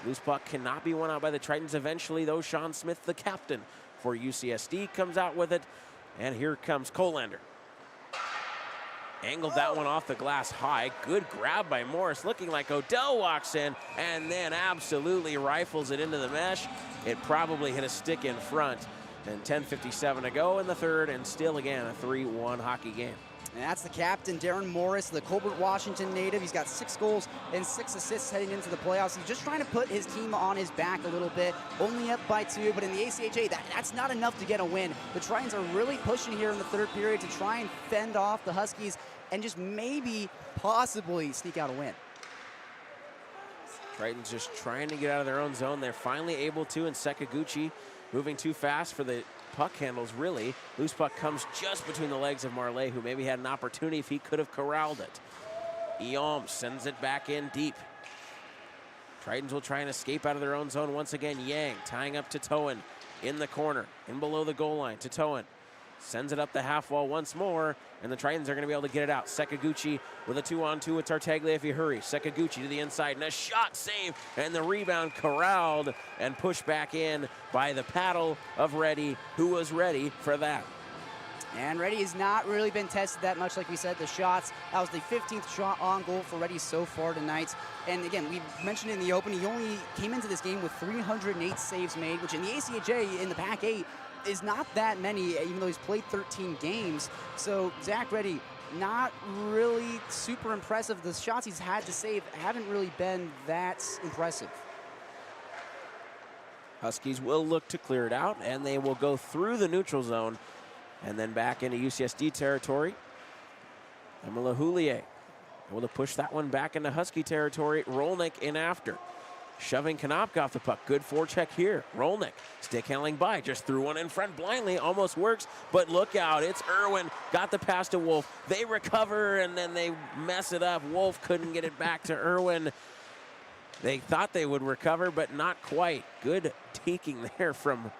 Loose puck cannot be won out by the Tritons eventually, though. Sean Smith, the captain for UCSD, comes out with it, and here comes Colander. Angled that one off the glass high. Good grab by Morris, looking like Odell walks in and then absolutely rifles it into the mesh. It probably hit a stick in front. And 10:57 to go in the third, and still again a 3-1 hockey game. And that's the captain, Darren Morris, the Colbert, Washington native. He's got 6 goals and 6 assists heading into the playoffs. He's just trying to put his team on his back a little bit. Only up by 2, but in the ACHA, that's not enough to get a win. The Tritons are really pushing here in the third period to try and fend off the Huskies and just maybe, possibly sneak out a win. Tritons just trying to get out of their own zone. They're finally able to, and Sekaguchi moving too fast for the puck handles, really. Loose puck comes just between the legs of Marley, who maybe had an opportunity if he could have corralled it. Eom sends it back in deep. Tritons will try and escape out of their own zone once again. Yang tying up to Towen in the corner, in below the goal line to Towen. Sends it up the half wall once more, and the Tritons are going to be able to get it out. Sekaguchi with a 2-on-2 with Tartaglia if he hurries. Sekaguchi to the inside, and a shot save, and the rebound corralled and pushed back in by the paddle of Reddy, who was ready for that. And Reddy has not really been tested that much, like we said, the shots. That was the 15th shot on goal for Reddy so far tonight. And again, we mentioned in the open, he only came into this game with 308 saves made, which in the ACHA, in the PAC-8, is not that many, even though he's played 13 games. So Zach Reddy, not really super impressive. The shots he's had to save haven't really been that impressive. Huskies will look to clear it out, and they will go through the neutral zone and then back into UCSD territory. Emila Houllier able to push that one back into Husky territory. Rolnick in after. Shoving Konopka off the puck. Good forecheck here. Rolnick stick handling by. Just threw one in front blindly. Almost works, but look out. It's Irwin. Got the pass to Wolf. They recover, and then they mess it up. Wolf couldn't get it back to Irwin. They thought they would recover, but not quite. Good taking there from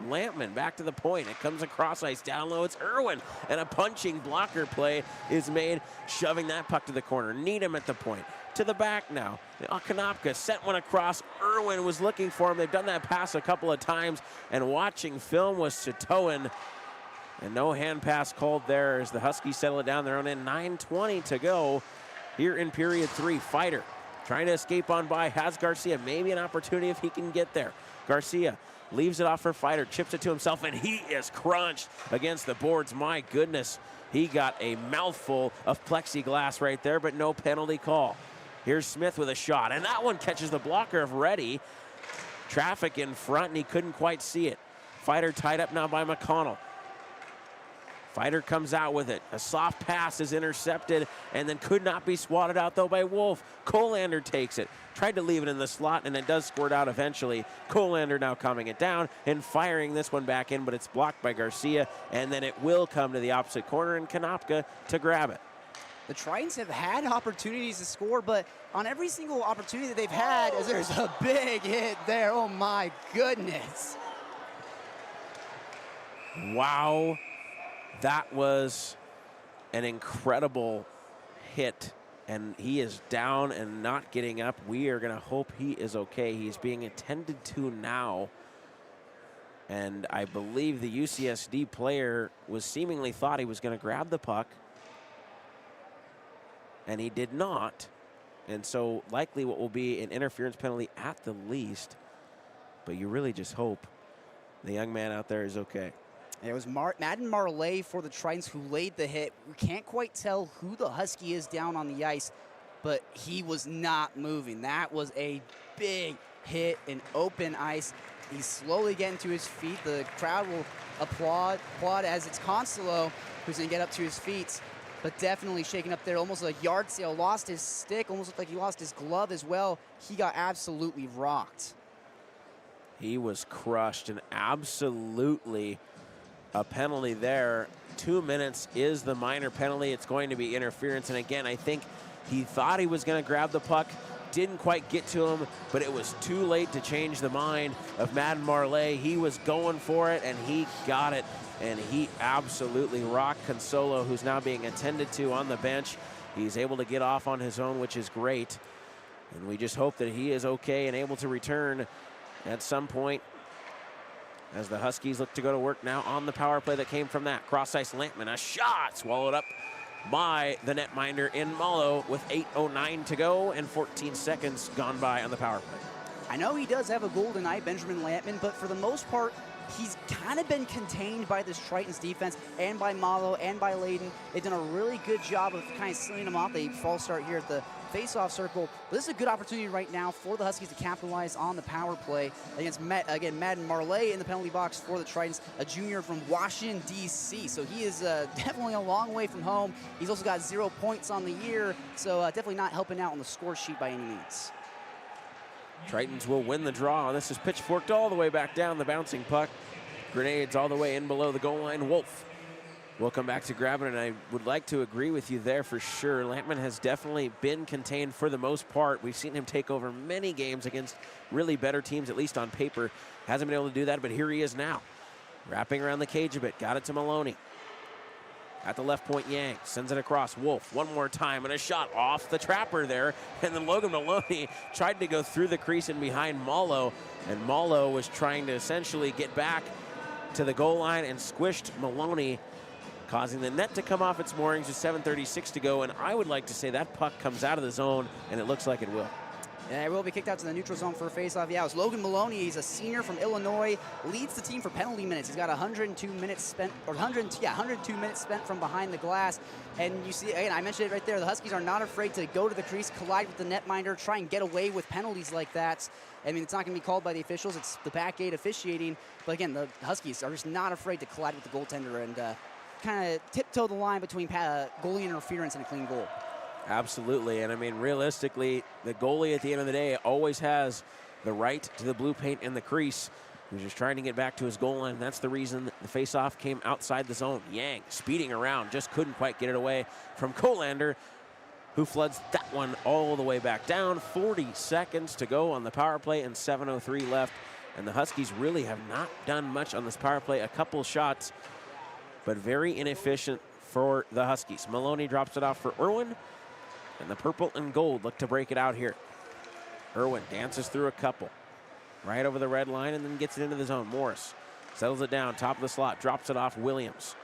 Lampman. Back to the point. It comes across ice. Down low, it's Irwin. And a punching blocker play is made, shoving that puck to the corner. Needham at the point. To the back now. Konopka sent one across. Irwin was looking for him. They've done that pass a couple of times, and watching film was Satoan. And no hand pass called there as the Huskies settle it down their own end. 9:20 to go here in period 3. Fighter trying to escape on by, has Garcia. Maybe an opportunity if he can get there. Garcia leaves it off for Fighter, chips it to himself, and he is crunched against the boards. My goodness, he got a mouthful of plexiglass right there, but no penalty call. Here's Smith with a shot, and that one catches the blocker of Reddy. Traffic in front, and he couldn't quite see it. Fighter tied up now by McConnell. Fighter comes out with it. A soft pass is intercepted and then could not be swatted out, though, by Wolf. Colander takes it. Tried to leave it in the slot, and it does squirt out eventually. Colander now calming it down and firing this one back in, but it's blocked by Garcia, and then it will come to the opposite corner, and Konopka to grab it. The Tritons have had opportunities to score, but on every single opportunity that they've had, there's a big hit there. Oh, my goodness. Wow. That was an incredible hit, and he is down and not getting up. We are going to hope he is okay. He's being attended to now, and I believe the UCSD player was seemingly thought he was going to grab the puck, and he did not, and so likely what will be an interference penalty at the least, but you really just hope the young man out there is okay. It was Madden Marley for the Tritons who laid the hit. We can't quite tell who the Husky is down on the ice, but he was not moving. That was a big hit in open ice. He's slowly getting to his feet. The crowd will applaud as it's Consuelo who's going to get up to his feet, but definitely shaking up there. Almost a yard sale. Lost his stick. Almost looked like he lost his glove as well. He got absolutely rocked. He was crushed, and absolutely a penalty there. 2 minutes is the minor penalty. It's going to be interference. And again, I think he thought he was going to grab the puck. Didn't quite get to him, but it was too late to change the mind of Madden Marley. He was going for it, and he got it. And he absolutely rocked Consolo, who's now being attended to on the bench. He's able to get off on his own, which is great. And we just hope that he is okay and able to return at some point, as the Huskies look to go to work now on the power play that came from that. Cross-ice Lampman, a shot swallowed up by the netminder in Malo with 8:09 to go and 14 seconds gone by on the power play. I know he does have a golden eye, Benjamin Lampman, but for the most part, he's kind of been contained by this Tritons defense and by Malo and by Layden. They've done a really good job of kind of sealing him off. They false start here at the face-off circle. But this is a good opportunity right now for the Huskies to capitalize on the power play against, Madden Marley in the penalty box for the Tritons, a junior from Washington, D.C. So he is definitely a long way from home. He's also got 0 points on the year, so definitely not helping out on the score sheet by any means. Tritons will win the draw. This is pitchforked all the way back down, the bouncing puck. Grenades all the way in below the goal line. Wolf will come back to grab it, and I would like to agree with you there for sure. Lampman has definitely been contained for the most part. We've seen him take over many games against really better teams, at least on paper. Hasn't been able to do that, but here he is now. Wrapping around the cage a bit. Got it to Maloney. At the left point, Yang sends it across. Wolf one more time, and a shot off the trapper there. And then Logan Maloney tried to go through the crease and behind Malo, and Malo was trying to essentially get back to the goal line and squished Maloney, causing the net to come off its moorings with 7:36 to go. And I would like to say that puck comes out of the zone, and it looks like it will. Yeah, it will be kicked out to the neutral zone for a faceoff. Yeah, it was Logan Maloney. He's a senior from Illinois, leads the team for penalty minutes. He's got 102 minutes spent, or 102 minutes spent from behind the glass. And you see, again, I mentioned it right there, the Huskies are not afraid to go to the crease, collide with the netminder, try and get away with penalties like that. I mean, it's not going to be called by the officials. It's the PAC-8 officiating. But again, the Huskies are just not afraid to collide with the goaltender and kind of tiptoe the line between goalie interference and a clean goal. Absolutely, and I mean, realistically, the goalie at the end of the day always has the right to the blue paint in the crease. He's just trying to get back to his goal line. That's the reason the faceoff came outside the zone. Yang speeding around, just couldn't quite get it away from Colander, who floods that one all the way back down. 40 seconds to go on the power play and 7:03 left. And the Huskies really have not done much on this power play. A couple shots, but very inefficient for the Huskies. Maloney drops it off for Irwin. And the purple and gold look to break it out here. Irwin dances through a couple. Right over the red line and then gets it into the zone. Morris settles it down, top of the slot, drops it off Williams.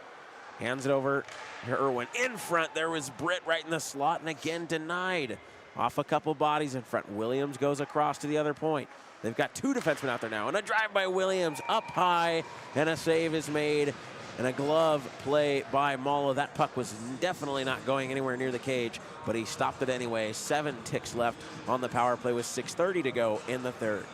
Hands it over to Irwin. In front, there was Britt right in the slot and again denied. Off a couple bodies in front. Williams goes across to the other point. They've got two defensemen out there now. And a drive by Williams up high and a save is made. And a glove play by Malo. That puck was definitely not going anywhere near the cage, but he stopped it anyway. 7 ticks left on the power play with 6:30 to go in the third.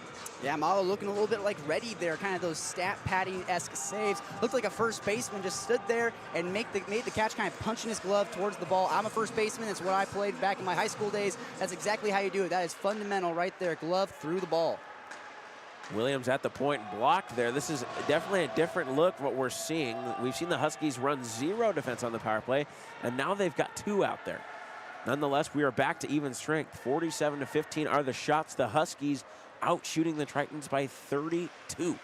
Yeah, Malo looking a little bit like ready there, kind of those stat padding-esque saves. Looked like a first baseman just stood there and made the catch, kind of punching his glove towards the ball. I'm a first baseman. It's what I played back in my high school days. That's exactly how you do it. That is fundamental right there. Glove through the ball. Williams at the point, blocked there. This is definitely a different look what we're seeing. We've seen the Huskies run 0 defense on the power play, and now they've got 2 out there. Nonetheless, we are back to even strength. 47-15 are the shots. The Huskies out shooting the Tritons by 32.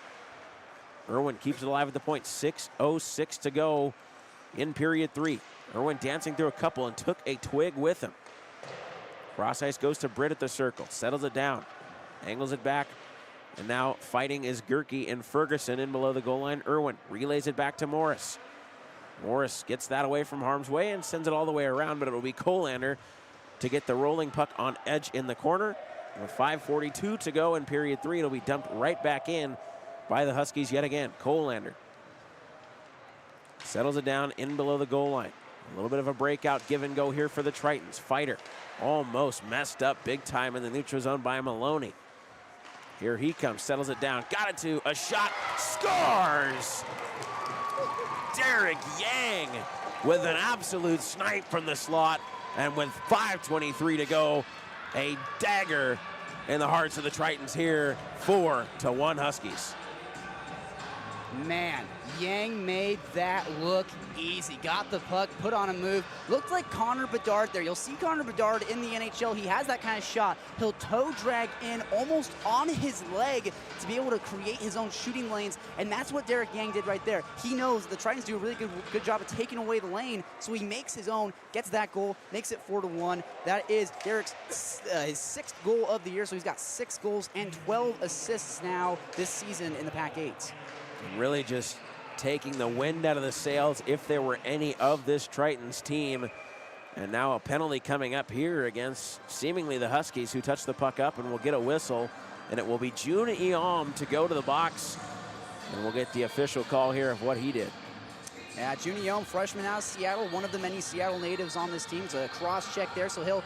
Irwin keeps it alive at the point. 6:06 to go in period 3. Irwin dancing through a couple and took a twig with him. Cross ice goes to Britt at the circle. Settles it down. Angles it back. And now fighting is Gerke and Ferguson in below the goal line. Irwin relays it back to Morris. Morris gets that away from harm's way and sends it all the way around, but it'll be Colander to get the rolling puck on edge in the corner. With 5:42 to go in period 3, it'll be dumped right back in by the Huskies yet again. Colander settles it down in below the goal line. A little bit of a breakout give and go here for the Tritons. Fighter almost messed up big time in the neutral zone by Maloney. Here he comes, settles it down, got it to a shot, scores! Derek Yang with an absolute snipe from the slot, and with 5:23 to go, a dagger in the hearts of the Tritons here, 4-1 Huskies. Man, Yang made that look easy. Got the puck, put on a move. Looked like Connor Bedard there. You'll see Connor Bedard in the NHL. He has that kind of shot. He'll toe drag in almost on his leg to be able to create his own shooting lanes, and that's what Derek Yang did right there. He knows the Tritons do a really good job of taking away the lane, so he makes his own, gets that goal, makes it 4-1. That is Derek's his 6th goal of the year, so he's got 6 goals and 12 assists now this season in the PAC-8. Really just taking the wind out of the sails if there were any of this Tritons team. And now a penalty coming up here against seemingly the Huskies, who touched the puck up and will get a whistle. And it will be June Eom to go to the box. And we'll get the official call here of what he did. Yeah, June Eom, freshman out of Seattle, one of the many Seattle natives on this team. It's a cross check there, so he'll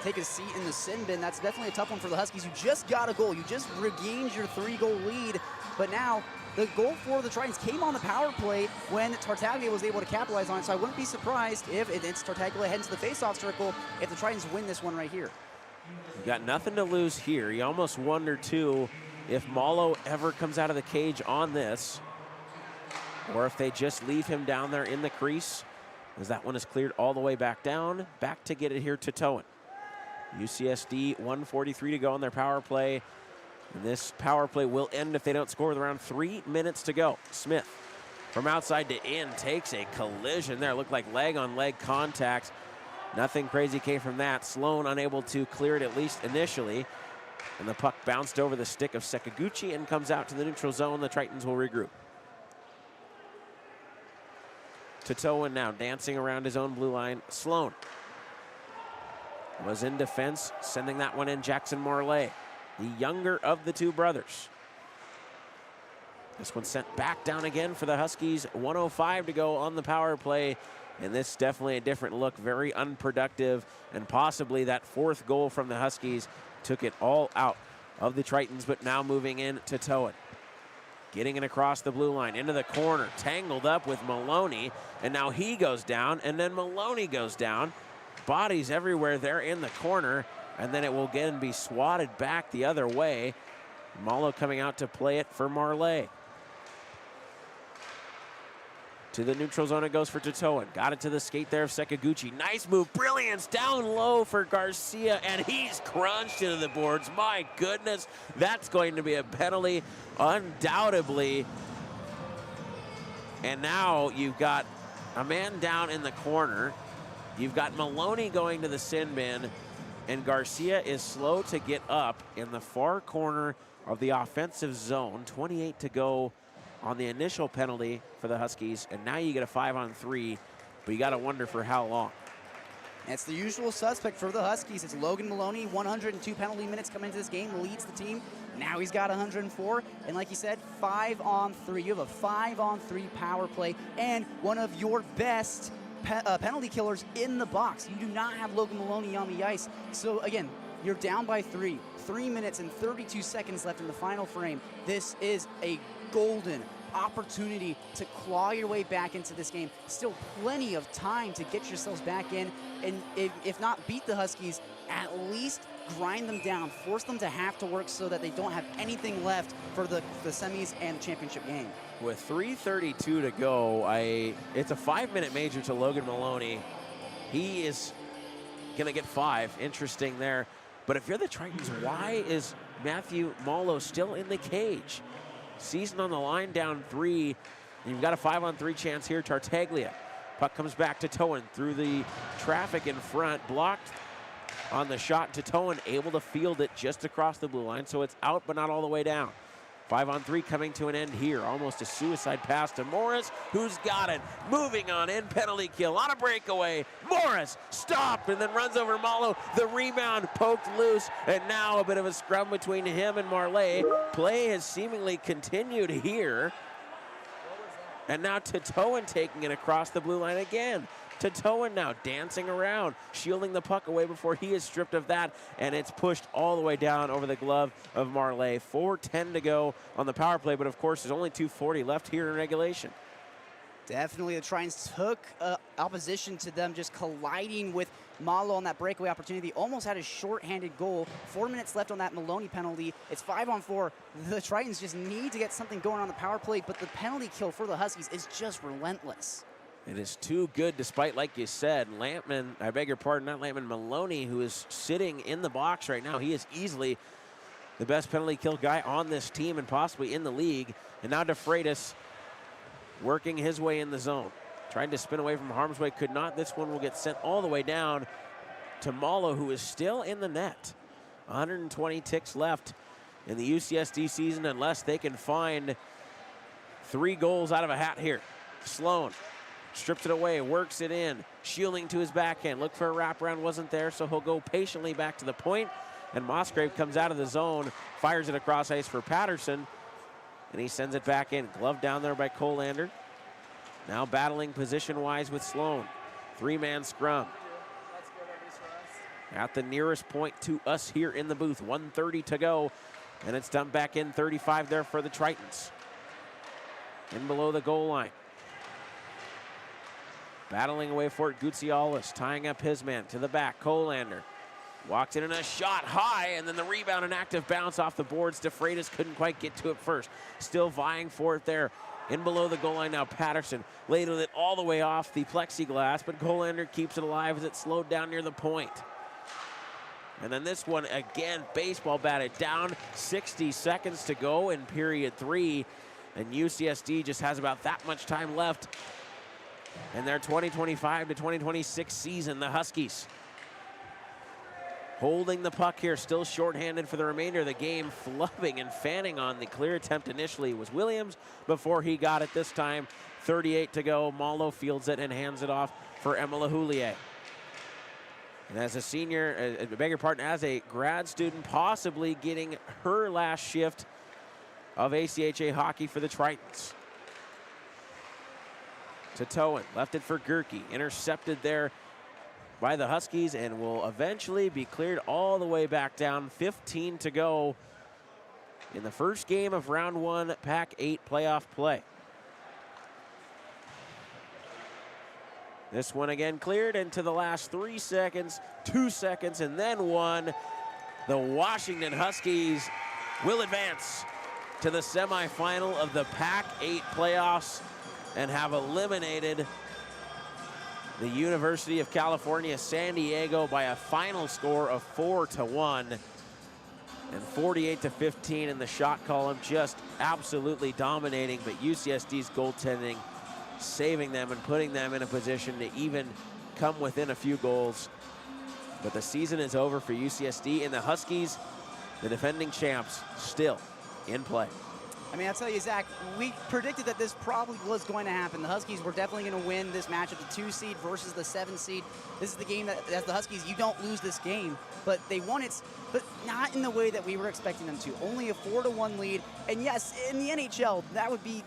take a seat in the sin bin. That's definitely a tough one for the Huskies. You just got a goal. You just regained your 3-goal lead. But now the goal for the Tritons came on the power play when Tartaglia was able to capitalize on it, so I wouldn't be surprised if it's Tartaglia heading to the faceoff circle if the Tritons win this one right here. You got nothing to lose here. You almost wonder, too, if Malo ever comes out of the cage on this, or if they just leave him down there in the crease, as that one is cleared all the way back down. Back to get it here to Towan. UCSD, 1:43 to go on their power play. And this power play will end if they don't score with around 3 minutes to go. Smith from outside to in takes a collision there. Looked like leg-on-leg contact. Nothing crazy came from that. Sloan unable to clear it, at least initially. And the puck bounced over the stick of Sekaguchi and comes out to the neutral zone. The Tritons will regroup. Tatoan now dancing around his own blue line. Sloan was in defense, sending that one in. Jackson Marley, the younger of the two brothers. This one sent back down again for the Huskies. 1:05 to go on the power play. And this is definitely a different look, very unproductive. And possibly that fourth goal from the Huskies took it all out of the Tritons, but now moving in to Towan. Getting it across the blue line, into the corner, tangled up with Maloney. And now he goes down, and then Maloney goes down. Bodies everywhere there in the corner. And then it will again be swatted back the other way. Malo coming out to play it for Marley. To the neutral zone it goes for Titoan. Got it to the skate there of Sekaguchi. Nice move, brilliance, down low for Garcia, and he's crunched into the boards. My goodness, that's going to be a penalty, undoubtedly. And now you've got a man down in the corner. You've got Maloney going to the sin bin, and Garcia is slow to get up in the far corner of the offensive zone. 28 to go on the initial penalty for the Huskies, and now you get a 5-on-3, but you got to wonder for how long. It's the usual suspect for the Huskies. It's Logan Maloney, 102 penalty minutes coming into this game, leads the team. Now he's got 104, and like you said, 5-on-3. You have a 5-on-3 power play, and one of your best penalty killers in the box. You do not have Logan Maloney on the ice. So again, you're down by 3 minutes and 32 seconds left in the final frame. This is a golden opportunity to claw your way back into this game. Still plenty of time to get yourselves back in, and if not beat the Huskies, at least grind them down, force them to have to work so that they don't have anything left for the semis and the championship game. With 3:32 to go, it's a 5-minute major to Logan Maloney. He is gonna get 5. Interesting there. But if you're the Tritons, why is Matthew Malo still in the cage? Season on the line, down 3. You've got a 5-on-3 chance here. Tartaglia. Puck comes back to Towan through the traffic in front. Blocked on the shot to Towan, able to field it just across the blue line. So it's out, but not all the way down. 5-on-3 coming to an end here. Almost a suicide pass to Morris, who's got it. Moving on in, penalty kill on a breakaway. Morris stopped and then runs over Malo. The rebound poked loose, and now a bit of a scrum between him and Marley. Play has seemingly continued here. And now Titoan taking it across the blue line again. Titoan now dancing around, shielding the puck away before he is stripped of that, and it's pushed all the way down over the glove of Marley. 4:10 to go on the power play, but of course there's only 2:40 left here in regulation. Definitely the Tritons took opposition to them just colliding with Malo on that breakaway opportunity. Almost had a short-handed goal. 4 minutes left on that Maloney penalty. It's 5-on-4. The Tritons just need to get something going on the power play, but the penalty kill for the Huskies is just relentless. It is too good, despite, like you said, Lampman, I beg your pardon, not Lampman, Maloney, who is sitting in the box right now. He is easily the best penalty kill guy on this team and possibly in the league. And now DeFreitas working his way in the zone. Trying to spin away from harm's way, could not. This one will get sent all the way down to Malo, who is still in the net. 120 ticks left in the UCSD season unless they can find 3 goals out of a hat here. Sloan strips it away, works it in, shielding to his backhand. Look for a wraparound, wasn't there, so he'll go patiently back to the point. And Musgrave comes out of the zone, fires it across ice for Patterson, and he sends it back in. Glove down there by Colander. Now battling position-wise with Sloan. 3-man scrum. At the nearest point to us here in the booth. 1:30 to go, and it's dumped back in. 35 there for the Tritons. In below the goal line. Battling away for it, Gutzialis, tying up his man to the back. Colander walked in and a shot high, and then the rebound, an active bounce off the boards. DeFreitas couldn't quite get to it first. Still vying for it there. In below the goal line now, Patterson ladled it all the way off the plexiglass, but Colander keeps it alive as it slowed down near the point. And then this one again, baseball batted down. 60 seconds to go in period 3, and UCSD just has about that much time left in their 2025 to 2026 season. The Huskies holding the puck here, still shorthanded for the remainder of the game. Flubbing and fanning on the clear attempt initially was Williams before he got it this time. 38 to go. Malo fields it and hands it off for Emma Lahulier. And as a senior, I beg your pardon, as a grad student, possibly getting her last shift of ACHA hockey for the Tritons. To Towen, left it for Gerke, intercepted there by the Huskies, and will eventually be cleared all the way back down. 15 to go in the first game of round 1 PAC-8 playoff play. This one again cleared into the last 3 seconds, 2 seconds, and then 1. The Washington Huskies will advance to the semifinal of the PAC-8 playoffs and have eliminated the University of California, San Diego by a final score of 4-1 and 48-15 in the shot column, just absolutely dominating, but UCSD's goaltending saving them and putting them in a position to even come within a few goals. But the season is over for UCSD, and the Huskies, the defending champs, still in play. I mean, I'll tell you, Zach, we predicted that this probably was going to happen. The Huskies were definitely going to win this matchup, the 2 seed versus the 7 seed. This is the game that, as the Huskies, you don't lose this game, but they won it, but not in the way that we were expecting them to. Only a 4-1 lead, and yes, in the NHL, that would be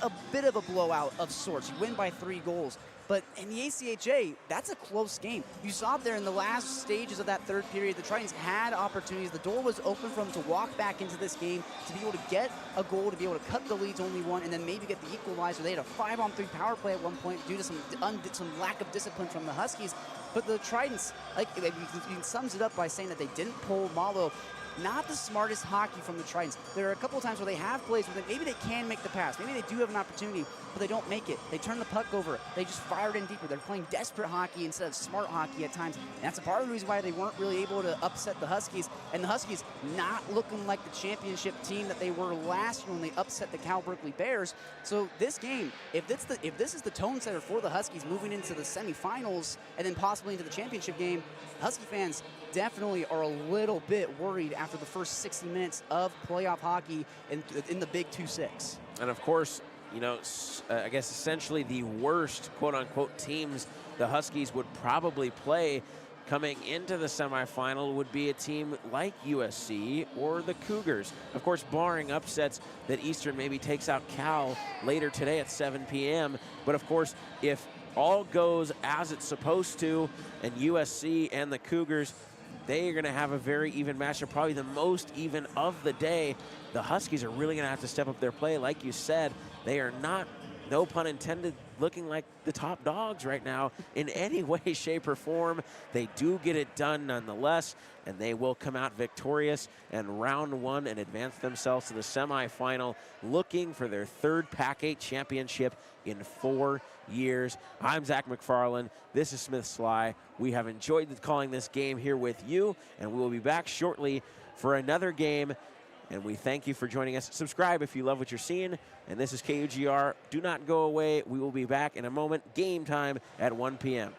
a bit of a blowout of sorts. You win by 3 goals. But in the ACHA, that's a close game. You saw it there in the last stages of that third period. The Tritons had opportunities. The door was open for them to walk back into this game, to be able to get a goal, to be able to cut the lead to only 1, and then maybe get the equalizer. They had a 5-on-3 power play at one point due to some lack of discipline from the Huskies. But the Tritons, like, you can sums it up by saying that they didn't pull Malo. Not the smartest hockey from the Tritons. There are a couple of times where they have plays where maybe they can make the pass. Maybe they do have an opportunity, but they don't make it. They turn the puck over. They just fire it in deeper. They're playing desperate hockey instead of smart hockey at times. And that's a part of the reason why they weren't really able to upset the Huskies. And the Huskies not looking like the championship team that they were last year when they upset the Cal Berkeley Bears. So this game, if this is the tone setter for the Huskies moving into the semifinals and then possibly into the championship game, Husky fans definitely are a little bit worried after the first 60 minutes of playoff hockey in the Big 2-6. And of course, you know, I guess essentially the worst quote-unquote teams the Huskies would probably play coming into the semifinal would be a team like USC or the Cougars. Of course, barring upsets that Eastern maybe takes out Cal later today at 7 p.m. But of course, if all goes as it's supposed to and USC and the Cougars, they are going to have a very even matchup, probably the most even of the day. The Huskies are really going to have to step up their play. Like you said, they are not, no pun intended, looking like the top dogs right now in any way, shape, or form. They do get it done nonetheless, and they will come out victorious in round 1 and advance themselves to the semifinal, looking for their 3rd PAC-8 championship in 4 years. I'm Zach McFarlane. This is Smith Slye. We have enjoyed calling this game here with you, and we will be back shortly for another game. And we thank you for joining us. Subscribe if you love what you're seeing. And this is KUGR. Do not go away. We will be back in a moment. Game time at 1 p.m.